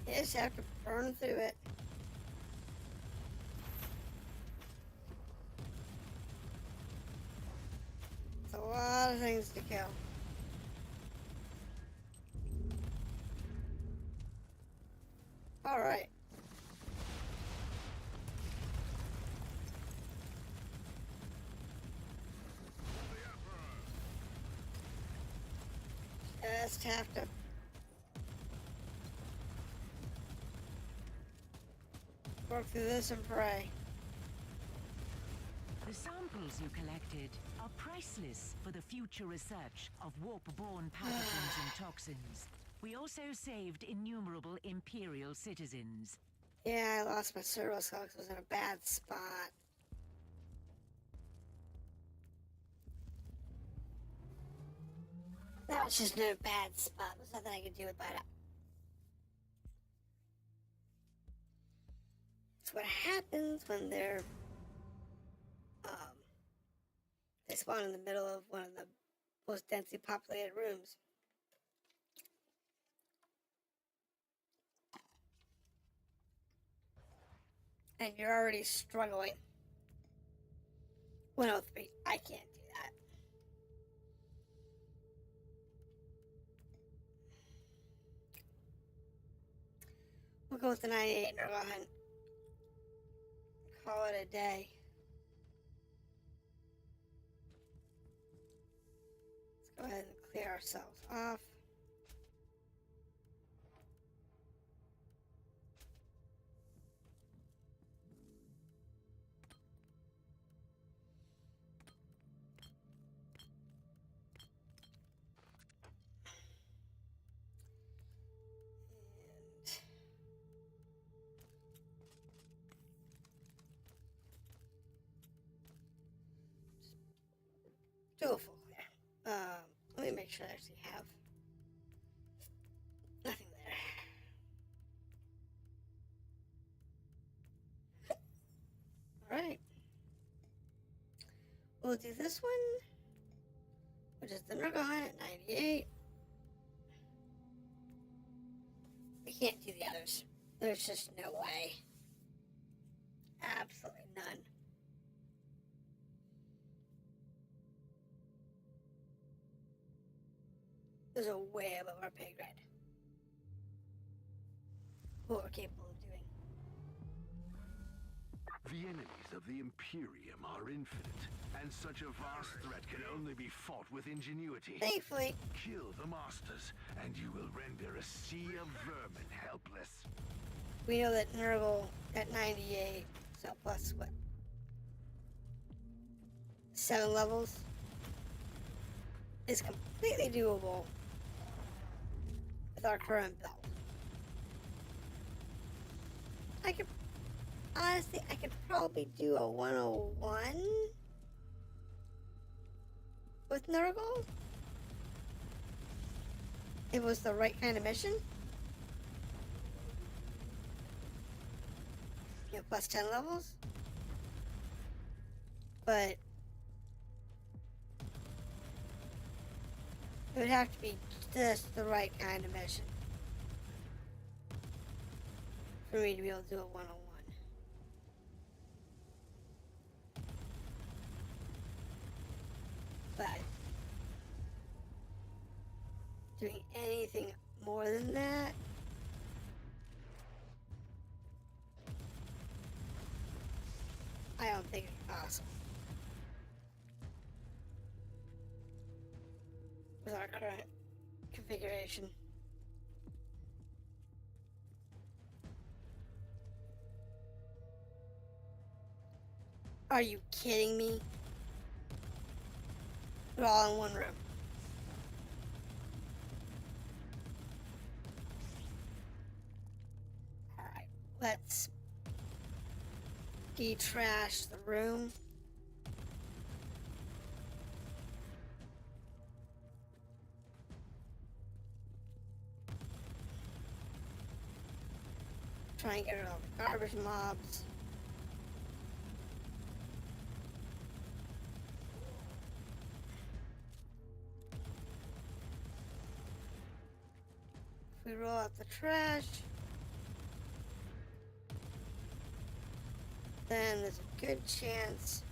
You just have to burn through it. It's a lot of things to kill. All right. For the Emperor! Just have to work through this and pray. The samples you collected are priceless for the future research of warp-borne pathogens and toxins. We also saved innumerable Imperial citizens. Yeah, I lost my servo skull because I was in a bad spot. That was just in a bad spot. There's nothing I could do about it. It's what happens when they spawn in the middle of one of the most densely populated rooms. And you're already struggling. 103. I can't do that. We'll go with the 98 and we'll go ahead and call it a day. Let's go ahead and clear ourselves off. Do a full clear. Let me make sure I actually have nothing there. Alright. We'll do this one, which is the Nacon at 98. We can't do the others. There's just no way. Absolutely none. Those are way above our pay grade. What we're capable of doing. The enemies of the Imperium are infinite, and such a vast threat can only be fought with ingenuity. Thankfully, Kill the masters, and you will render a sea of vermin helpless. We know that Nurgle at 98, so plus what? 7 levels is completely doable with our current build. Honestly, I could probably do a 101 with Nurgle. It was the right kind of mission. You know, plus 10 levels. But it would have to be just the right kind of mission for me to be able to do a 101. But doing anything more than that, I don't think it's possible with our current configuration. Are you kidding me? We're all in one room. Alright, let's de-trash the room. Try and get rid of all the garbage mobs. If we roll out the trash, then there's a good chance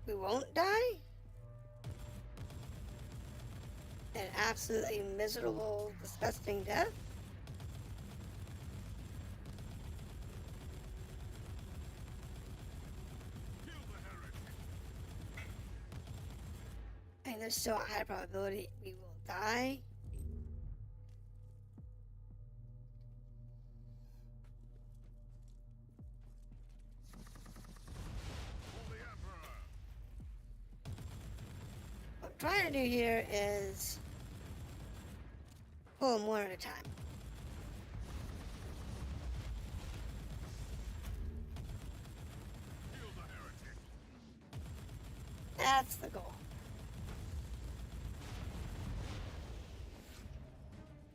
we won't die. An absolutely miserable, disgusting death. And there's still a high probability we will die. What I'm trying to do here is pull them one at a time. That's the goal.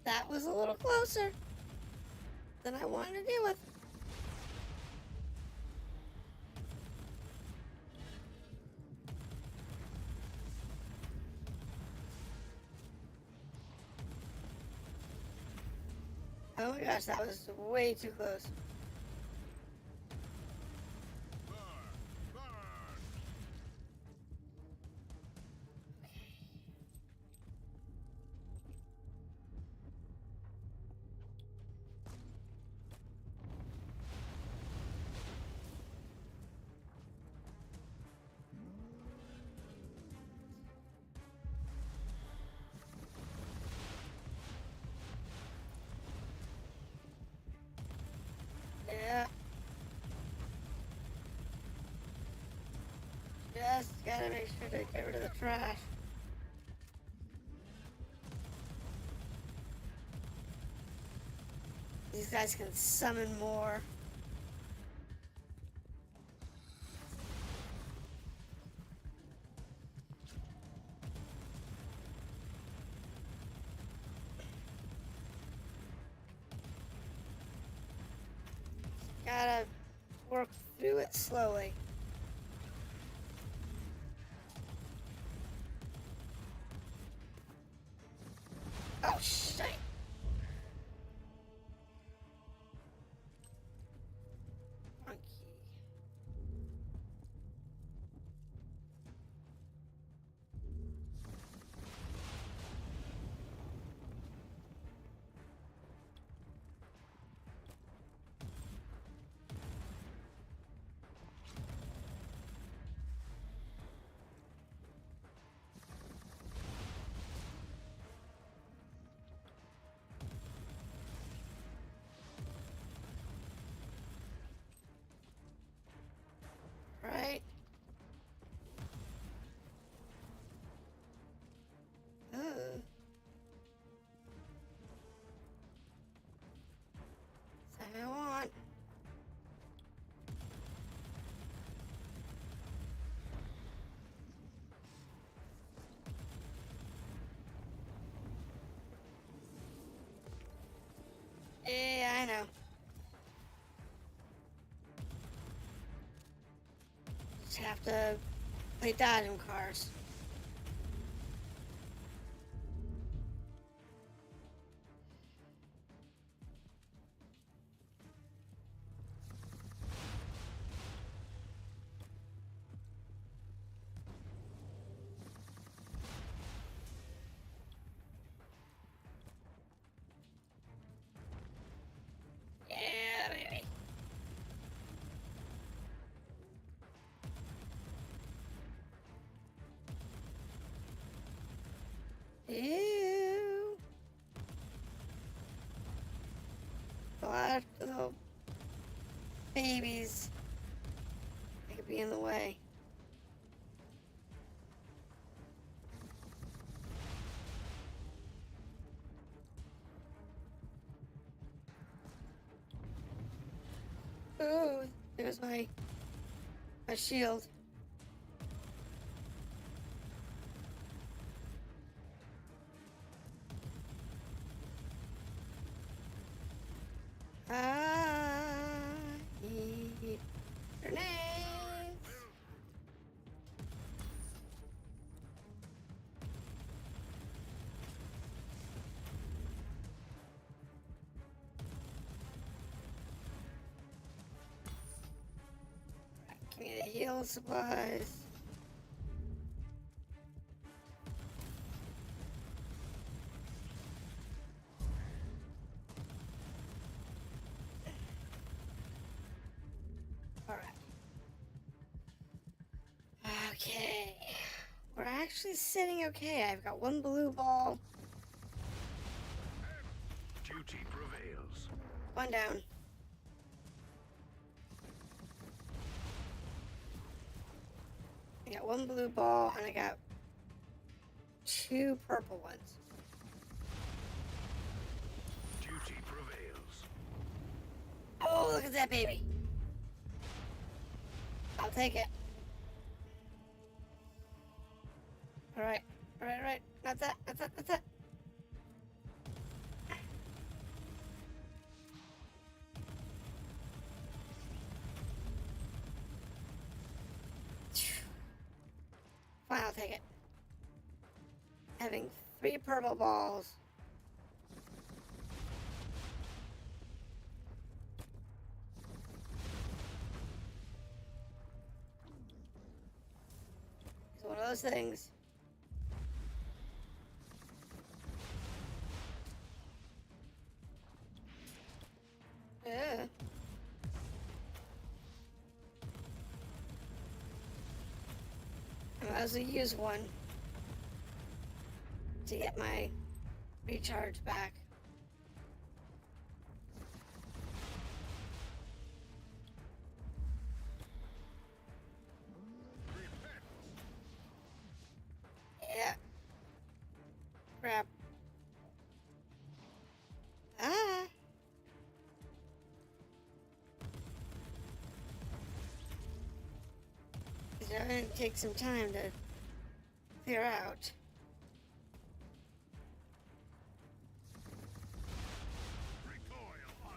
That was a little closer than I wanted to deal with. Oh my gosh, that was way too close. Yeah. Just gotta make sure to get rid of the trash. These guys can summon more. Gotta work through it slowly. Oh, shit. Wrong key. I want. Yeah, I know. Just have to play dodging cars. Yeah, baby. Ew. A lot of little babies. They could be in the way. Ooh, there's my shield. I need grenades. Give me the heal supplies. Alright. Okay. We're actually sitting okay. I've got one blue ball. Duty prevails. One down. I got one blue ball and I got two purple ones. Duty prevails. Oh, look at that baby. I'll take it. Alright, alright. Not that, not that, not that. Fine, I'll take it. Having 3 purple balls. It's one of those things. Yeah. I might as well use one to get my recharge back. Yeah. Crap. Ah. It's going to take some time to clear out.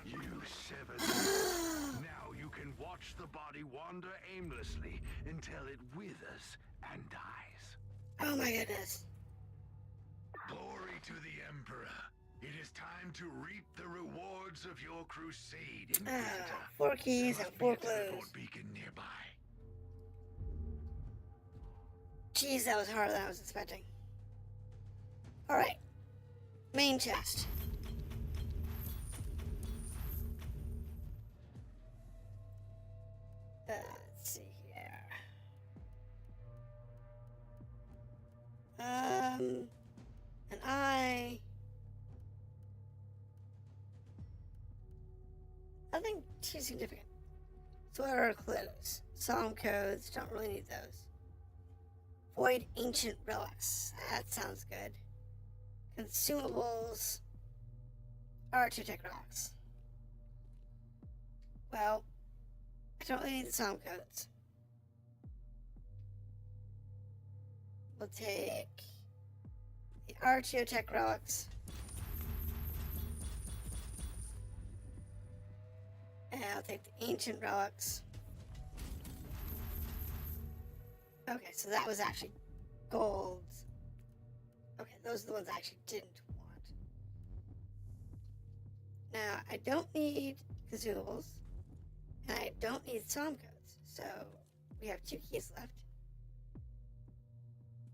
You severed. Now you can watch the body wander aimlessly until it withers and dies. Oh my goodness. Glory to the Emperor. It is time to reap the rewards of your crusade, Inquisitor. 4 keys and 4 clues. Teleport beacon nearby. Jeez, that was harder than I was expecting. Alright. Main chest. Let's see here. An eye. Nothing too significant. So what are clues? Psalm codes, don't really need those. Void ancient relics. That sounds good. Consumables. R2 tech relics. Well, I don't really need the psalm codes. We'll take the Archaeotech relics. And I'll take the ancient relics. Okay, so that was actually gold. Okay, those are the ones I actually didn't want. Now, I don't need Gazules, and I don't need psalm codes. So, we have 2 keys left.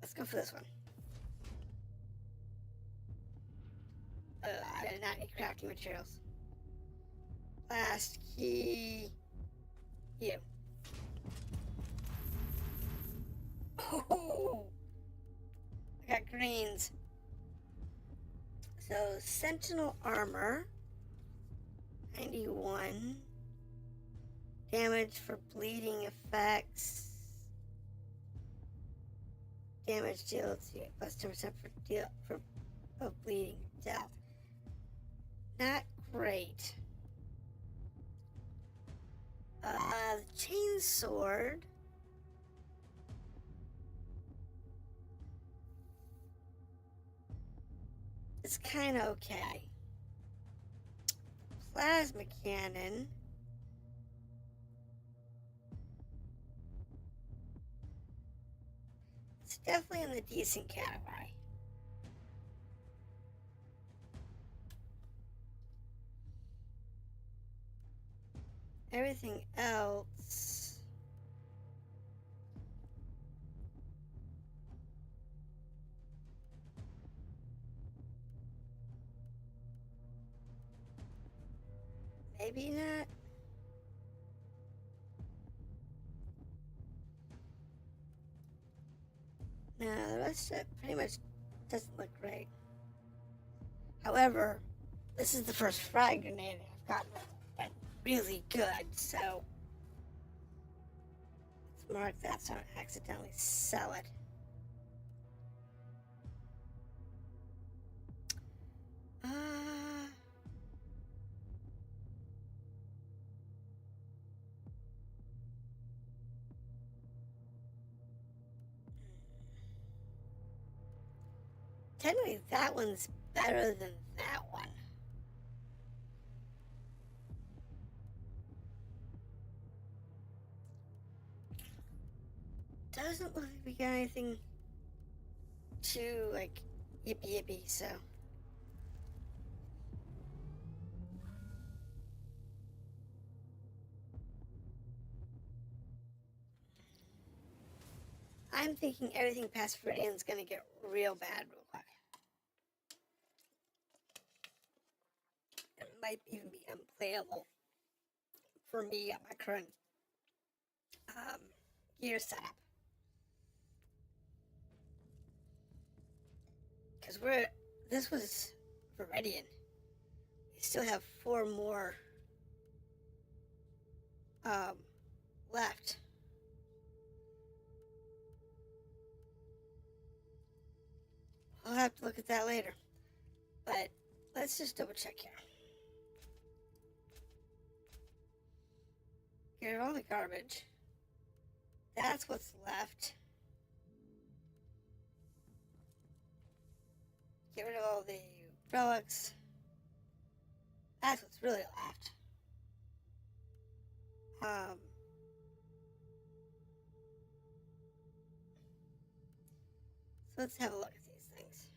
Let's go for this one. I did not need crafting materials. Last key. You. Oh! I got greens. So, Sentinel Armor. 91. Damage for bleeding effects. Damage dealt to plus 10% of bleeding death. Not great. The chain sword. It's kind of okay. Plasma cannon. It's definitely in the decent category. Everything else. Maybe not. No, the rest of it pretty much doesn't look great. However, this is the first frag grenade I've gotten that's really good, so let's mark that so I don't accidentally sell it. Technically, that one's better than that one. Doesn't look like we got anything too, like, yippee, so. I'm thinking everything past Viridian is going to get real bad real quick. It might even be unplayable for me at my current gear setup. Because this was Viridian. We still have 4 more left. I'll have to look at that later. But let's just double check here. Get rid of all the garbage. That's what's left. Get rid of all the relics. That's what's really left. So let's have a look at these things.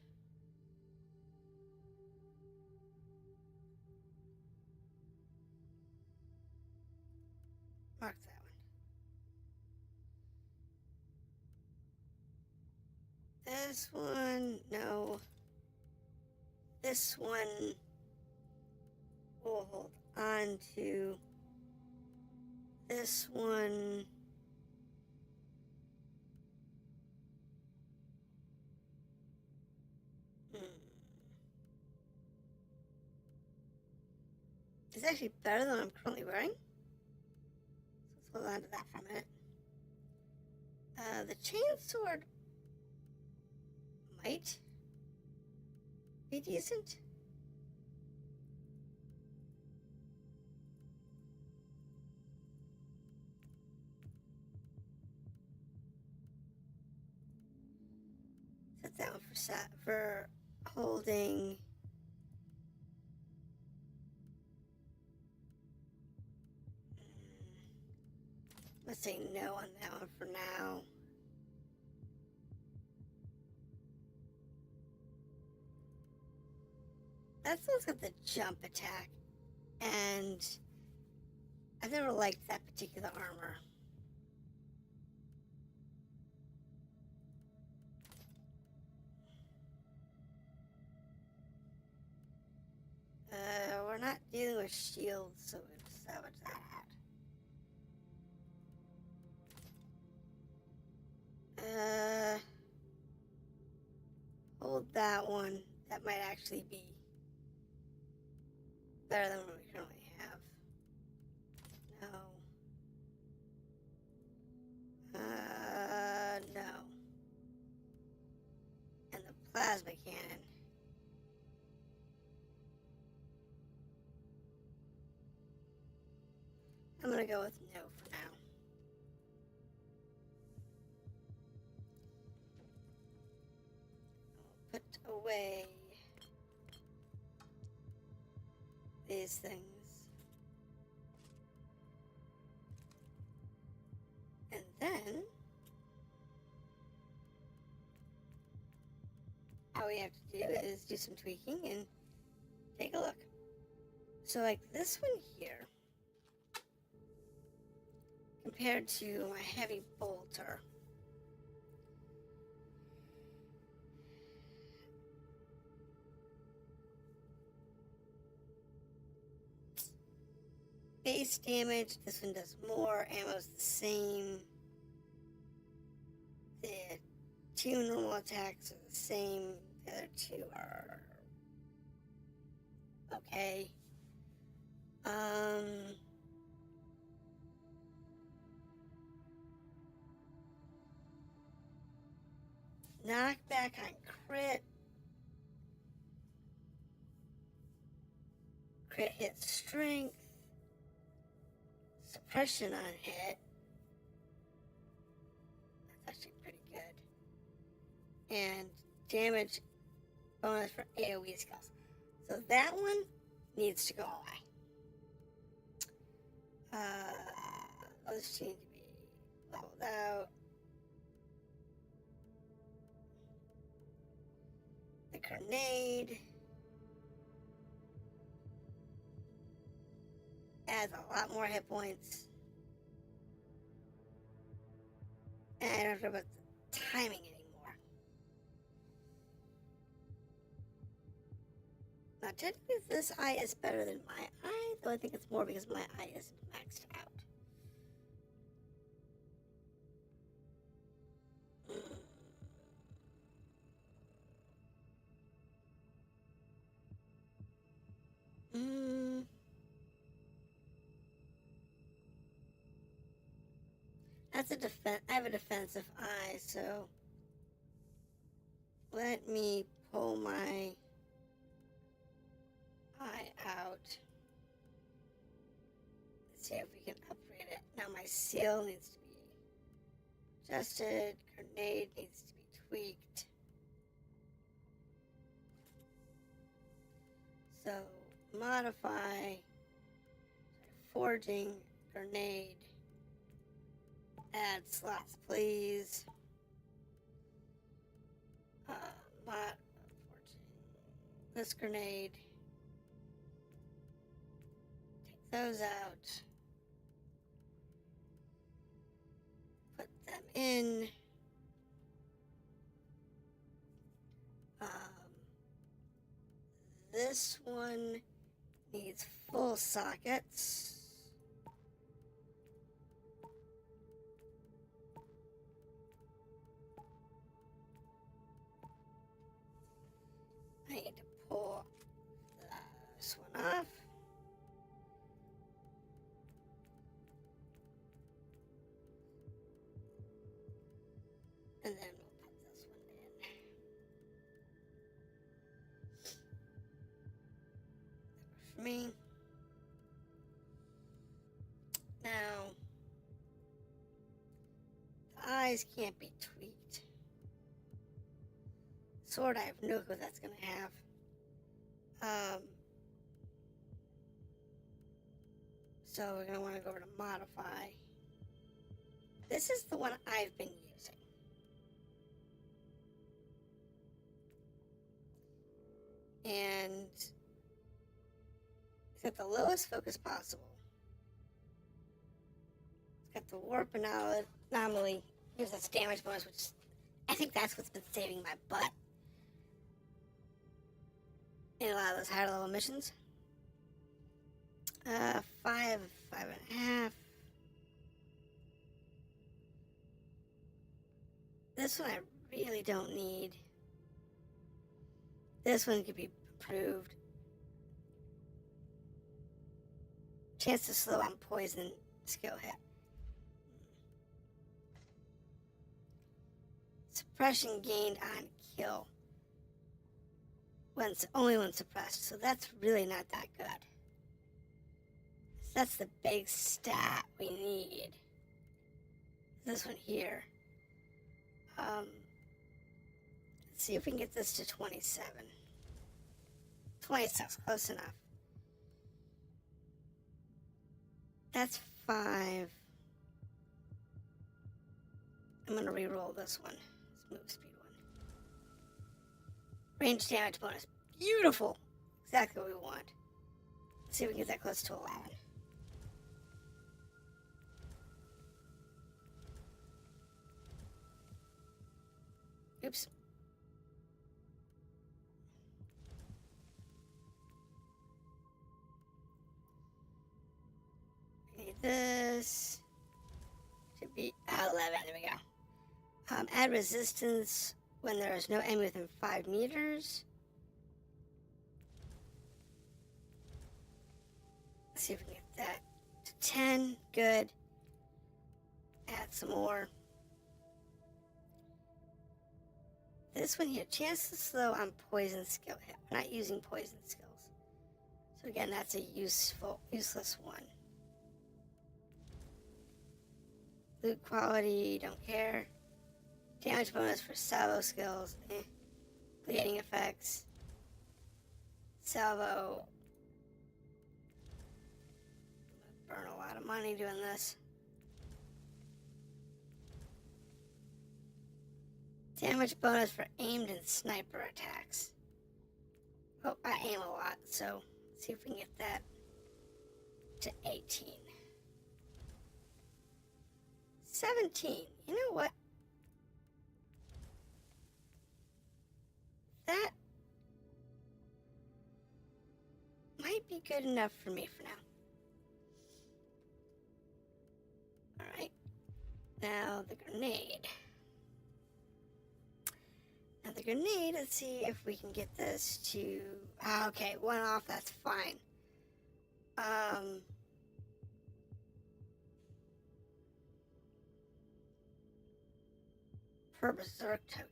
Mark that one. This one, no. This one we'll hold on to. This one. It's actually better than I'm currently wearing. So let's hold on to that for a minute. The chainsword might be decent. that one for holding. Let's say no on that one for now. That one's got the jump attack, and I've never liked that particular armor. We're not dealing with shields, so we'll salvage that. Hold that one. That might actually be better than what we currently have. No. No. And the plasma cannon. I'm gonna go with no for now. I'll put away these things. And then all we have to do is do some tweaking and take a look. So like this one here, compared to my heavy bolter, base damage, this one does more, ammo's the same, the two normal attacks are the same, the other two are okay. Knockback on crit. Crit hit strength. Suppression on hit. That's actually pretty good. And damage bonus for AoE skills. So that one needs to go away. Those two need to be leveled out. The grenade adds a lot more hit points. And I don't know about the timing anymore. Now technically this eye is better than my eye, though I think it's more because my eye isn't maxed out. That's a defense. I have a defensive eye, so let me pull my eye out. Let's see if we can upgrade it. Now my seal needs to be adjusted. Grenade needs to be tweaked. So modify, forging, grenade. Add slots, please. Forging. This grenade. Take those out. Put them in. This one needs full sockets. I need to pull this one off. And then we'll put this one in. That works for me. Now, the eyes can't be tweaked. sword, I have no clue what that's going to have. So we're going to want to go over to modify. This is the one I've been using. And it's got the lowest focus possible. It's got the warp anomaly. Here's this damage bonus, which I think that's what's been saving my butt in a lot of those higher level missions. 5.5. This one I really don't need. This one could be improved. Chance to slow on poison skill hit. Suppression gained on kill. Only when suppressed, so that's really not that good. So that's the big stat we need. This one here. Let's see if we can get this to 27. 26, close enough. That's 5. I'm gonna re-roll this one. This move speed one. Range damage bonus. Beautiful. Exactly what we want. Let's see if we can get that close to 11. Oops. I need this. Should be 11. There we go. Add resistance when there is no enemy within 5 meters. Let's see if we can get that to 10. Good. Add some more. This one here, chance to slow on poison skill hit. We're not using poison skills. So again, that's a useless one. Loot quality, don't care. Damage bonus for salvo skills, bleeding effects. Salvo. Burn a lot of money doing this. Damage bonus for aimed and sniper attacks. Oh, I aim a lot, so let's see if we can get that to 18. 17. You know what? That might be good enough for me for now. Alright. Now the grenade. Now the grenade, let's see if we can get this to... okay, 1 off, that's fine. Per berserk token.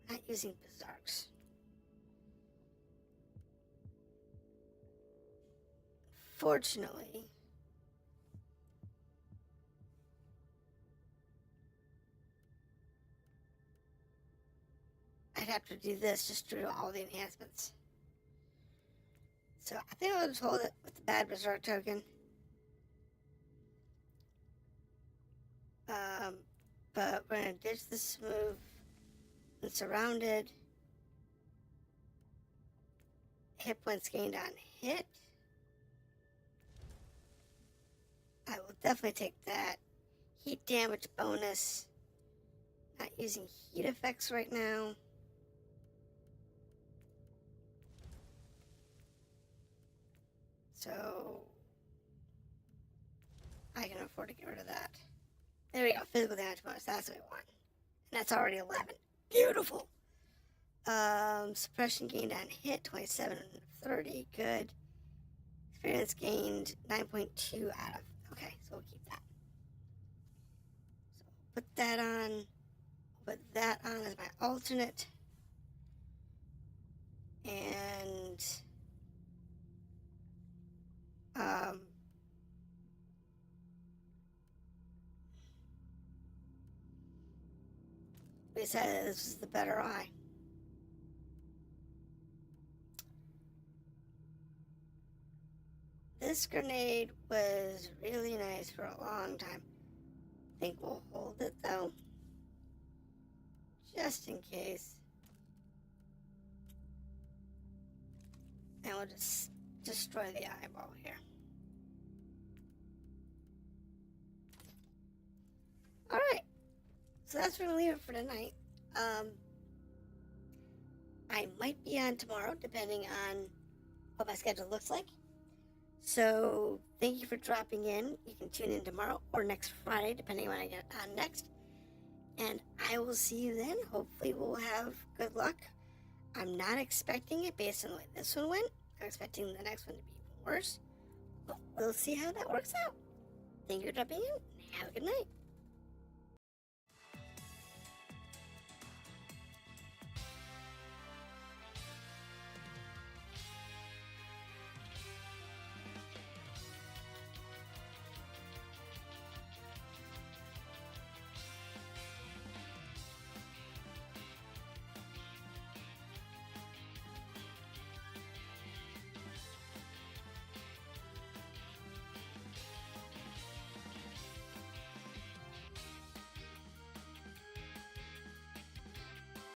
Not using berserks. Fortunately, I'd have to do this just to do all the enhancements. So I think I'll just hold it with the bad berserk token. But we're going to ditch this move when surrounded. Hit points gained on hit. I will definitely take that. Heat damage bonus. Not using heat effects right now. So I can afford to get rid of that. There we go, physical damage bonus, that's what we want. And that's already 11. Beautiful. Suppression gained on hit, 27 and 30, good. Experience gained 9.2 out of, okay, so we'll keep that. So put that on, put that on as my alternate. And we decided this was the better eye. this grenade was really nice for a long time. I think we'll hold it though, just in case. And we'll just destroy the eyeball here. Alright, so that's where we're gonna leave it for tonight. I might be on tomorrow, depending on what my schedule looks like. So, thank you for dropping in. You can tune in tomorrow or next Friday, depending on when I get on next. And I will see you then. Hopefully, we'll have good luck. I'm not expecting it based on the way this one went. I'm expecting the next one to be even worse. But we'll see how that works out. Thank you for dropping in, and have a good night.